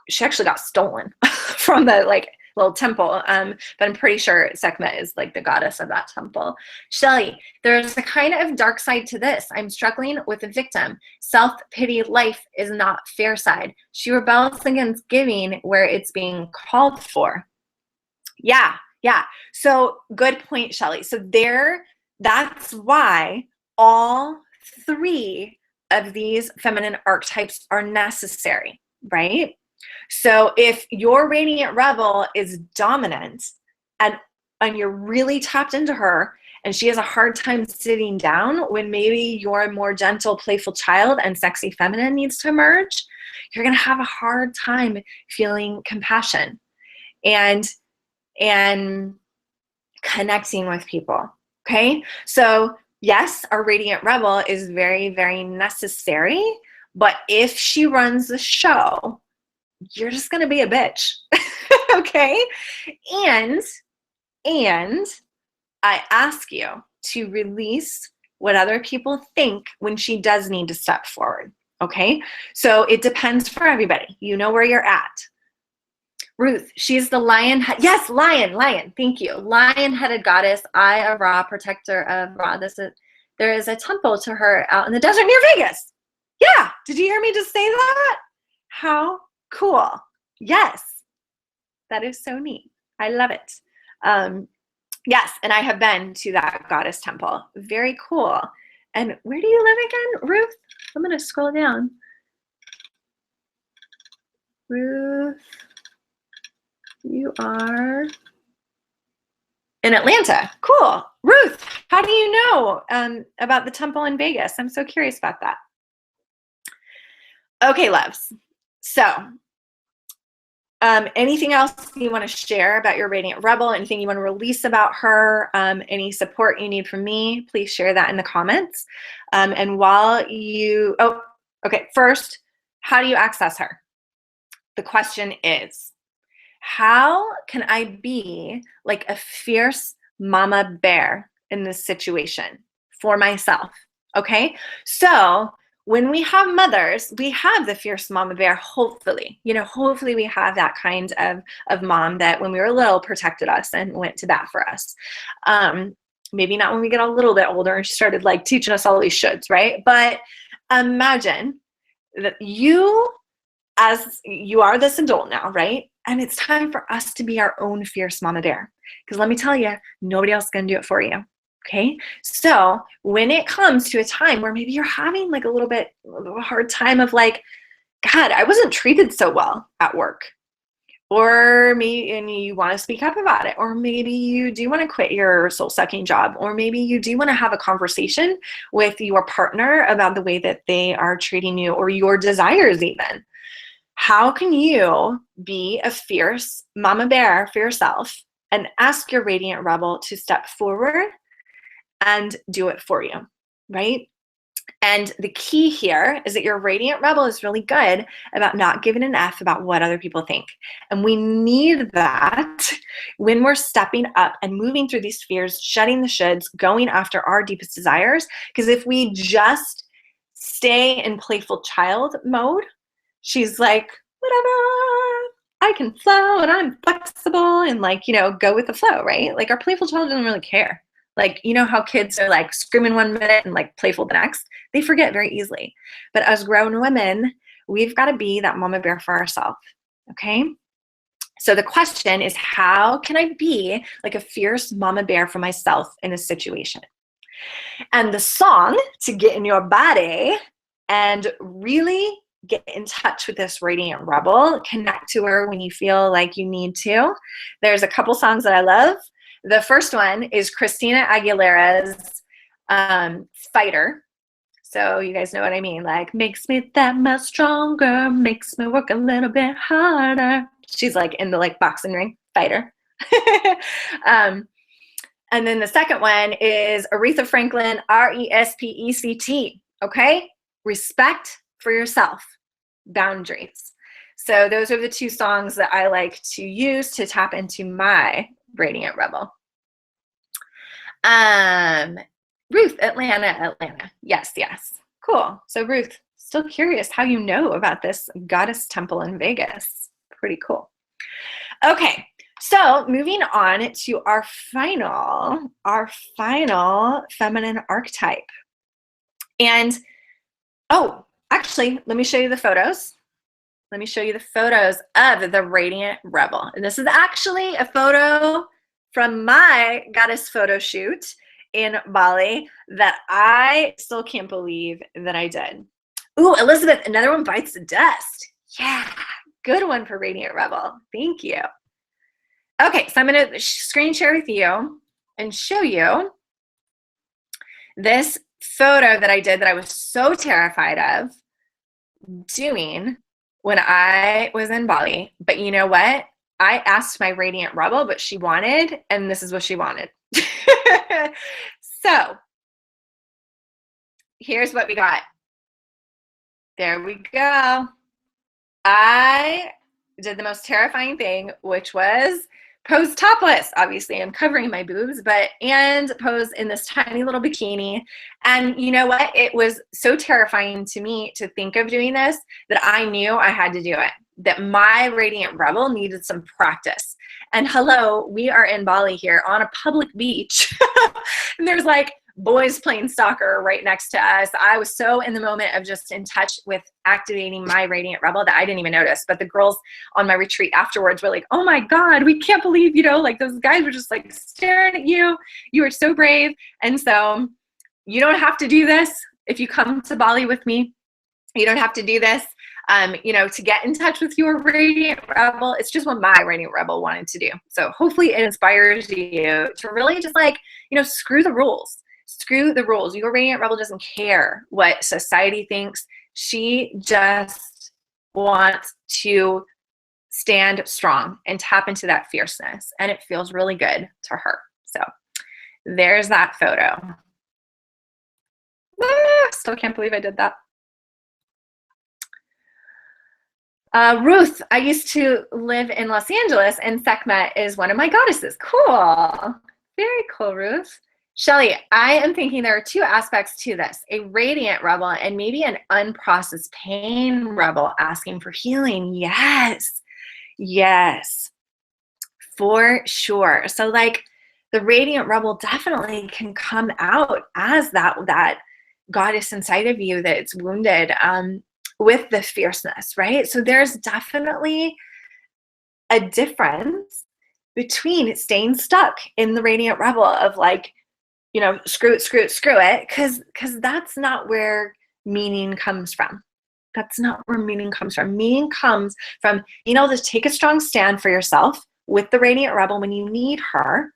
she actually got stolen from the like little temple, but I'm pretty sure Sekhmet is like the goddess of that temple. Shelly, there's a kind of dark side to this. I'm struggling with a victim. Self-pity life is not fair side. She rebels against giving where it's being called for. Yeah. So good point, Shelly. So that's why all three of these feminine archetypes are necessary, right? So if your radiant rebel is dominant and you're really tapped into her and she has a hard time sitting down when maybe your more gentle, playful child and sexy feminine needs to emerge, you're going to have a hard time feeling compassion and connecting with people, okay? So yes, our radiant rebel is very, very necessary, but if she runs the show, you're just gonna be a bitch, okay? And I ask you to release what other people think when she does need to step forward, okay? So it depends for everybody. You know where you're at. Ruth, she's the lion. Yes, lion. Thank you. Lion-headed goddess, Eye of Ra, protector of Ra. There is a temple to her out in the desert near Vegas. Yeah. Did you hear me just say that? How cool. Yes. That is so neat. I love it. Yes, and I have been to that goddess temple. Very cool. And where do you live again, Ruth? I'm going to scroll down. Ruth. You are in Atlanta. Cool. Ruth, how do you know about the temple in Vegas? I'm so curious about that. Okay, loves. So Anything else you want to share about your Radiant Rebel? Anything you want to release about her? Any support you need from me? Please share that in the comments. And while you, okay, first, how do you access her? The question is, how can I be like a fierce mama bear in this situation for myself? Okay, so when we have mothers, we have the fierce mama bear, hopefully. Hopefully we have that kind of mom that when we were little protected us and went to bat for us. Maybe not when we get a little bit older and she started like teaching us all these shoulds, right? But imagine that you are this adult now, right? And it's time for us to be our own fierce mama bear. Because let me tell you, nobody else is going to do it for you. Okay, so when it comes to a time where maybe you're having like a little hard time of like, God, I wasn't treated so well at work, or maybe and you want to speak up about it, or maybe you do want to quit your soul-sucking job, or maybe you do want to have a conversation with your partner about the way that they are treating you or your desires even. How can you be a fierce mama bear for yourself and ask your Radiant Rebel to step forward and do it for you, right? And the key here is that your Radiant Rebel is really good about not giving an F about what other people think. And we need that when we're stepping up and moving through these fears, shedding the shoulds, going after our deepest desires. Because if we just stay in playful child mode, she's like, whatever, I can flow and I'm flexible and go with the flow, right? Like our playful child doesn't really care. Like, how kids are like screaming one minute and like playful the next? They forget very easily. But as grown women, we've got to be that mama bear for ourselves, okay? So the question is, how can I be like a fierce mama bear for myself in a situation? And the song to get in your body and really get in touch with this Radiant Rebel, connect to her when you feel like you need to. There's a couple songs that I love. The first one is Christina Aguilera's Fighter. So you guys know what I mean, like makes me that much stronger, makes me work a little bit harder. She's like in the like boxing ring, Fighter. And then the second one is Aretha Franklin, Respect. Okay, respect for yourself, boundaries. So those are the two songs that I like to use to tap into my Radiant Rebel. Ruth, Atlanta. Yes. Cool. So Ruth, still curious how you know about this goddess temple in Vegas. Pretty cool. Okay, so moving on to our final feminine archetype. And actually, let me show you the photos. Let me show you the photos of the Radiant Rebel. And this is actually a photo from my goddess photo shoot in Bali that I still can't believe that I did. Ooh, Elizabeth, another one bites the dust. Yeah, good one for Radiant Rebel. Thank you. Okay, so I'm going to screen share with you and show you this photo that I did that I was so terrified of doing when I was in Bali. But you know what? I asked my Radiant Rebel what she wanted, and this is what she wanted. So here's what we got. There we go. I did the most terrifying thing, which was pose topless. Obviously, I'm covering my boobs, and pose in this tiny little bikini. And you know what? It was so terrifying to me to think of doing this that I knew I had to do it, that my Radiant Rebel needed some practice. And hello, we are in Bali here on a public beach. And there's like boys playing soccer right next to us. I was so in the moment of just in touch with activating my Radiant Rebel that I didn't even notice. But the girls on my retreat afterwards were like, oh my God, we can't believe, like those guys were just like staring at you. You were so brave. And so you don't have to do this if you come to Bali with me. You don't have to do this, to get in touch with your Radiant Rebel. It's just what my Radiant Rebel wanted to do. So hopefully it inspires you to really just screw the rules. Screw the rules. Your Radiant Rebel doesn't care what society thinks. She just wants to stand strong and tap into that fierceness. And it feels really good to her. So there's that photo. Still can't believe I did that. Ruth, I used to live in Los Angeles, and Sekhmet is one of my goddesses. Cool. Very cool, Ruth. Shelly, I am thinking there are two aspects to this, a radiant rebel and maybe an unprocessed pain rebel asking for healing. Yes. Yes, for sure. So like the radiant rebel definitely can come out as that goddess inside of you that's wounded, with the fierceness, right? So there's definitely a difference between staying stuck in the radiant rebel of like, you know, screw it, because that's not where meaning comes from. That's not where meaning comes from. Meaning comes from being able to take a strong stand for yourself with the radiant rebel when you need her,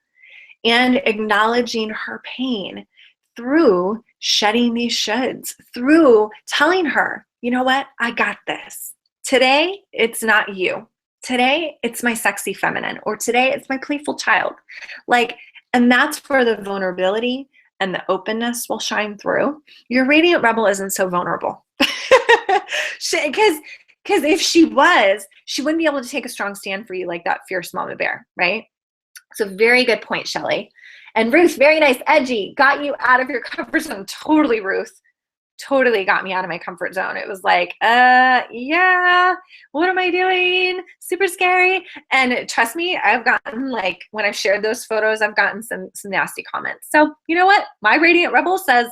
and acknowledging her pain through shedding these shoulds, through telling her, you know what, I got this. Today, it's not you. Today, it's my sexy feminine, or today, it's my playful child. Like, and that's where the vulnerability and the openness will shine through. Your radiant rebel isn't so vulnerable. Because if she was, she wouldn't be able to take a strong stand for you like that fierce mama bear, right? So very good point, Shelly. And Ruth, very nice, edgy, got you out of your comfort zone. Totally, Ruth. Totally got me out of my comfort zone. It was like, yeah, what am I doing? Super scary. And trust me, I've gotten, like, when I've shared those photos, I've gotten some nasty comments. So you know what? My radiant rebel says,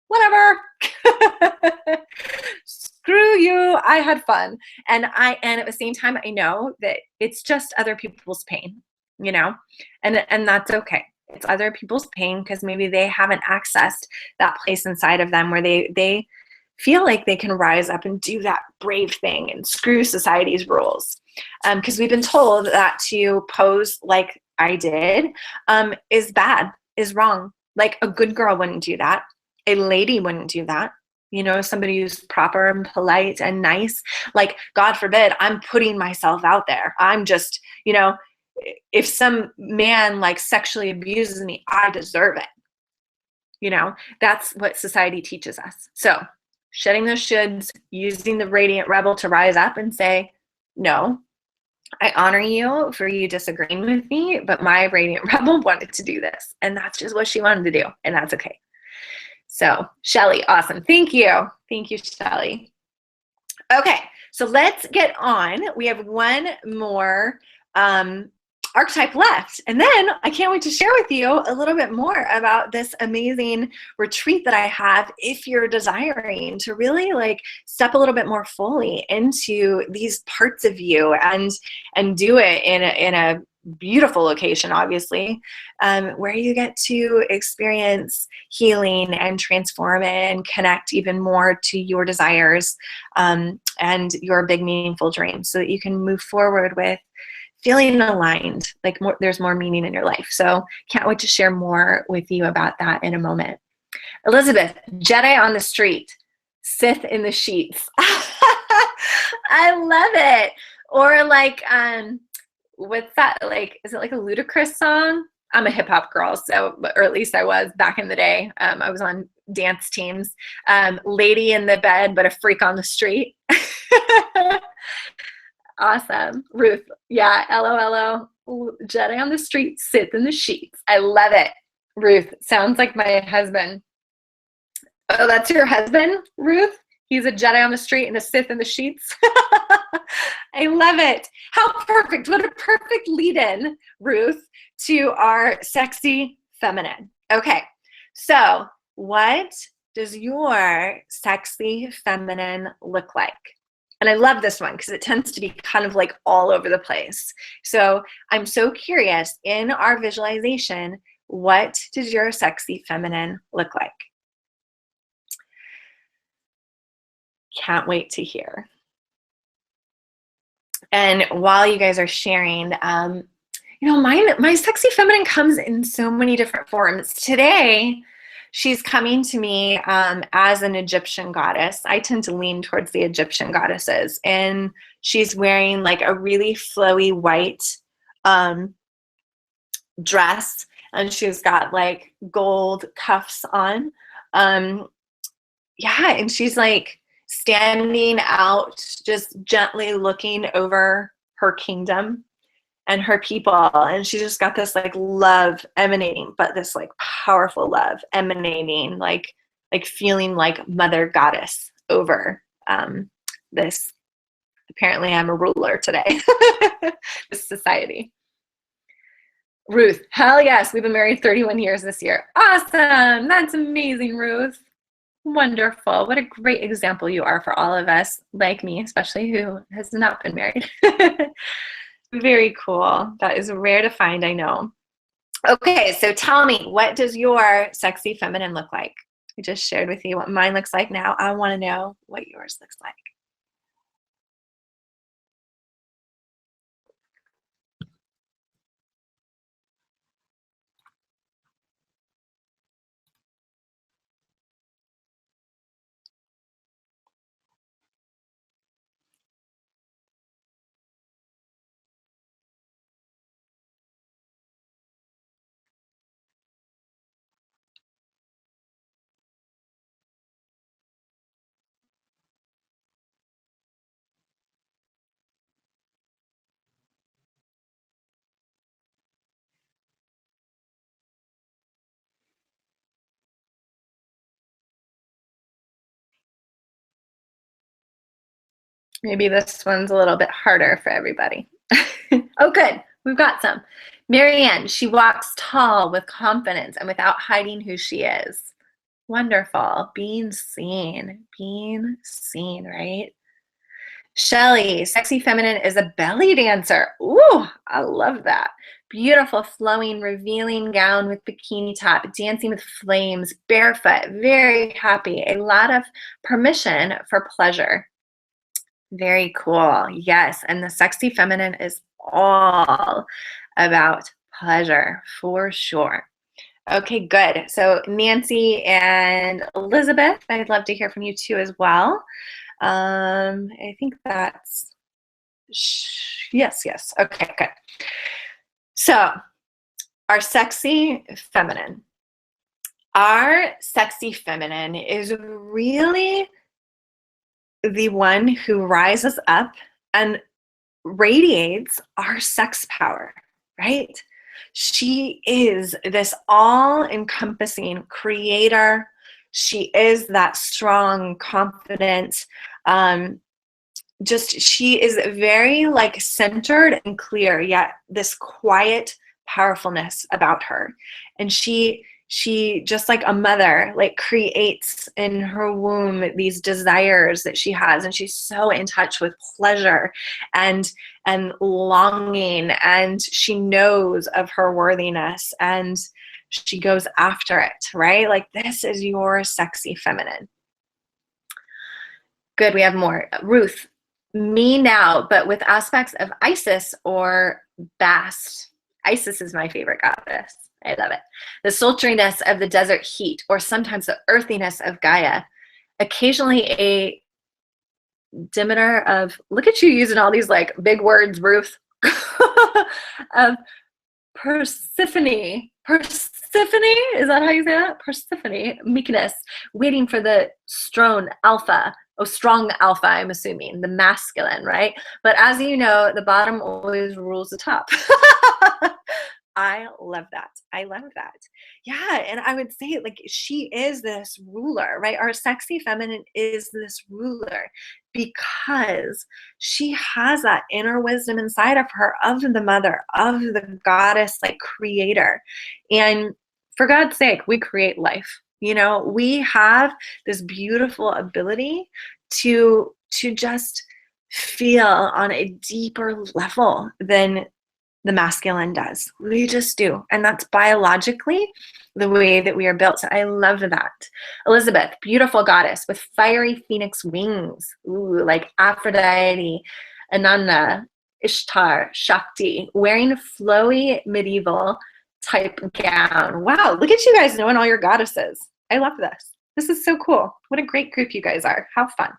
whatever. Screw you. I had fun. And at the same time, I know that it's just other people's pain, you know, and that's okay. It's other people's pain because maybe they haven't accessed that place inside of them where they feel like they can rise up and do that brave thing and screw society's rules. Because we've been told that to pose like I did is bad, is wrong. Like a good girl wouldn't do that. A lady wouldn't do that. You know, somebody who's proper and polite and nice. Like, God forbid, I'm putting myself out there. I'm just, you know, if some man like sexually abuses me, I deserve it. You know, that's what society teaches us. So shedding those shoulds, using the radiant rebel to rise up and say, no, I honor you for you disagreeing with me, but my radiant rebel wanted to do this. And that's just what she wanted to do. And that's okay. So Shelly, awesome. Thank you. Thank you, Shelly. Okay, so let's get on. We have one more archetype left. And then I can't wait to share with you a little bit more about this amazing retreat that I have if you're desiring to really like step a little bit more fully into these parts of you and do it in a beautiful location, obviously, where you get to experience healing and transform it and connect even more to your desires and your big meaningful dreams so that you can move forward with feeling aligned, like there's more meaning in your life. So can't wait to share more with you about that in a moment. Elizabeth, Jedi on the street, Sith in the sheets. I love it. Or like, what's that? Like, is it like a Ludacris song? I'm a hip hop girl, so, or at least I was back in the day. I was on dance teams. Lady in the bed, but a freak on the street. Awesome. Ruth, yeah, LOLO, Jedi on the street, Sith in the sheets. I love it. Ruth, sounds like my husband. Oh, that's your husband, Ruth? He's a Jedi on the street and a Sith in the sheets. I love it. How perfect. What a perfect lead-in, Ruth, to our sexy feminine. Okay, so what does your sexy feminine look like? And I love this one because it tends to be kind of like all over the place. So I'm so curious, in our visualization, what does your sexy feminine look like? Can't wait to hear. And while you guys are sharing, you know, my sexy feminine comes in so many different forms. Today, she's coming to me as an Egyptian goddess. I tend to lean towards the Egyptian goddesses. And she's wearing like a really flowy white dress. And she's got like gold cuffs on. Yeah, and she's like standing out, just gently looking over her kingdom and her people, and she just got this like love emanating, but this like powerful love emanating, like feeling like mother goddess over this. Apparently I'm a ruler today. This society. Ruth, hell yes, we've been married 31 years this year. Awesome. That's amazing, Ruth. Wonderful. What a great example you are for all of us, like me, especially, who has not been married. Very cool. That is rare to find, I know. Okay, so tell me, what does your sexy feminine look like? I just shared with you what mine looks like. Now I want to know what yours looks like. Maybe this one's a little bit harder for everybody. Oh, good. We've got some. Marianne, she walks tall with confidence and without hiding who she is. Wonderful. Being seen, right? Shelly, sexy feminine is a belly dancer. Ooh, I love that. Beautiful, flowing, revealing gown with bikini top, dancing with flames, barefoot, very happy. A lot of permission for pleasure. Very cool. Yes. And the sexy feminine is all about pleasure for sure. Okay, good. So Nancy and Elizabeth, I'd love to hear from you too as well. I think that's, yes. Okay, good. So our sexy feminine. Our sexy feminine is really the one who rises up and radiates our sex power, right? She is this all-encompassing creator. She is that strong, confident, she is very like centered and clear, yet this quiet powerfulness about her. And she just like a mother, like creates in her womb these desires that she has, and she's so in touch with pleasure and longing, and she knows of her worthiness and she goes after it, right? Like, this is your sexy feminine. Good, we have more. Ruth, me now, but with aspects of Isis or Bast. Isis is my favorite goddess. I love it. The sultriness of the desert heat, or sometimes the earthiness of Gaia. Occasionally a Demeter of, look at you using all these like big words, Ruth, of Persephone. Persephone, is that how you say that? Persephone, meekness, waiting for the strong alpha. Oh, strong alpha, I'm assuming, the masculine, right? But as you know, the bottom always rules the top. I love that. I love that. Yeah, and I would say, like, she is this ruler, right? Our sexy feminine is this ruler because she has that inner wisdom inside of her, of the mother, of the goddess, like, creator. And for God's sake, we create life. You know, we have this beautiful ability to just feel on a deeper level than the masculine does. We just do. And that's biologically the way that we are built. So I love that. Elizabeth, beautiful goddess with fiery phoenix wings. Ooh, like Aphrodite, Ananda, Ishtar, Shakti, wearing flowy medieval type gown. Wow, look at you guys knowing all your goddesses. I love this. This is so cool. What a great group you guys are. How fun.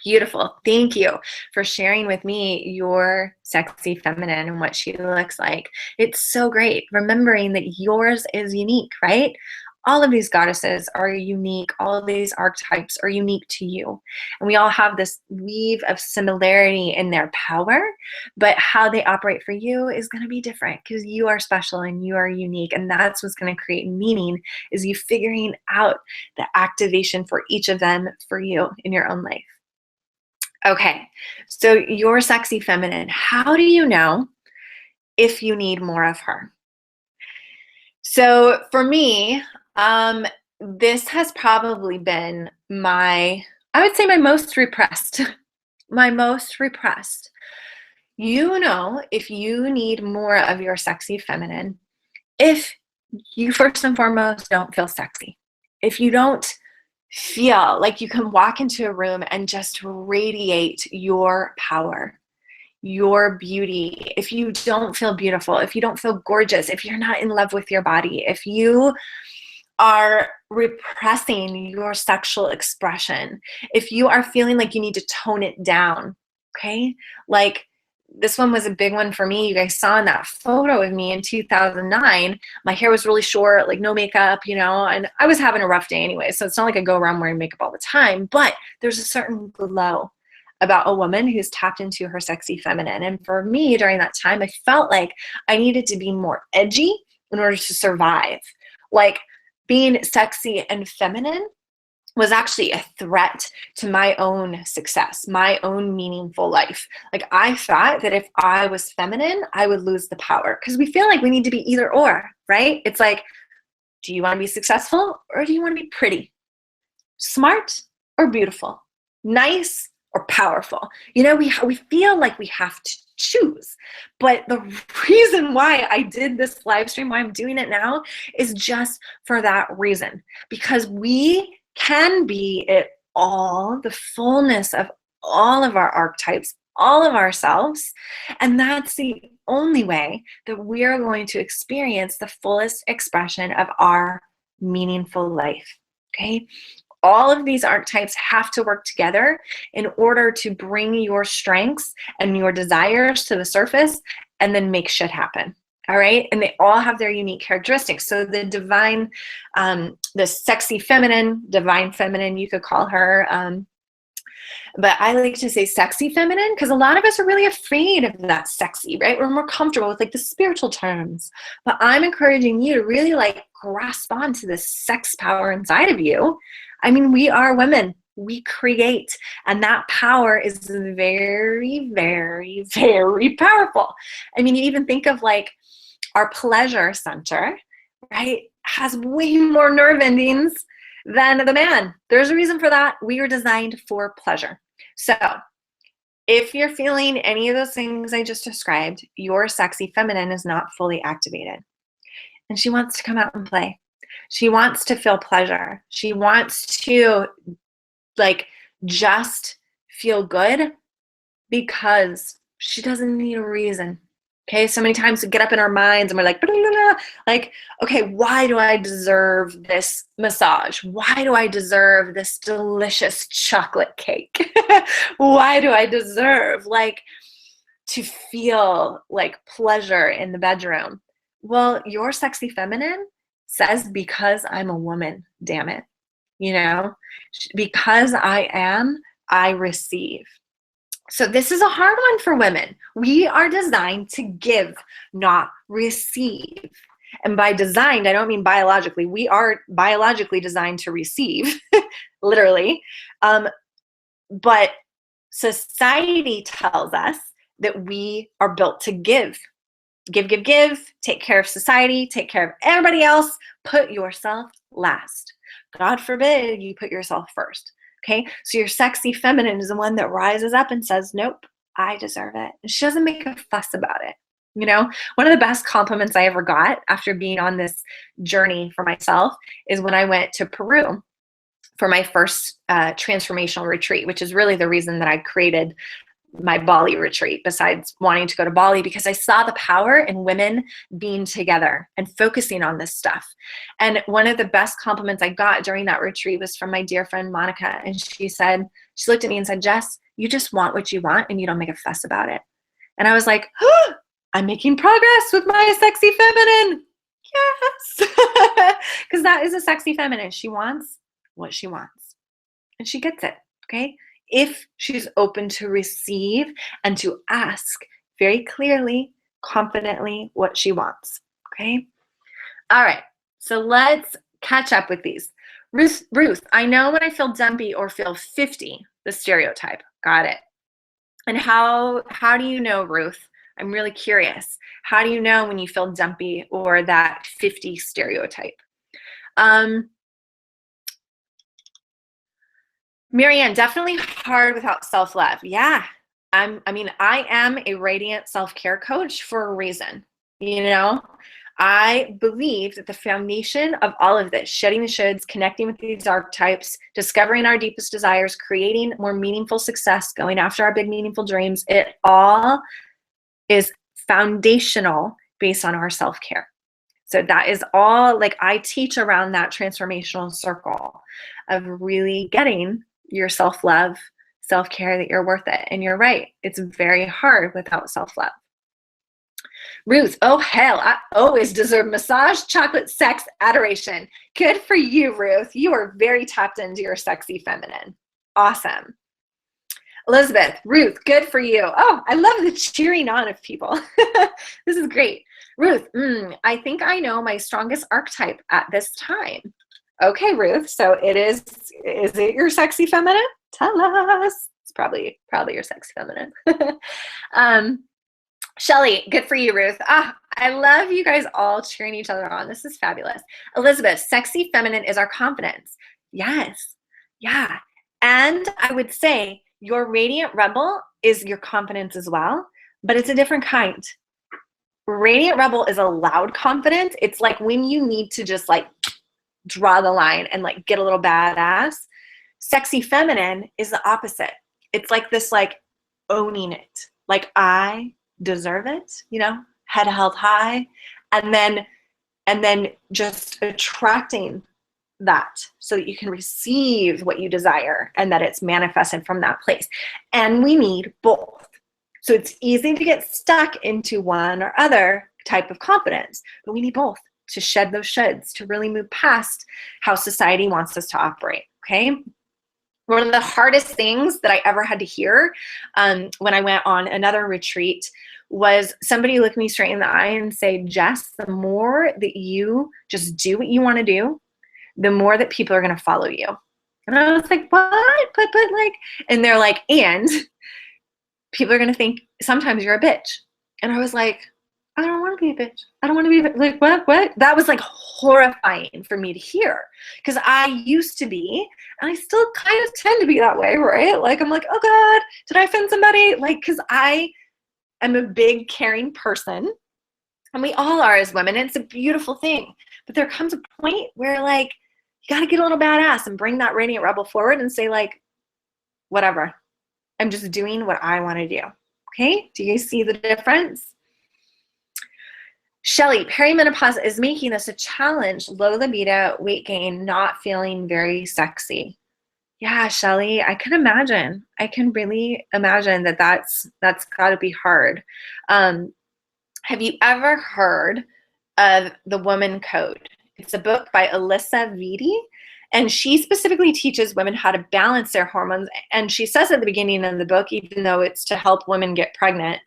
Beautiful. Thank you for sharing with me your sexy feminine and what she looks like. It's so great remembering that yours is unique, right? All of these goddesses are unique. All of these archetypes are unique to you. And we all have this weave of similarity in their power, but how they operate for you is going to be different because you are special and you are unique. And that's what's going to create meaning, is you figuring out the activation for each of them for you in your own life. Okay, so your sexy feminine, how do you know if you need more of her? So for me, this has probably been I would say my most repressed, my most repressed. You know, if you need more of your sexy feminine, if you first and foremost don't feel sexy, if you don't feel like you can walk into a room and just radiate your power, your beauty, if you don't feel beautiful, if you don't feel gorgeous, if you're not in love with your body, if you are repressing your sexual expression, if you are feeling like you need to tone it down, okay? Like this one was a big one for me. You guys saw in that photo of me in 2009, my hair was really short, like no makeup, you know, and I was having a rough day anyway. So it's not like I go around wearing makeup all the time, but there's a certain glow about a woman who's tapped into her sexy feminine. And for me during that time, I felt like I needed to be more edgy in order to survive. Like being sexy and feminine was actually a threat to my own success, my own meaningful life. Like I thought that if I was feminine, I would lose the power, because we feel like we need to be either or, right? It's like, do you want to be successful or do you want to be pretty? Smart or beautiful? Nice or powerful? You know, we feel like we have to choose. But the reason why I did this live stream, why I'm doing it now, is just for that reason. Because we can be it all, the fullness of all of our archetypes, all of ourselves. And that's the only way that we are going to experience the fullest expression of our meaningful life. Okay? All of these archetypes have to work together in order to bring your strengths and your desires to the surface and then make shit happen. All right. And they all have their unique characteristics. So the divine, the sexy feminine, divine feminine, you could call her. But I like to say sexy feminine because a lot of us are really afraid of that sexy, right? We're more comfortable with like the spiritual terms. But I'm encouraging you to really like grasp onto the sex power inside of you. I mean, we are women. We create, and that power is very, very, very powerful. I mean, you even think of like our pleasure center, right, has way more nerve endings than the man. There's a reason for that. We are designed for pleasure. So if you're feeling any of those things I just described, your sexy feminine is not fully activated. And she wants to come out and play. She wants to feel pleasure. She wants to like just feel good because she doesn't need a reason. Okay, so many times we get up in our minds and we're like, like, okay, why do I deserve this massage? Why do I deserve this delicious chocolate cake? Why do I deserve like to feel like pleasure in the bedroom? Well, your sexy feminine says, because I'm a woman, damn it. You know, because I am, I receive. So this is a hard one for women. We are designed to give, not receive. And by designed, I don't mean biologically. We are biologically designed to receive, literally. But society tells us that we are built to give. Give, give, give. Take care of society. Take care of everybody else. Put yourself last. God forbid you put yourself first. Okay, so your sexy feminine is the one that rises up and says, nope, I deserve it. And she doesn't make a fuss about it. You know, one of the best compliments I ever got after being on this journey for myself is when I went to Peru for my first transformational retreat, which is really the reason that I created my Bali retreat, besides wanting to go to Bali, because I saw the power in women being together and focusing on this stuff. And one of the best compliments I got during that retreat was from my dear friend Monica. And she looked at me and said, Jess, you just want what you want and you don't make a fuss about it. And I was like, oh, I'm making progress with my sexy feminine. Yes. Because that is a sexy feminine. She wants what she wants. And she gets it. Okay. If she's open to receive and to ask very clearly, confidently what she wants. Okay. All right. So let's catch up with these. Ruth, I know when I feel dumpy or feel 50, the stereotype. Got it. And how do you know, Ruth? I'm really curious. How do you know when you feel dumpy or that 50 stereotype? Marianne, definitely hard without self-love. Yeah. I am a radiant self-care coach for a reason. You know, I believe that the foundation of all of this, shedding the shoulds, connecting with these archetypes, discovering our deepest desires, creating more meaningful success, going after our big meaningful dreams, it all is foundational based on our self-care. So that is all, like, I teach around that transformational circle of really getting your self-love, self-care, that you're worth it. And you're right, it's very hard without self-love. Ruth, oh hell, I always deserve massage, chocolate, sex, adoration. Good for you, Ruth. You are very tapped into your sexy feminine. Awesome. Elizabeth, Ruth, good for you. Oh, I love the cheering on of people. This is great. Ruth, I think I know my strongest archetype at this time. Okay, Ruth, so is it your sexy feminine? Tell us. It's probably your sexy feminine. Shelly, good for you, Ruth. I love you guys all cheering each other on. This is fabulous. Elizabeth, sexy feminine is our confidence. Yes. Yeah. And I would say your radiant rebel is your confidence as well, but it's a different kind. Radiant rebel is a loud confidence. It's like when you need to just like draw the line and like get a little badass. Sexy feminine is the opposite. It's like this, like owning it. Like, I deserve it, you know, head held high, and then just attracting that so that you can receive what you desire and that it's manifested from that place. And we need both. So it's easy to get stuck into one or other type of confidence, but we need both to shed those shoulds, to really move past how society wants us to operate. Okay. One of the hardest things that I ever had to hear when I went on another retreat was somebody look me straight in the eye and say, Jess, the more that you just do what you want to do, the more that people are going to follow you. And I was like, what? But like, and they're like, and people are going to think sometimes you're a bitch. And I was like, I don't want to be a bitch. I don't want to be a bitch. Like, what? That was like horrifying for me to hear, because I used to be, and I still kind of tend to be that way, right? Like, I'm like, oh God, did I offend somebody? Like, because I am a big caring person, and we all are as women. And it's a beautiful thing. But there comes a point where, like, you got to get a little badass and bring that radiant rebel forward and say, like, whatever. I'm just doing what I want to do. Okay? Do you see the difference? Shelly, perimenopause is making this a challenge. Low libido, weight gain, not feeling very sexy. Yeah, Shelly, I can imagine. I can really imagine that that's got to be hard. Have you ever heard of The Woman Code? It's a book by Alyssa Vitti, and she specifically teaches women how to balance their hormones. And she says at the beginning of the book, even though it's to help women get pregnant,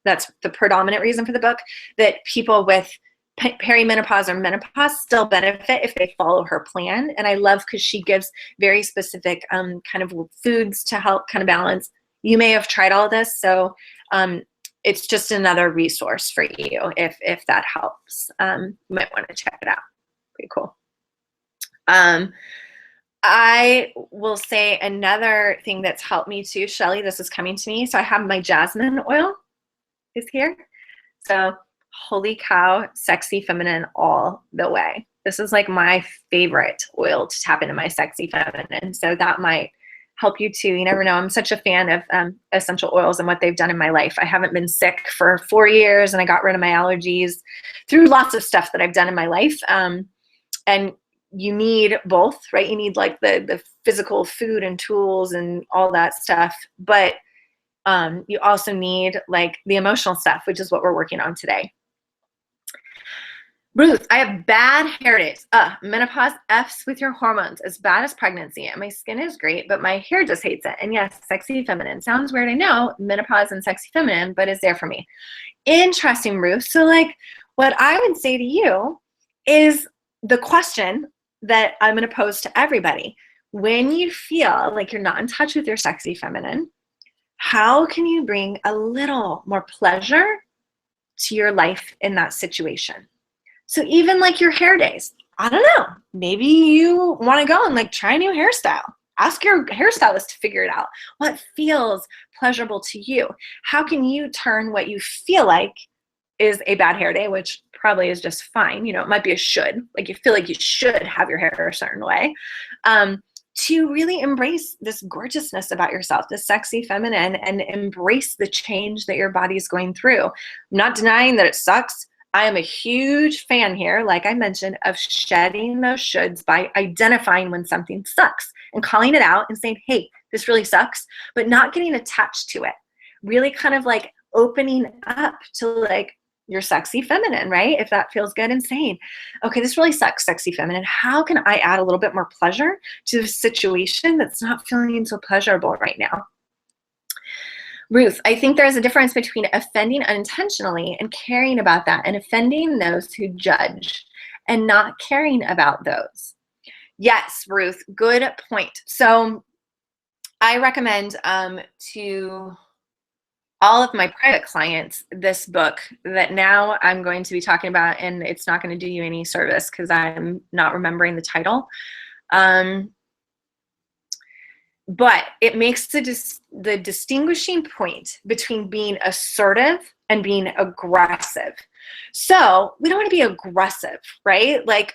that's the predominant reason for the book, that people with perimenopause or menopause still benefit if they follow her plan. And I love, because she gives very specific kind of foods to help kind of balance. You may have tried all of this, so it's just another resource for you if that helps. You might want to check it out. Pretty cool. I will say another thing that's helped me too, Shelly, this is coming to me. So I have my jasmine oil is here. So holy cow, sexy feminine all the way. This is like my favorite oil to tap into my sexy feminine. So that might help you too. You never know. I'm such a fan of essential oils and what they've done in my life. I haven't been sick for 4 years, and I got rid of my allergies through lots of stuff that I've done in my life. And you need both, right? You need like the physical food and tools and all that stuff, but you also need like the emotional stuff, which is what we're working on today. Ruth, I have bad hair days. Menopause F's with your hormones, as bad as pregnancy. And my skin is great, but my hair just hates it. And yes, sexy feminine. Sounds weird, I know, menopause and sexy feminine, but it's there for me. Interesting, Ruth. So like what I would say to you is the question that I'm going to pose to everybody. When you feel like you're not in touch with your sexy feminine, how can you bring a little more pleasure to your life in that situation? So even like your hair days, I don't know, maybe you want to go and like try a new hairstyle. Ask your hairstylist to figure it out. What feels pleasurable to you? How can you turn what you feel like is a bad hair day, which probably is just fine. You know, it might be a should, like you feel like you should have your hair a certain way, to really embrace this gorgeousness about yourself, this sexy feminine, and embrace the change that your body's going through. I'm not denying that it sucks. I am a huge fan here, like I mentioned, of shedding those shoulds by identifying when something sucks and calling it out and saying, hey, this really sucks, but not getting attached to it. Really kind of like opening up to like your sexy feminine, right? If that feels good, and saying, okay, this really sucks, sexy feminine. How can I add a little bit more pleasure to the situation that's not feeling so pleasurable right now? Ruth, I think there's a difference between offending unintentionally and caring about that, and offending those who judge and not caring about those. Yes, Ruth, good point. So I recommend to all of my private clients this book that now I'm going to be talking about, and it's not going to do you any service because I'm not remembering the title. But it makes the distinguishing point between being assertive and being aggressive. So we don't want to be aggressive, right? Like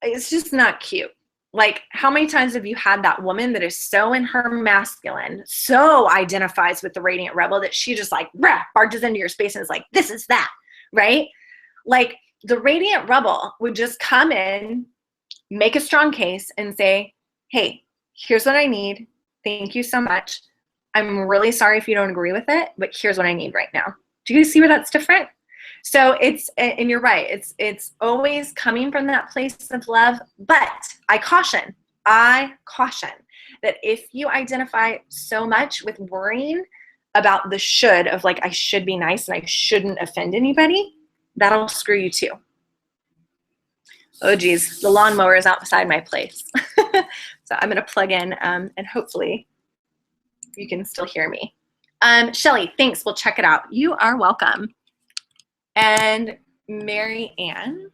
it's just not cute. Like how many times have you had that woman that is so in her masculine, so identifies with the radiant rebel that she just like barges into your space and is like, this is that, right? Like the radiant rebel would just come in, make a strong case and say, hey, here's what I need. Thank you so much. I'm really sorry if you don't agree with it, but here's what I need right now. Do you see where that's different? So and you're right, it's always coming from that place of love, but I caution that if you identify so much with worrying about the should of like, I should be nice and I shouldn't offend anybody, that'll screw you too. Oh geez, the lawnmower is outside my place. So I'm gonna plug in and hopefully you can still hear me. Shelly, thanks, we'll check it out. You are welcome. And Mary Ann.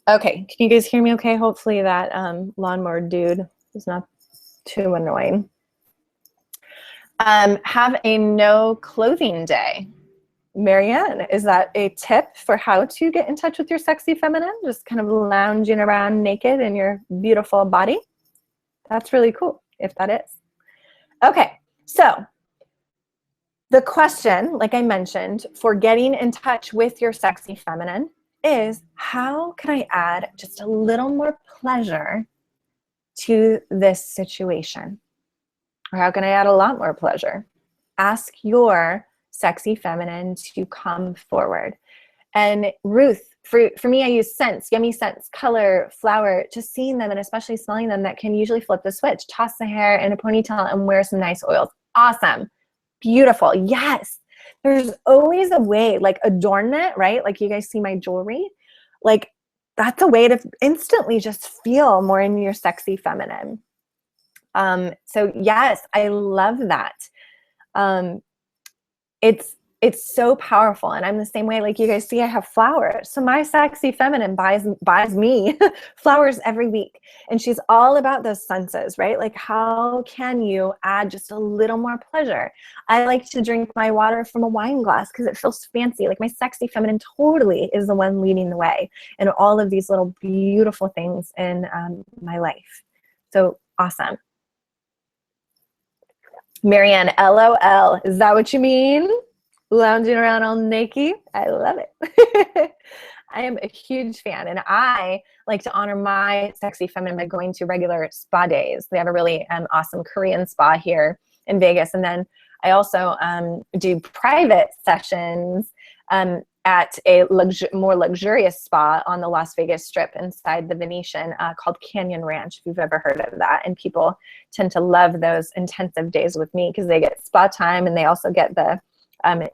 Okay, can you guys hear me okay? Hopefully that lawnmower dude is not too annoying. Have a no clothing day. Marianne, is that a tip for how to get in touch with your sexy feminine? Just kind of lounging around naked in your beautiful body? That's really cool, if that is. Okay, so the question, like I mentioned, for getting in touch with your sexy feminine is, how can I add just a little more pleasure to this situation? Or how can I add a lot more pleasure? Ask your sexy feminine to come forward. And Ruth, for me, I use scents, yummy scents, color, flower, just seeing them and especially smelling them, that can usually flip the switch. Toss the hair in a ponytail and wear some nice oils. Awesome. Beautiful. Yes. There's always a way, like adornment, right? Like you guys see my jewelry. Like that's a way to instantly just feel more in your sexy feminine. So yes, I love that. It's it's so powerful. And I'm the same way. Like you guys see, I have flowers. So my sexy feminine buys me flowers every week. And she's all about those senses, right? Like, how can you add just a little more pleasure? I like to drink my water from a wine glass because it feels fancy. Like my sexy feminine totally is the one leading the way in all of these little beautiful things in my life. So awesome. Marianne, LOL. Is that what you mean? Lounging around all naked? I love it. I am a huge fan, and I like to honor my sexy feminine by going to regular spa days. They have a really awesome Korean spa here in Vegas, and then I also do private sessions at a more luxurious spa on the Las Vegas Strip inside the Venetian called Canyon Ranch, if you've ever heard of that. And people tend to love those intensive days with me because they get spa time and they also get the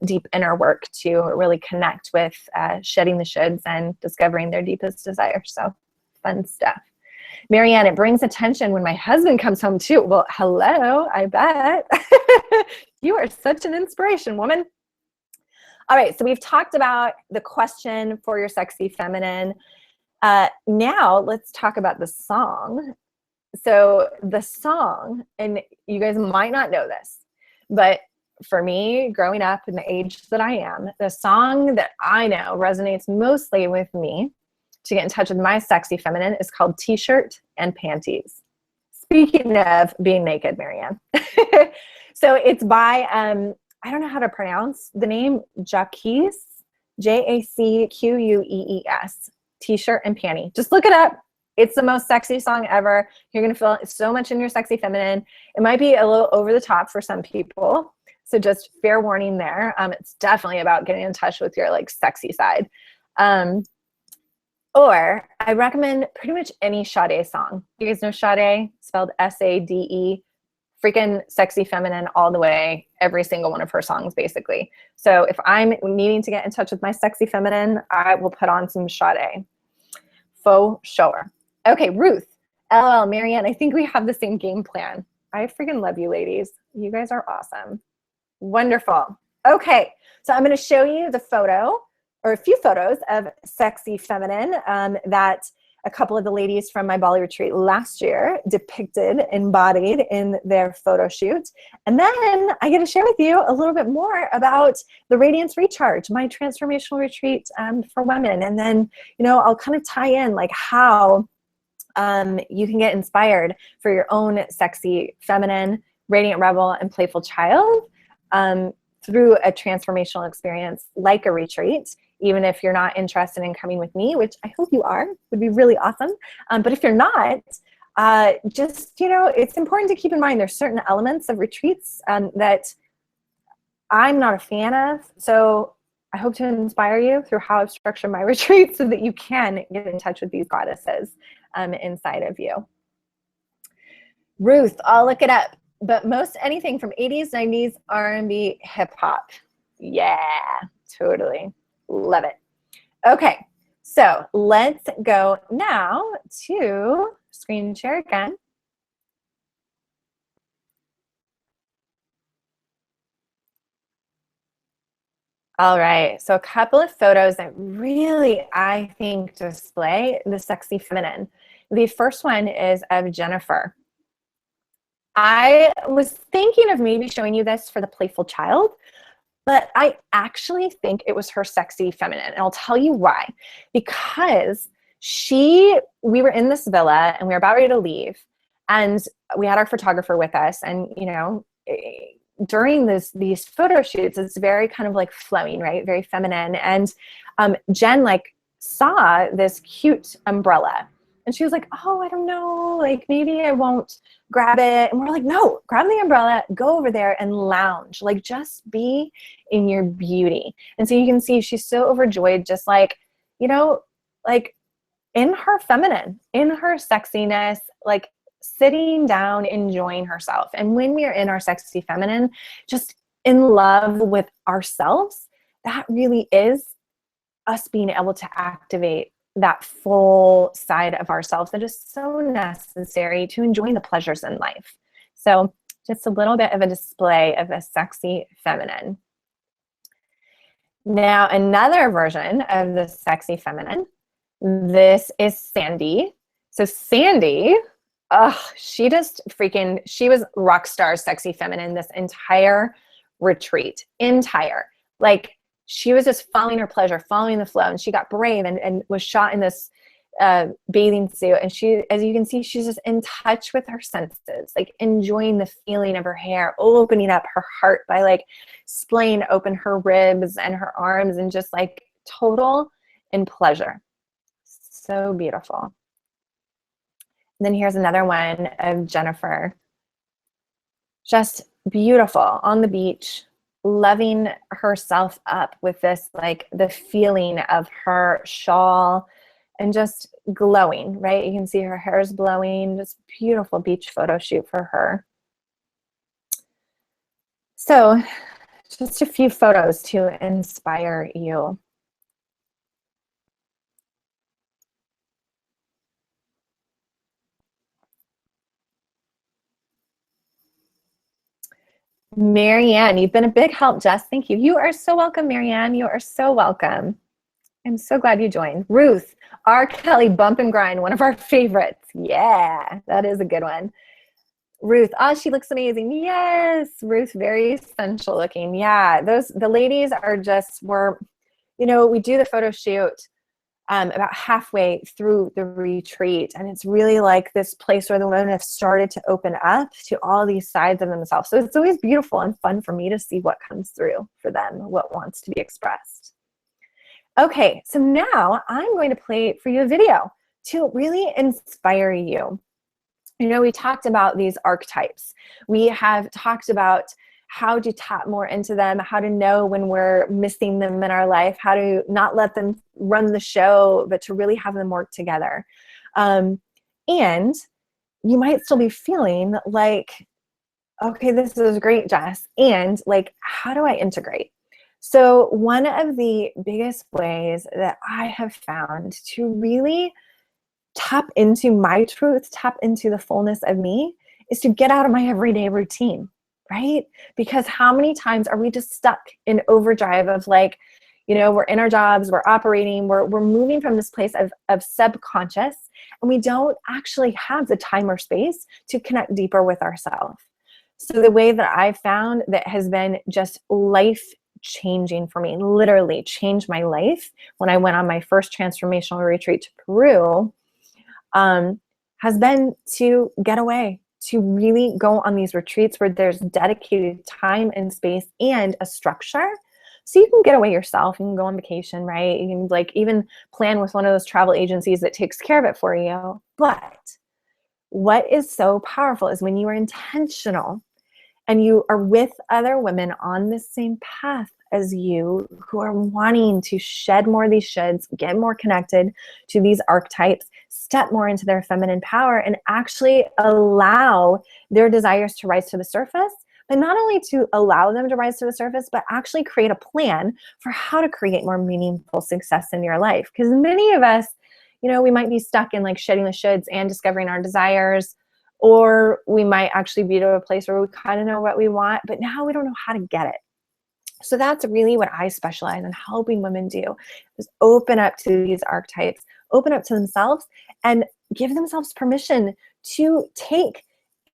deep inner work to really connect with shedding the shoulds and discovering their deepest desires. So fun stuff. Marianne, it brings attention when my husband comes home too. Well, hello, I bet. You are such an inspiration, woman. All right, so we've talked about the question for your sexy feminine. Now let's talk about the song. So the song, and you guys might not know this, but for me, growing up in the age that I am, the song that I know resonates mostly with me to get in touch with my sexy feminine is called T-Shirt and Panties. Speaking of being naked, Marianne. So it's by, I don't know how to pronounce the name, Jacquees, Jacquees, T-Shirt and Panty. Just look it up. It's the most sexy song ever. You're going to feel so much in your sexy feminine. It might be a little over the top for some people. So just fair warning there. It's definitely about getting in touch with your like sexy side. Or I recommend pretty much any Sade song. You guys know Sade, spelled S-A-D-E, freaking sexy feminine all the way, every single one of her songs basically. So if I'm needing to get in touch with my sexy feminine, I will put on some Sade. Faux sure. Okay, Ruth, LOL, Marianne, I think we have the same game plan. I freaking love you ladies. You guys are awesome. Wonderful. Okay, so I'm going to show you the photo or a few photos of sexy feminine that a couple of the ladies from my Bali retreat last year depicted, embodied in their photo shoot. And then I get to share with you a little bit more about the Radiance Recharge, my transformational retreat for women. And then, you know, I'll kind of tie in like how you can get inspired for your own sexy feminine, radiant rebel, and playful child through a transformational experience like a retreat. Even if you're not interested in coming with me, which I hope you are, would be really awesome. But if you're not, just, you know, it's important to keep in mind there's certain elements of retreats that I'm not a fan of. So I hope to inspire you through how I've structured my retreats so that you can get in touch with these goddesses inside of you. Ruth, I'll look it up. But most anything from 80s, 90s, R&B, hip hop. Yeah, totally. Love it. Okay, so let's go now to screen share again. All right, so a couple of photos that really, I think, display the sexy feminine. The first one is of Jennifer. I was thinking of maybe showing you this for the playful child, but I actually think it was her sexy feminine. And I'll tell you why. Because we were in this villa and we were about ready to leave. And we had our photographer with us. And, you know, during these photo shoots, it's very kind of like flowing, right? Very feminine. And Jen like saw this cute umbrella. And she was like, oh, I don't know, like maybe I won't grab it. And we're like, no, grab the umbrella, go over there and lounge. Like just be in your beauty. And so you can see she's so overjoyed, just like, you know, like in her feminine, in her sexiness, like sitting down, enjoying herself. And when we are in our sexy feminine, just in love with ourselves, that really is us being able to activate that full side of ourselves that is so necessary to enjoying the pleasures in life. So just a little bit of a display of a sexy feminine. Now, another version of the sexy feminine. This is Sandy. So Sandy, she just she was rock star sexy feminine this entire retreat. Like, she was just following her pleasure, following the flow, and she got brave and was shot in this bathing suit. And she, as you can see, she's just in touch with her senses, like enjoying the feeling of her hair, opening up her heart by like splaying open her ribs and her arms, and just like total in pleasure. So beautiful. And then here's another one of Jennifer. Just beautiful on the beach, loving herself up with this, like the feeling of her shawl and just glowing, right? You can see her hair is blowing, just beautiful beach photo shoot for her. So just a few photos to inspire you. Marianne, you've been a big help, Jess. Thank you. You are so welcome, Marianne. You are so welcome. I'm so glad you joined. Ruth, R. Kelly, Bump and Grind, one of our favorites. Yeah, that is a good one. Ruth, she looks amazing. Yes, Ruth, very sensual looking. Yeah, the ladies are just, we do the photo shoot about halfway through the retreat, and it's really like this place where the women have started to open up to all these sides of themselves. So it's always beautiful and fun for me to see what comes through for them, what wants to be expressed. Okay, so now I'm going to play for you a video to really inspire you. We talked about these archetypes. We have talked about how to tap more into them, how to know when we're missing them in our life, how to not let them run the show, but to really have them work together. And you might still be feeling like, okay, this is great, Jess. And like, how do I integrate? So one of the biggest ways that I have found to really tap into my truth, tap into the fullness of me, is to get out of my everyday routine, right? Because how many times are we just stuck in overdrive of like, we're in our jobs, we're operating, we're moving from this place of subconscious, and we don't actually have the time or space to connect deeper with ourselves. So the way that I've found that has been just life changing for me, literally changed my life when I went on my first transformational retreat to Peru, has been to get away, to really go on these retreats where there's dedicated time and space and a structure. So you can get away yourself, you can go on vacation, right? You can like even plan with one of those travel agencies that takes care of it for you. But what is so powerful is when you are intentional and you are with other women on the same path as you, who are wanting to shed more of these shoulds, get more connected to these archetypes, step more into their feminine power, and actually allow their desires to rise to the surface. But not only to allow them to rise to the surface, but actually create a plan for how to create more meaningful success in your life. Because many of us, we might be stuck in like shedding the shoulds and discovering our desires, or we might actually be to a place where we kind of know what we want, but now we don't know how to get it. So that's really what I specialize in helping women do, is open up to these archetypes, open up to themselves, and give themselves permission to take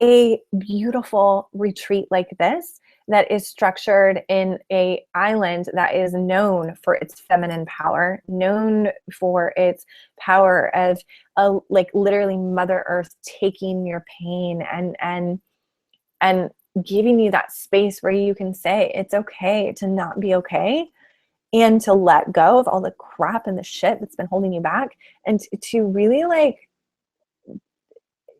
a beautiful retreat like this that is structured in an island that is known for its feminine power, known for its power of like literally Mother Earth taking your pain and giving you that space where you can say it's okay to not be okay, and to let go of all the crap and the shit that's been holding you back, and to really like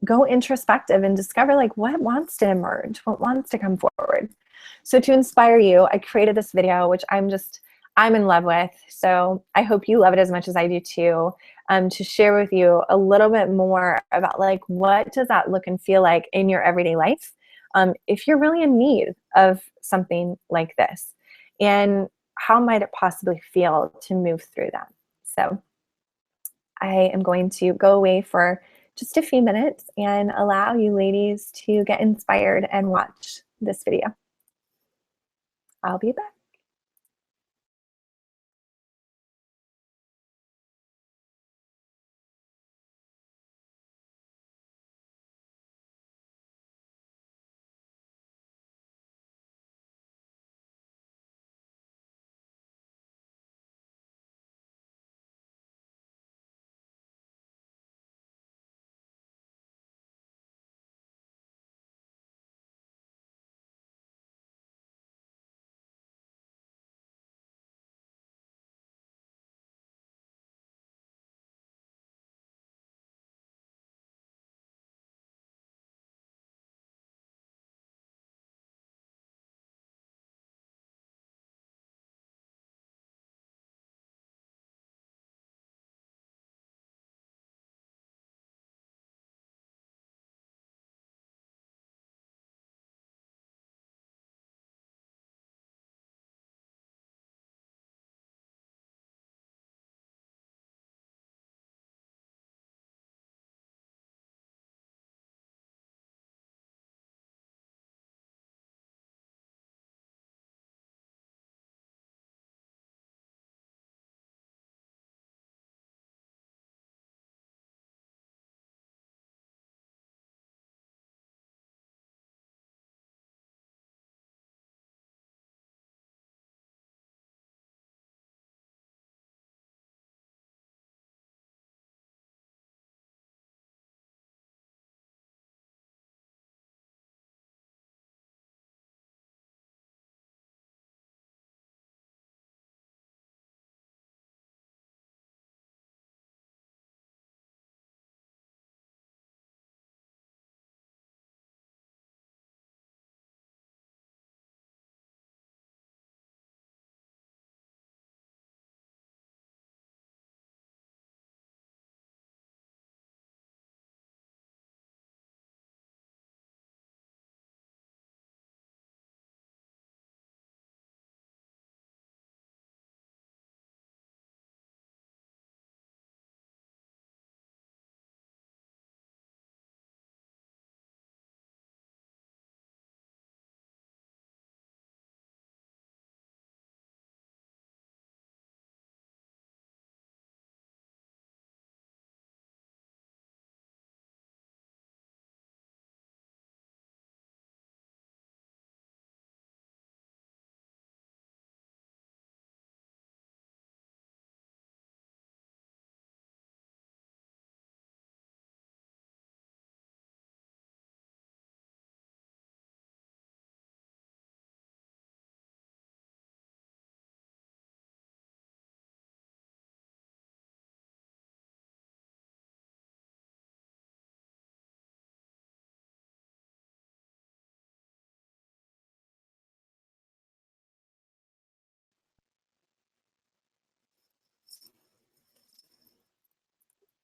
go introspective and discover like what wants to emerge, what wants to come forward. So to inspire you, I created this video, which I'm in love with. So I hope you love it as much as I do too, to share with you a little bit more about like, what does that look and feel like in your everyday life, if you're really in need of something like this, and how might it possibly feel to move through that. So I am going to go away for just a few minutes and allow you ladies to get inspired and watch this video. I'll be back.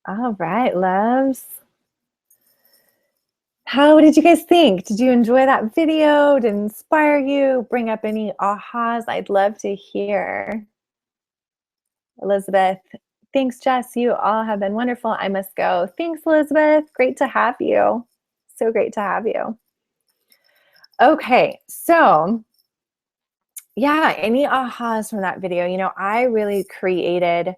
All right, loves. How did you guys think? Did you enjoy that video? Did it inspire you? Bring up any ahas? I'd love to hear. Elizabeth, thanks, Jess. You all have been wonderful. I must go. Thanks, Elizabeth. Great to have you. So great to have you. Okay, so yeah, any ahas from that video? You know, I really created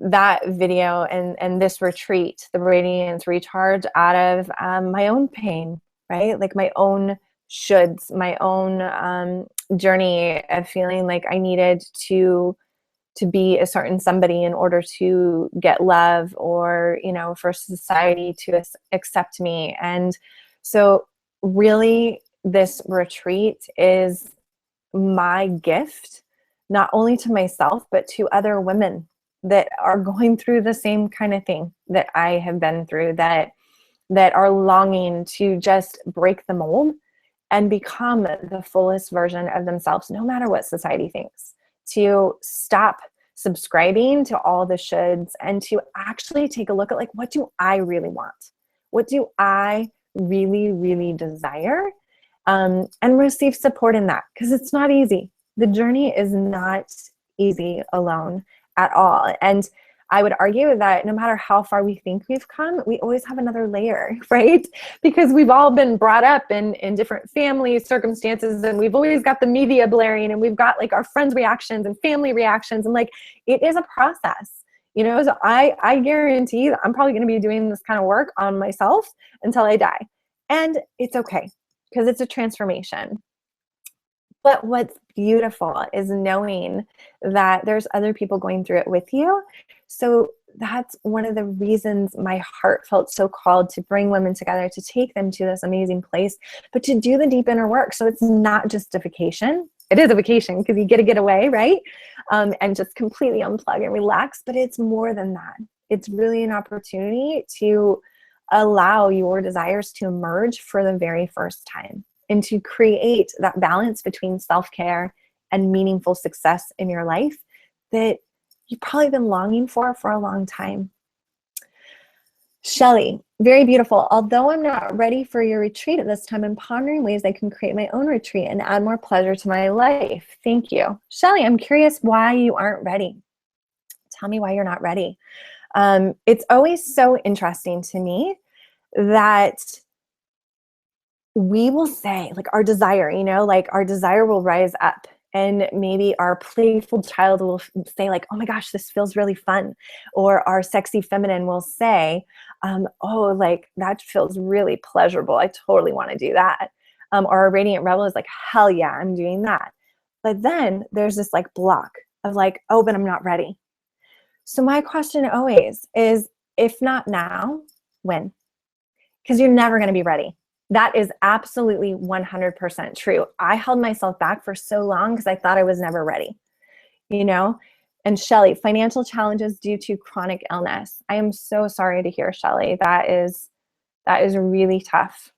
that video and this retreat, the Radiance Recharge, out of my own pain, right? Like my own shoulds, my own journey of feeling like I needed to be a certain somebody in order to get love, or, you know, for society to accept me. And so really this retreat is my gift, not only to myself, but to other women that are going through the same kind of thing that I have been through, that are longing to just break the mold and become the fullest version of themselves, no matter what society thinks, to stop subscribing to all the shoulds and to actually take a look at, like, what do I really want? What do I really, really desire? And receive support in that, because it's not easy. The journey is not easy alone at all. And I would argue that no matter how far we think we've come, we always have another layer, right? Because we've all been brought up in different family circumstances, and we've always got the media blaring, and we've got like our friends' reactions and family reactions, and like it is a process, you know? So I guarantee that I'm probably going to be doing this kind of work on myself until I die. And it's okay, because it's a transformation. But what's beautiful is knowing that there's other people going through it with you. So that's one of the reasons my heart felt so called to bring women together, to take them to this amazing place, but to do the deep inner work. So it's not just a vacation. It is a vacation because you get away, right? And just completely unplug and relax. But it's more than that. It's really an opportunity to allow your desires to emerge for the very first time, and to create that balance between self-care and meaningful success in your life that you've probably been longing for a long time. Shelly, very beautiful. Although I'm not ready for your retreat at this time, I'm pondering ways I can create my own retreat and add more pleasure to my life. Thank you. Shelly, I'm curious why you aren't ready. Tell me why you're not ready. It's always so interesting to me that we will say, like, our desire, you know, like our desire will rise up, and maybe our playful child will say, like, oh my gosh, this feels really fun. Or our sexy feminine will say, oh, like that feels really pleasurable. I totally want to do that. Or our radiant rebel is like, hell yeah, I'm doing that. But then there's this like block of like, oh, but I'm not ready. So my question always is, if not now, when? Because you're never going to be ready. That is absolutely 100% true. I held myself back for so long because I thought I was never ready, you know? And Shelly, financial challenges due to chronic illness. I am so sorry to hear, Shelly. That is really tough.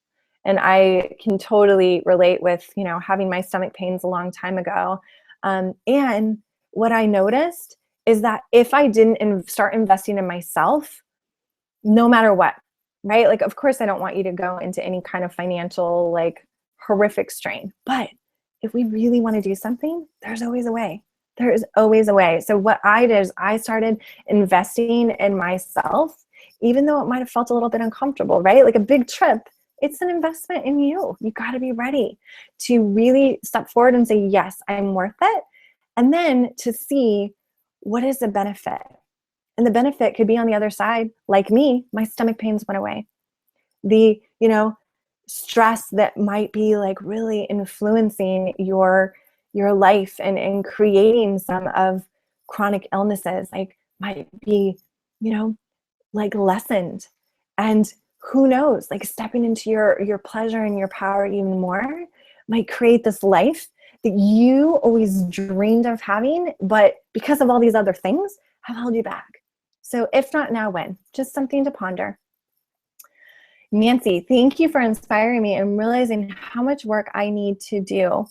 And I can totally relate with, you know, having my stomach pains a long time ago. And what I noticed is that if I didn't start investing in myself, no matter what, right? Like, of course, I don't want you to go into any kind of financial, like, horrific strain. But if we really want to do something, there's always a way. There is always a way. So what I did is I started investing in myself, even though it might have felt a little bit uncomfortable, right? Like a big trip, it's an investment in you. You got to be ready to really step forward and say, yes, I'm worth it. And then to see, what is the benefit? And the benefit could be on the other side. Like me, my stomach pains went away. The, you know, stress that might be like really influencing your life and creating some of chronic illnesses, like, might be, you know, like lessened. And who knows, like stepping into your pleasure and your power even more might create this life that you always dreamed of having, but because of all these other things have held you back. So if not now, when? Just something to ponder. Nancy, thank you for inspiring me and realizing how much work I need to do.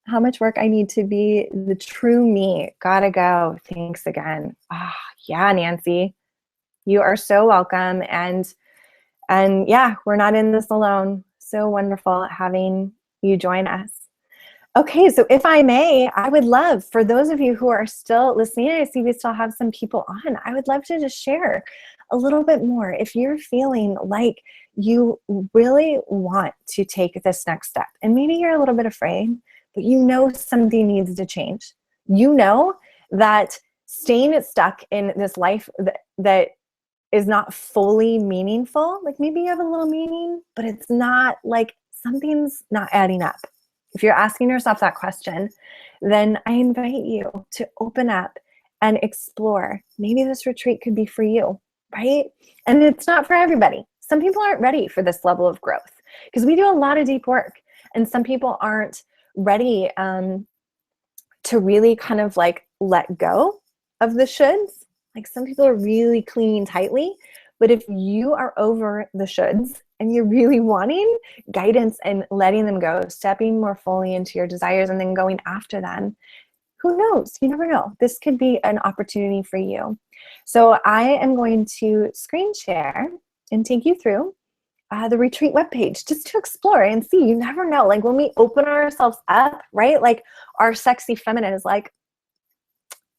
How much work I need to be the true me. Gotta go. Thanks again. Ah, yeah, Nancy. You are so welcome. And yeah, we're not in this alone. So wonderful having you join us. Okay, so if I may, I would love for those of you who are still listening, I see we still have some people on, I would love to just share a little bit more. If you're feeling like you really want to take this next step, and maybe you're a little bit afraid, but you know something needs to change. You know that staying stuck in this life that is not fully meaningful, like maybe you have a little meaning, but it's not, like something's not adding up. If you're asking yourself that question, then I invite you to open up and explore. Maybe this retreat could be for you, right? And it's not for everybody. Some people aren't ready for this level of growth because we do a lot of deep work, and some people aren't ready to really kind of like let go of the shoulds. Like some people are really clinging tightly, but if you are over the shoulds and you're really wanting guidance and letting them go, stepping more fully into your desires and then going after them, who knows? You never know. This could be an opportunity for you. So I am going to screen share and take you through the retreat webpage just to explore and see. You never know. Like when we open ourselves up, right? Like our sexy feminine is like,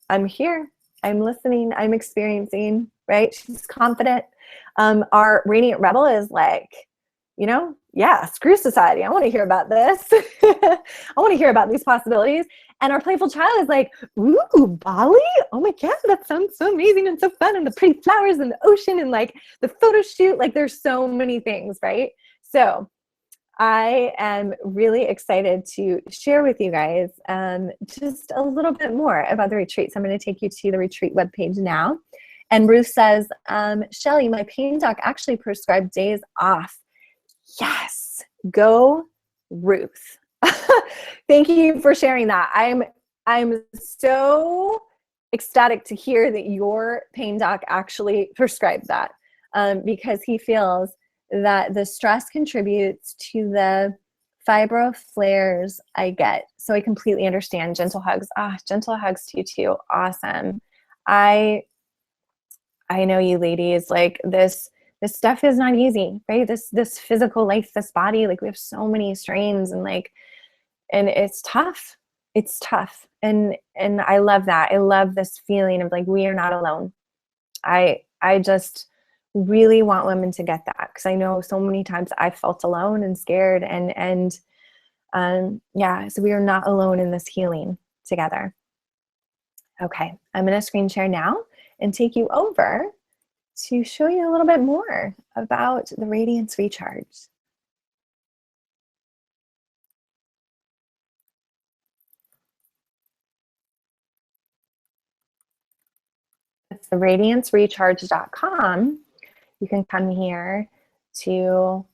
I'm here. I'm listening. I'm experiencing, right? She's confident. Our radiant rebel is like, you know, yeah, screw society. I want to hear about this. I want to hear about these possibilities. And our playful child is like, ooh, Bali? Oh my God, that sounds so amazing and so fun. And the pretty flowers and the ocean and like the photo shoot. Like there's so many things, right? So I am really excited to share with you guys just a little bit more about the retreat. So I'm going to take you to the retreat webpage now. And Ruth says, Shelly, my pain doc actually prescribed days off. Yes, go Ruth. Thank you for sharing that. I'm so ecstatic to hear that your pain doc actually prescribed that because he feels that the stress contributes to the fibro flares I get. So I completely understand. Gentle hugs. Gentle hugs to you too. Awesome. I know you ladies, like this stuff is not easy, right? This physical life, this body, like we have so many strains and it's tough. It's tough. And I love that. I love this feeling of like, we are not alone. I just really want women to get that because I know so many times I felt alone and scared and yeah, so we are not alone in this healing together. Okay, I'm going to screen share now and take you over to show you a little bit more about the Radiance Recharge. It's the radiancerecharge.com. You can come here to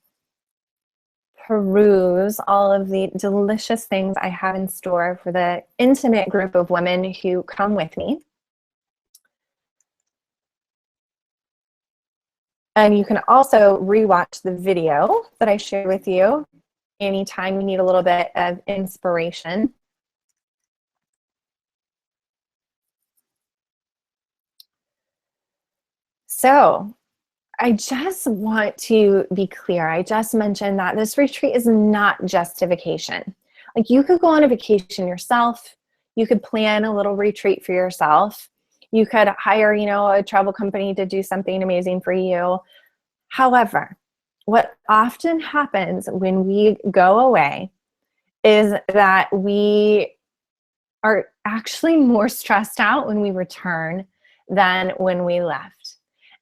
peruse all of the delicious things I have in store for the intimate group of women who come with me. And you can also rewatch the video that I shared with you anytime you need a little bit of inspiration. So I just want to be clear. I just mentioned that this retreat is not just a vacation. Like you could go on a vacation yourself. You could plan a little retreat for yourself. You could hire, a travel company to do something amazing for you. However, what often happens when we go away is that we are actually more stressed out when we return than when we left.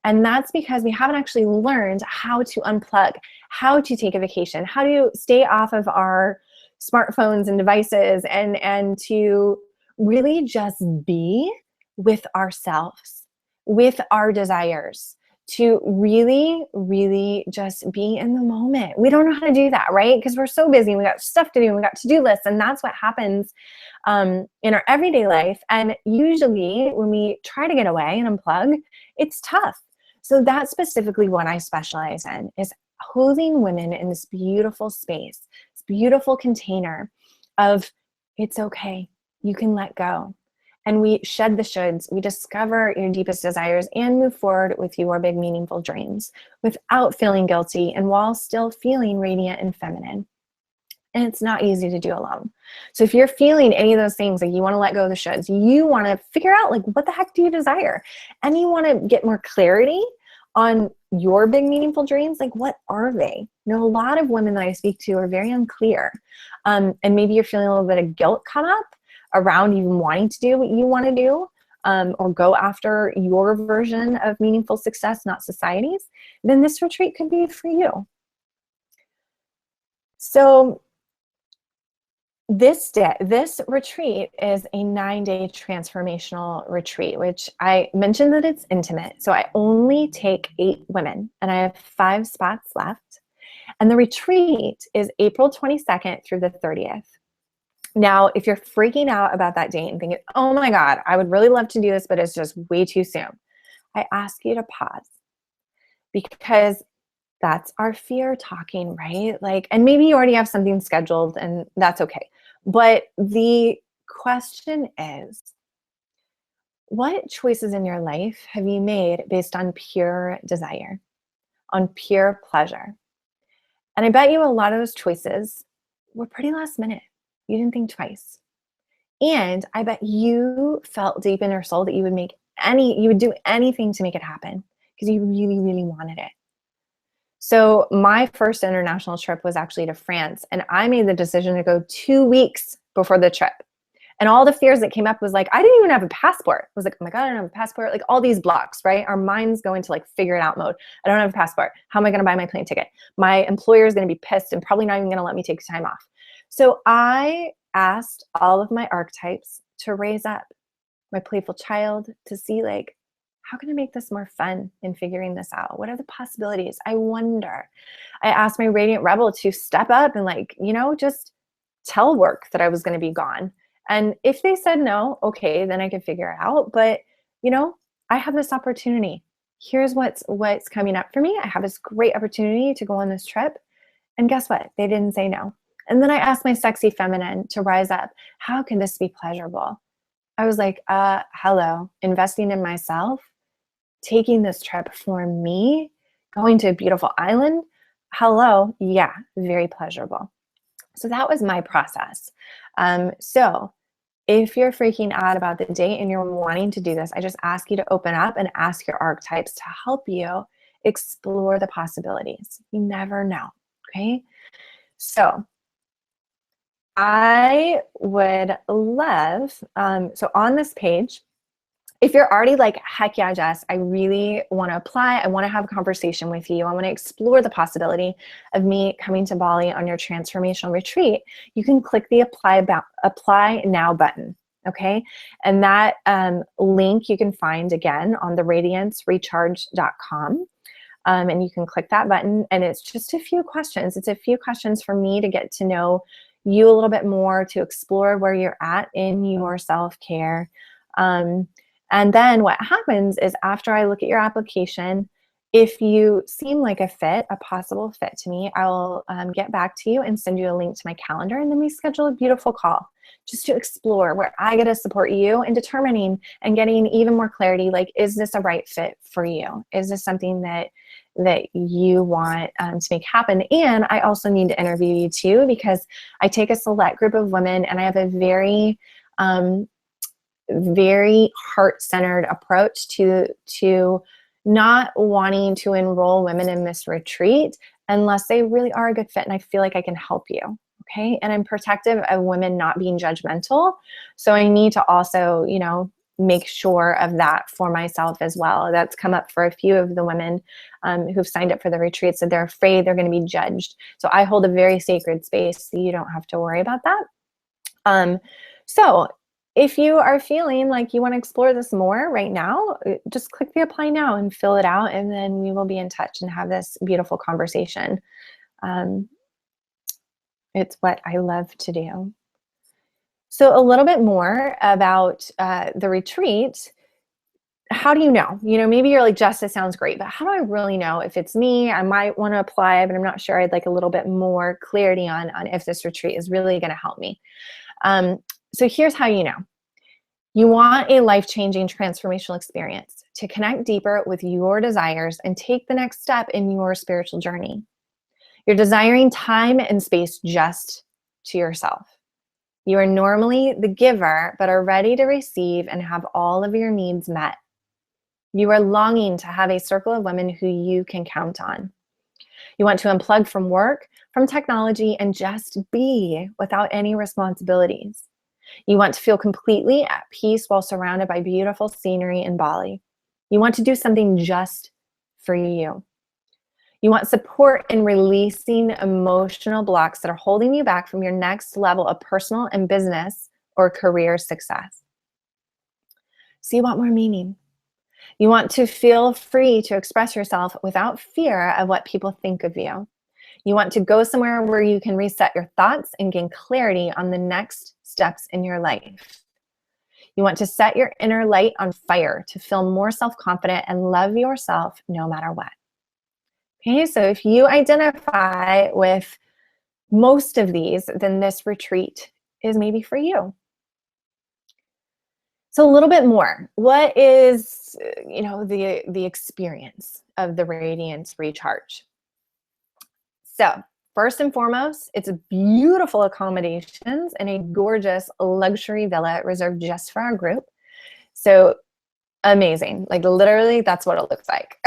And that's because we haven't actually learned how to unplug, how to take a vacation, how to stay off of our smartphones and devices and to really just be with ourselves, with our desires, to really, really just be in the moment. We don't know how to do that, right? Because we're so busy. We got stuff to do. We got to-do lists. And that's what happens in our everyday life. And usually when we try to get away and unplug, it's tough. So that's specifically what I specialize in, is holding women in this beautiful space, this beautiful container of it's okay. You can let go. and we shed the shoulds. We discover your deepest desires and move forward with your big, meaningful dreams without feeling guilty and while still feeling radiant and feminine. And it's not easy to do alone. So if you're feeling any of those things, like you want to let go of the shoulds, you want to figure out like, what the heck do you desire? And you want to get more clarity on your big, meaningful dreams. Like, what are they? You know, a lot of women that I speak to are very unclear. And maybe you're feeling a little bit of guilt come up around even wanting to do what you want to do, or go after your version of meaningful success, not society's. Then this retreat could be for you. So this retreat is a 9-day transformational retreat, which I mentioned that it's intimate. So I only take 8 women and I have 5 spots left. And the retreat is April 22nd through the 30th. Now, if you're freaking out about that date and thinking, oh my God, I would really love to do this, but it's just way too soon, I ask you to pause, because that's our fear talking, right? Like, and maybe you already have something scheduled and that's okay. But the question is, what choices in your life have you made based on pure desire, on pure pleasure? And I bet you a lot of those choices were pretty last minute. You didn't think twice. And I bet you felt deep in your soul that you would do anything to make it happen because you really, really wanted it. So my first international trip was actually to France, and I made the decision to go 2 weeks before the trip. And all the fears that came up was like, I didn't even have a passport. I was like, oh my God, I don't have a passport. Like all these blocks, right? Our minds go into like figure it out mode. I don't have a passport. How am I going to buy my plane ticket? My employer is going to be pissed and probably not even going to let me take time off. So I asked all of my archetypes to raise up my playful child to see like, how can I make this more fun in figuring this out? What are the possibilities? I wonder. I asked my radiant rebel to step up and like, just tell work that I was going to be gone. And if they said no, okay, then I could figure it out. But, I have this opportunity. Here's what's coming up for me. I have this great opportunity to go on this trip. And guess what? They didn't say no. And then I asked my sexy feminine to rise up. How can this be pleasurable? I was like, hello, investing in myself, taking this trip for me, going to a beautiful island. Hello, yeah, very pleasurable. So that was my process. So if you're freaking out about the date and you're wanting to do this, I just ask you to open up and ask your archetypes to help you explore the possibilities. You never know, okay? So I would love, so on this page, if you're already like, heck yeah, Jess, I really want to apply. I want to have a conversation with you. I want to explore the possibility of me coming to Bali on your transformational retreat. You can click the apply now button. Okay. And that link you can find again on the radiancerecharge.com. And you can click that button and it's just a few questions. It's a few questions for me to get to know you a little bit more, to explore where you're at in your self-care. And then what happens is after I look at your application, if you seem like a possible fit to me, I will get back to you and send you a link to my calendar. And then we schedule a beautiful call just to explore where I get to support you in determining and getting even more clarity. Like, is this a right fit for you? Is this something that you want to make happen? And I also need to interview you too, because I take a select group of women and I have a very heart-centered approach to not wanting to enroll women in this retreat unless they really are a good fit and I feel like I can help you, okay? And I'm protective of women not being judgmental, so I need to also, make sure of that for myself as well. That's come up for a few of the women who've signed up for the retreats, that they're afraid they're going to be judged. So I hold a very sacred space, so you don't have to worry about that. So if you are feeling like you want to explore this more right now, just click the apply now and fill it out, and then we will be in touch and have this beautiful conversation. It's what I love to do. So a little bit more about the retreat. How do you know? Maybe you're like, Jess, this sounds great, but how do I really know if it's me? I might want to apply, but I'm not sure. I'd like a little bit more clarity on if this retreat is really going to help me. So here's how you know. You want a life-changing transformational experience to connect deeper with your desires and take the next step in your spiritual journey. You're desiring time and space just to yourself. You are normally the giver, but are ready to receive and have all of your needs met. You are longing to have a circle of women who you can count on. You want to unplug from work, from technology, and just be without any responsibilities. You want to feel completely at peace while surrounded by beautiful scenery in Bali. You want to do something just for you. You want support in releasing emotional blocks that are holding you back from your next level of personal and business or career success. So you want more meaning. You want to feel free to express yourself without fear of what people think of you. You want to go somewhere where you can reset your thoughts and gain clarity on the next steps in your life. You want to set your inner light on fire to feel more self-confident and love yourself no matter what. Okay, so if you identify with most of these, then this retreat is maybe for you. So a little bit more. What is, the experience of the Radiance Recharge? So first and foremost, it's beautiful accommodations in a gorgeous luxury villa reserved just for our group. So amazing. Like literally that's what it looks like.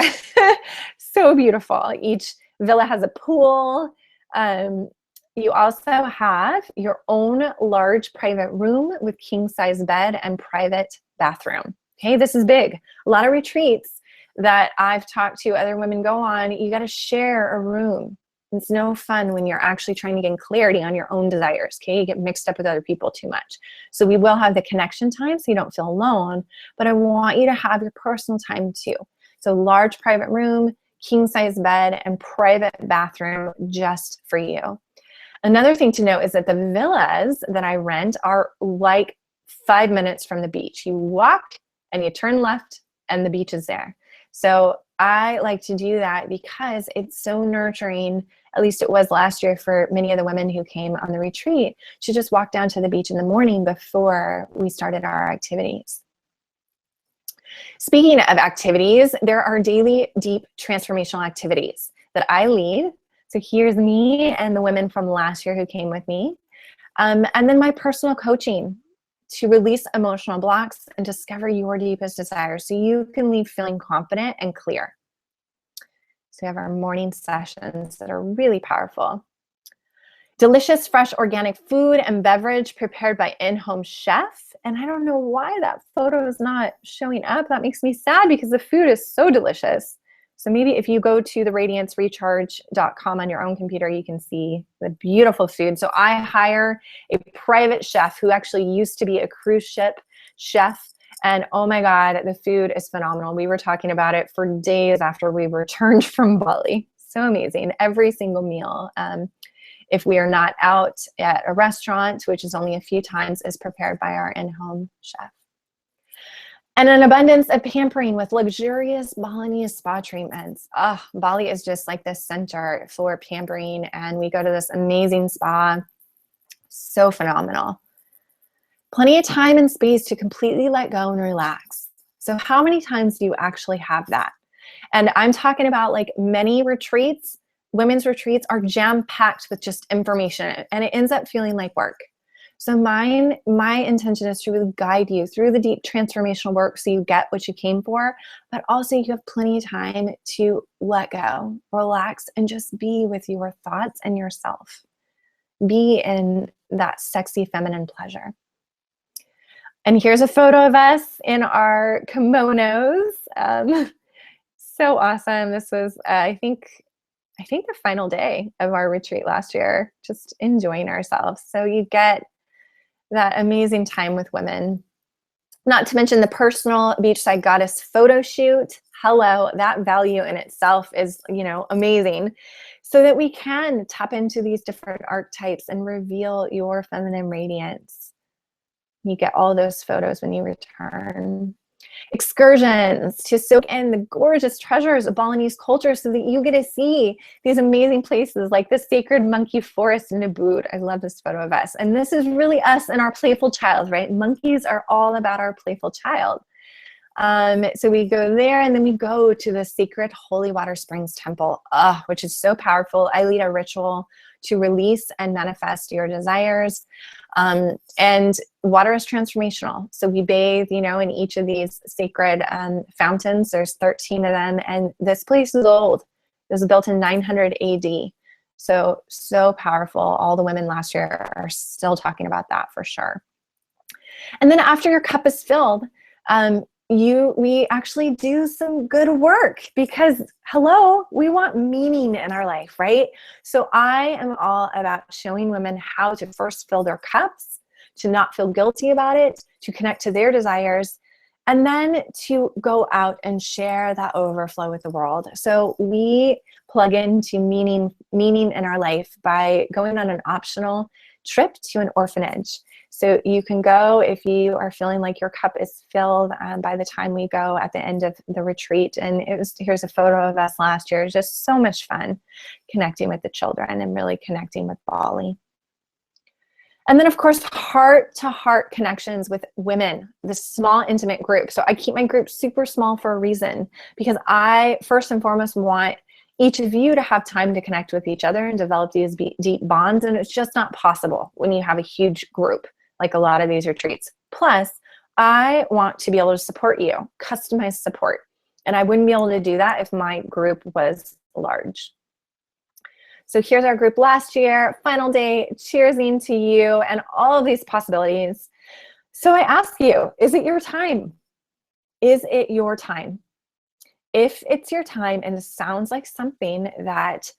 So beautiful. Each villa has a pool. You also have your own large private room with king size bed and private bathroom. Okay, this is big. A lot of retreats that I've talked to other women go on, you got to share a room. It's no fun when you're actually trying to gain clarity on your own desires, okay? You get mixed up with other people too much. So we will have the connection time so you don't feel alone, but I want you to have your personal time too. So large private room, king size bed, and private bathroom just for you. Another thing to note is that the villas that I rent are like 5 minutes from the beach. You walk and you turn left and the beach is there. So I like to do that because it's so nurturing, at least it was last year for many of the women who came on the retreat, to just walk down to the beach in the morning before we started our activities. Speaking of activities, there are daily deep transformational activities that I lead. So here's me and the women from last year who came with me. And then my personal coaching to release emotional blocks and discover your deepest desires so you can leave feeling confident and clear. So we have our morning sessions that are really powerful. Delicious, fresh, organic food and beverage prepared by in-home chef. And I don't know why that photo is not showing up. That makes me sad because the food is so delicious. So maybe if you go to the radiancerecharge.com on your own computer, you can see the beautiful food. So I hire a private chef who actually used to be a cruise ship chef. And oh my God, the food is phenomenal. We were talking about it for days after we returned from Bali. So amazing. Every single meal, if we are not out at a restaurant, which is only a few times, is prepared by our in-home chef. And an abundance of pampering with luxurious Balinese spa treatments. Oh, Bali is just like the center for pampering, and we go to this amazing spa. So phenomenal. Plenty of time and space to completely let go and relax. So how many times do you actually have that? And I'm talking about like many retreats, women's retreats are jam-packed with just information, and it ends up feeling like work. So my intention is to really guide you through the deep transformational work so you get what you came for, but also you have plenty of time to let go, relax, and just be with your thoughts and yourself. Be in that sexy feminine pleasure. And here's a photo of us in our kimonos. So awesome. This was, I think the final day of our retreat last year, just enjoying ourselves. So you get that amazing time with women. Not to mention the personal beachside goddess photo shoot. Hello, that value in itself is, amazing. So that we can tap into these different archetypes and reveal your feminine radiance. You get all those photos when you return. Excursions to soak in the gorgeous treasures of Balinese culture so that you get to see these amazing places like the sacred monkey forest in Ubud. I love this photo of us. And this is really us and our playful child, right? Monkeys are all about our playful child. So we go there, and then we go to the sacred Holy Water Springs Temple, which is so powerful. I lead a ritual to release and manifest your desires. And water is transformational. So we bathe, in each of these sacred fountains. There's 13 of them. And this place is old. It was built in 900 AD. So powerful. All the women last year are still talking about that for sure. And then after your cup is filled, we actually do some good work because, hello, we want meaning in our life, right? So I am all about showing women how to first fill their cups, to not feel guilty about it, to connect to their desires, and then to go out and share that overflow with the world. So we plug into meaning in our life by going on an optional trip to an orphanage. So you can go if you are feeling like your cup is filled by the time we go at the end of the retreat. And here's a photo of us last year. It was just so much fun connecting with the children and really connecting with Bali. And then, of course, heart-to-heart connections with women, this small, intimate group. So I keep my group super small for a reason, because I, first and foremost, want each of you to have time to connect with each other and develop these deep bonds. And it's just not possible when you have a huge group, like a lot of these retreats. Plus, I want to be able to support you, customized support. And I wouldn't be able to do that if my group was large. So here's our group last year, final day, cheersing to you and all of these possibilities. So I ask you, is it your time? Is it your time? If it's your time and it sounds like something that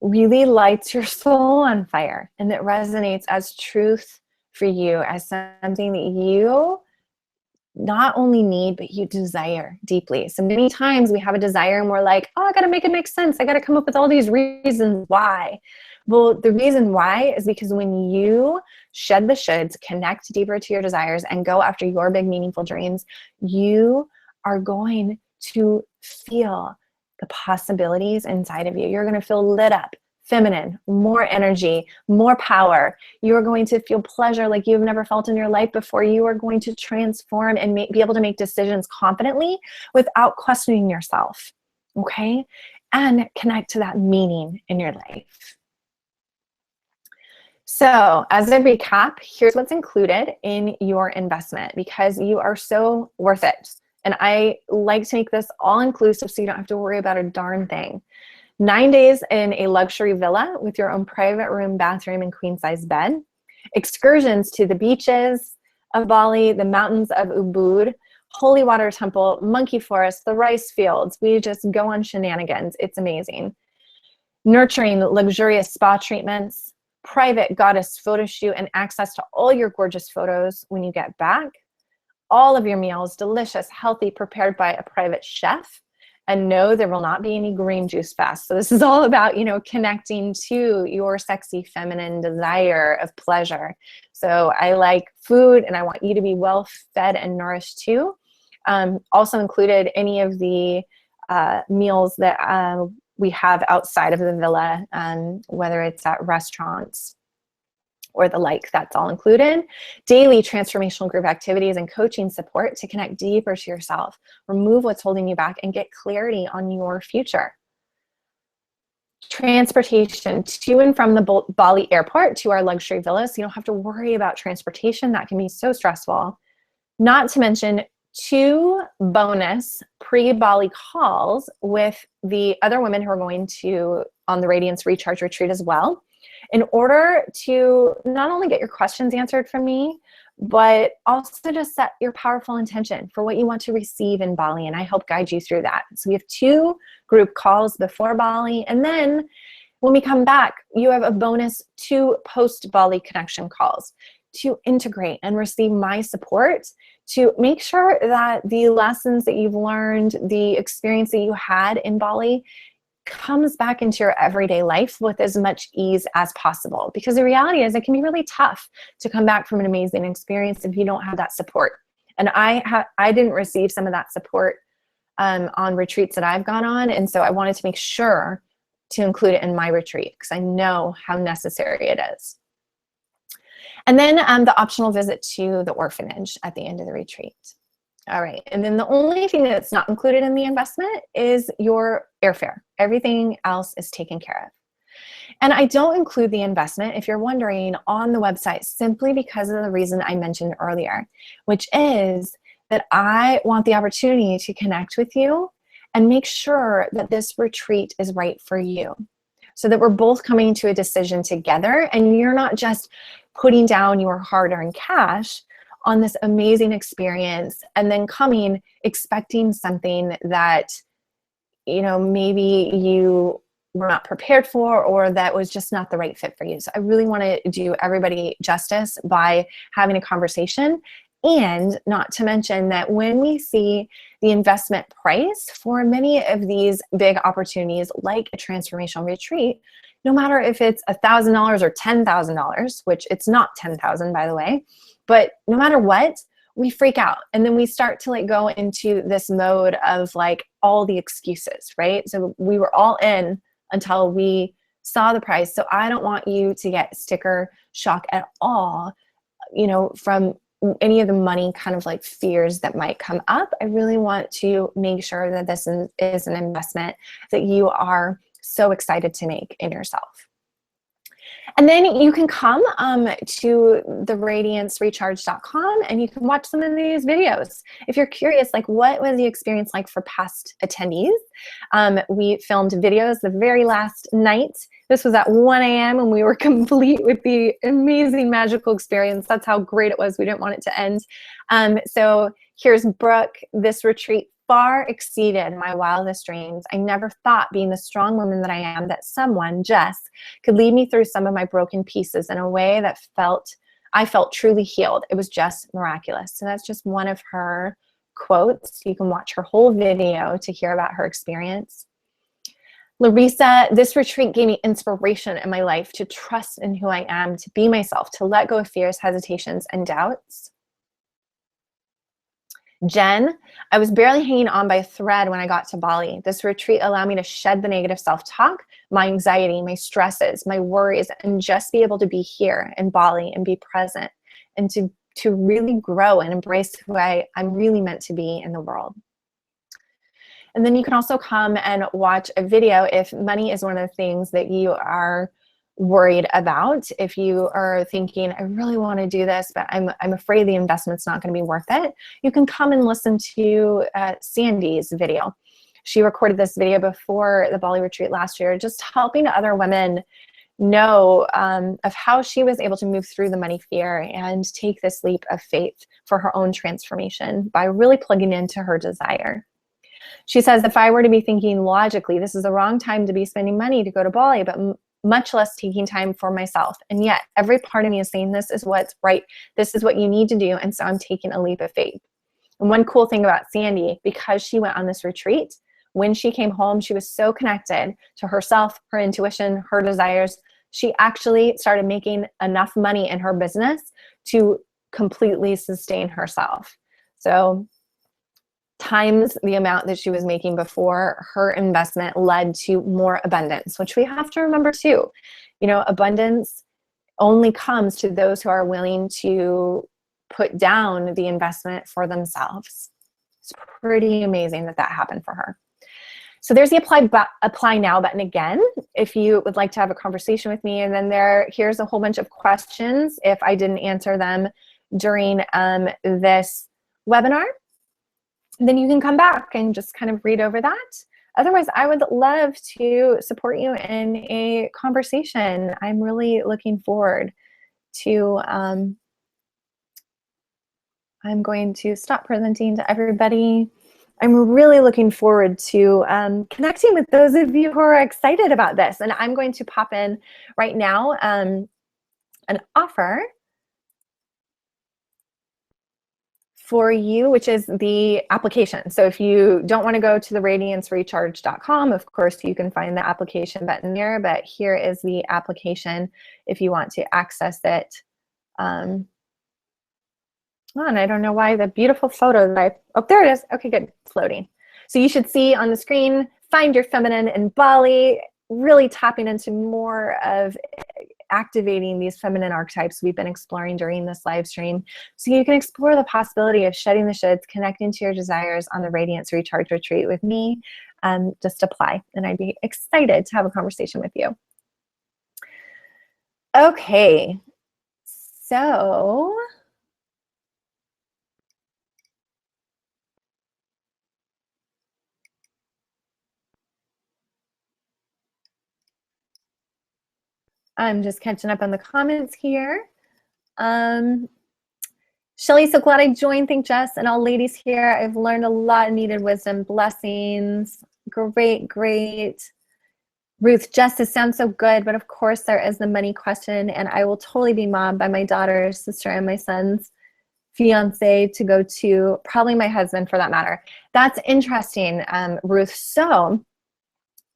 really lights your soul on fire and that resonates as truth for you, as something that you not only need, but you desire deeply. So many times we have a desire and we're like, oh, I got to make it make sense. I got to come up with all these reasons why. Well, the reason why is because when you shed the shoulds, connect deeper to your desires, and go after your big, meaningful dreams, you are going to feel the possibilities inside of you. You're going to feel lit up, feminine, more energy, more power. You're going to feel pleasure like you've never felt in your life before. You are going to transform and be able to make decisions confidently without questioning yourself, okay? And connect to that meaning in your life. So as a recap, here's what's included in your investment, because you are so worth it. And I like to make this all-inclusive so you don't have to worry about a darn thing. 9 days in a luxury villa with your own private room, bathroom, and queen-size bed. Excursions to the beaches of Bali, the mountains of Ubud, Holy Water Temple, Monkey Forest, the rice fields. We just go on shenanigans. It's amazing. Nurturing, luxurious spa treatments, private goddess photo shoot, and access to all your gorgeous photos when you get back. All of your meals, delicious, healthy, prepared by a private chef. And no, there will not be any green juice fast. So this is all about, connecting to your sexy feminine desire of pleasure. So I like food and I want you to be well fed and nourished too. Also included any of the meals that we have outside of the villa, whether it's at restaurants or the like, that's all included. Daily transformational group activities and coaching support to connect deeper to yourself, remove what's holding you back, and get clarity on your future. Transportation to and from the Bali airport to our luxury villa, so you don't have to worry about transportation. That can be so stressful. Not to mention 2 bonus pre-Bali calls with the other women who are going on the Radiance Recharge Retreat as well, in order to not only get your questions answered from me, but also to set your powerful intention for what you want to receive in Bali. And I help guide you through that. So we have 2 group calls before Bali. And then when we come back, you have a bonus 2 post-Bali connection calls to integrate and receive my support to make sure that the lessons that you've learned, the experience that you had in Bali, comes back into your everyday life with as much ease as possible. Because the reality is it can be really tough to come back from an amazing experience if you don't have that support. And I didn't receive some of that support on retreats that I've gone on. And so I wanted to make sure to include it in my retreat because I know how necessary it is. And then the optional visit to the orphanage at the end of the retreat. All right, and then the only thing that's not included in the investment is your airfare. Everything else is taken care of. And I don't include the investment, if you're wondering, on the website simply because of the reason I mentioned earlier, which is that I want the opportunity to connect with you and make sure that this retreat is right for you, so that we're both coming to a decision together and you're not just putting down your hard-earned cash on this amazing experience and then coming expecting something that, you know, maybe you were not prepared for or that was just not the right fit for you. So I really want to do everybody justice by having a conversation. And not to mention that when we see the investment price for many of these big opportunities, like a transformational retreat, no matter if it's $1,000 or $10,000, which it's not 10,000 by the way, but no matter what, we freak out. And then we start to like go into this mode of like all the excuses, right? So we were all in until we saw the price. So I don't want you to get sticker shock at all, you know, from any of the money kind of like fears that might come up. I really want to make sure that this is an investment that you are so excited to make in yourself. And then you can come to theradiancerecharge.com and you can watch some of these videos. If you're curious, like what was the experience like for past attendees? We filmed videos the very last night. This was at 1 a.m. and we were complete with the amazing magical experience. That's how great it was. We didn't want it to end. So here's Brooke. This retreat far exceeded my wildest dreams. I never thought, being the strong woman that I am, that someone, Jess, could lead me through some of my broken pieces in a way that I felt truly healed. It was just miraculous. So that's just one of her quotes. You can watch her whole video to hear about her experience. Larissa, this retreat gave me inspiration in my life to trust in who I am, to be myself, to let go of fears, hesitations, and doubts. Jen, I was barely hanging on by a thread when I got to Bali. This retreat allowed me to shed the negative self-talk, my anxiety, my stresses, my worries, and just be able to be here in Bali and be present and to really grow and embrace who I'm really meant to be in the world. And then you can also come and watch a video if money is one of the things that you are worried about. If you are thinking, I really want to do this, but I'm afraid the investment's not going to be worth it, you can come and listen to Sandy's video. She recorded this video before the Bali retreat last year, just helping other women know of how she was able to move through the money fear and take this leap of faith for her own transformation by really plugging into her desire. She says, if I were to be thinking logically, this is the wrong time to be spending money to go to Bali, but much less taking time for myself. And yet every part of me is saying, this is what's right. This is what you need to do. And so I'm taking a leap of faith. And one cool thing about Sandy, because she went on this retreat, when she came home, she was so connected to herself, her intuition, her desires. She actually started making enough money in her business to completely sustain herself. So times the amount that she was making before, her investment led to more abundance, which we have to remember too. You know, abundance only comes to those who are willing to put down the investment for themselves. It's pretty amazing that that happened for her. So there's the apply now button again, if you would like to have a conversation with me. And then here's a whole bunch of questions if I didn't answer them during this webinar. Then you can come back and just kind of read over that. Otherwise, I would love to support you in a conversation. I'm really looking forward to, I'm going to stop presenting to everybody. I'm really looking forward to connecting with those of you who are excited about this. And I'm going to pop in right now an offer for you, which is the application. So if you don't want to go to theradiancerecharge.com, of course, you can find the application button there, but here is the application if you want to access it on. I don't know why the beautiful photo that oh, there it is. Okay, good. It's floating. So you should see on the screen, find your feminine in Bali, really tapping into more of activating these feminine archetypes we've been exploring during this live stream. So you can explore the possibility of shedding the shoulds, connecting to your desires on the Radiance Recharge Retreat with me. Just apply, and I'd be excited to have a conversation with you. Okay, so I'm just catching up on the comments here. Shelly, so glad I joined. Thank Jess and all ladies here. I've learned a lot of needed wisdom. Blessings. Great, great. Ruth, Jess, this sounds so good, but of course there is the money question, and I will totally be mobbed by my daughter, sister, and my son's fiance to go to, probably my husband for that matter. That's interesting, Ruth. So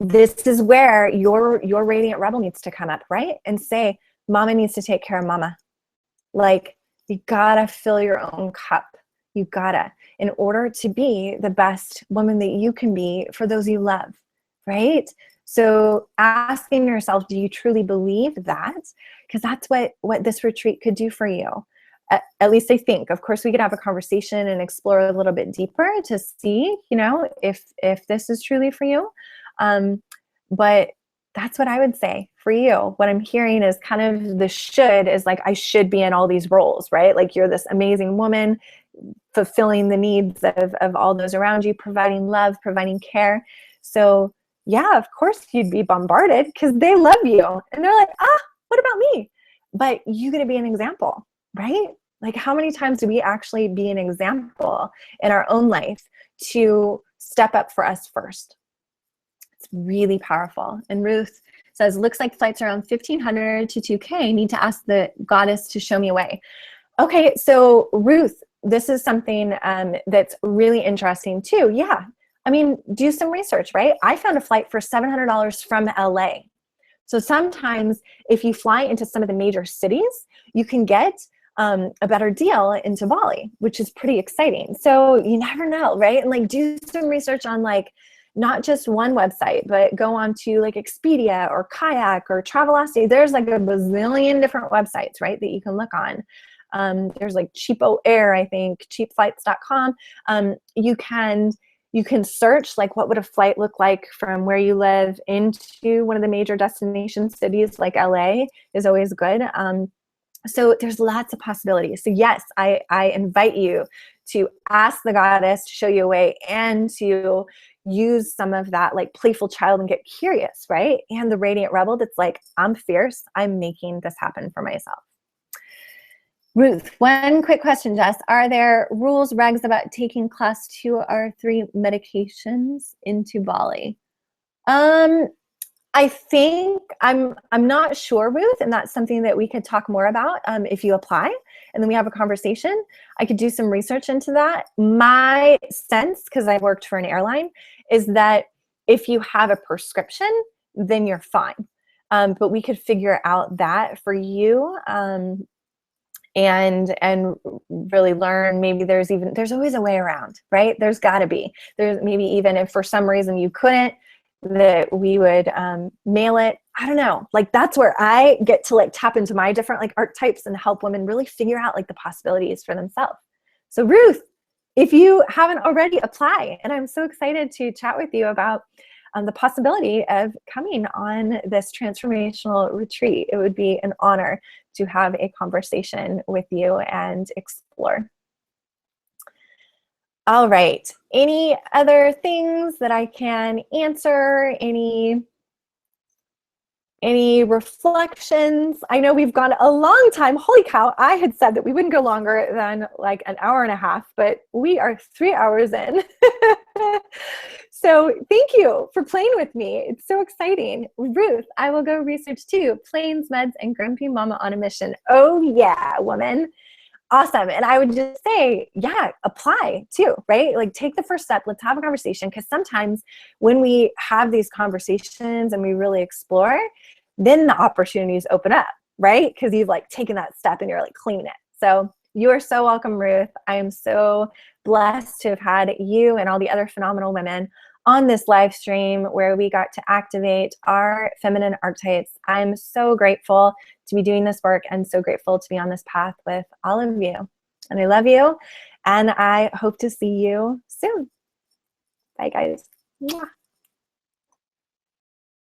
this is where your radiant rebel needs to come up, right? And say, mama needs to take care of mama. Like, you gotta fill your own cup. You gotta, in order to be the best woman that you can be for those you love, right? So asking yourself, do you truly believe that? Because that's what this retreat could do for you. At least I think. Of course, we could have a conversation and explore a little bit deeper to see, you know, if this is truly for you. But that's what I would say for you. What I'm hearing is kind of the should is like, I should be in all these roles, right? Like you're this amazing woman, fulfilling the needs of all those around you, providing love, providing care. So yeah, of course you'd be bombarded because they love you. And they're like, what about me? But you get to be an example, right? Like how many times do we actually be an example in our own life to step up for us first? It's really powerful. And Ruth says, looks like flights around 1,500 to 2K. Need to ask the goddess to show me a way. Okay, so Ruth, this is something that's really interesting too. Yeah, I mean, do some research, right? I found a flight for $700 from LA. So sometimes if you fly into some of the major cities, you can get a better deal into Bali, which is pretty exciting. So you never know, right? And like do some research on like, not just one website, but go on to like Expedia or Kayak or Travelocity. There's like a bazillion different websites, right, that you can look on. There's like Cheapo Air, I think, cheapflights.com. You can search like what would a flight look like from where you live into one of the major destination cities like LA is always good. So there's lots of possibilities. So yes, I invite you to ask the goddess to show you a way and to use some of that like playful child and get curious, right? And the radiant rebel that's like, I'm fierce. I'm making this happen for myself. Ruth, one quick question, Jess. Are there rules, regs about taking class 2 or 3 medications into Bali? I think I'm not sure, Ruth, and that's something that we could talk more about if you apply and then we have a conversation. I could do some research into that. My sense, because I worked for an airline, is that if you have a prescription, then you're fine. But we could figure out that for you and really learn. Maybe there's always a way around, right? There's got to be. There's maybe even if for some reason you couldn't, that we would mail it. I don't know. Like that's where I get to like tap into my different like archetypes and help women really figure out like the possibilities for themselves. So Ruth, if you haven't already, apply. And I'm so excited to chat with you about the possibility of coming on this transformational retreat. It would be an honor to have a conversation with you and explore. All right. Any other things that I can answer? Any reflections? I know we've gone a long time. Holy cow. I had said that we wouldn't go longer than like an hour and a half, but we are 3 hours in. So thank you for playing with me. It's so exciting. Ruth, I will go research too. Planes, meds, and grumpy mama on a mission. Oh yeah, woman. Awesome. And I would just say, yeah, apply too, right? Like take the first step. Let's have a conversation. Because sometimes when we have these conversations and we really explore, then the opportunities open up, right? Because you've like taken that step and you're like claiming it. So You are so welcome, Ruth. I am so blessed to have had you and all the other phenomenal women on this live stream where we got to activate our feminine archetypes. I'm so grateful to be doing this work and so grateful to be on this path with all of you. And I love you, and I hope to see you soon. Bye, guys. Mwah.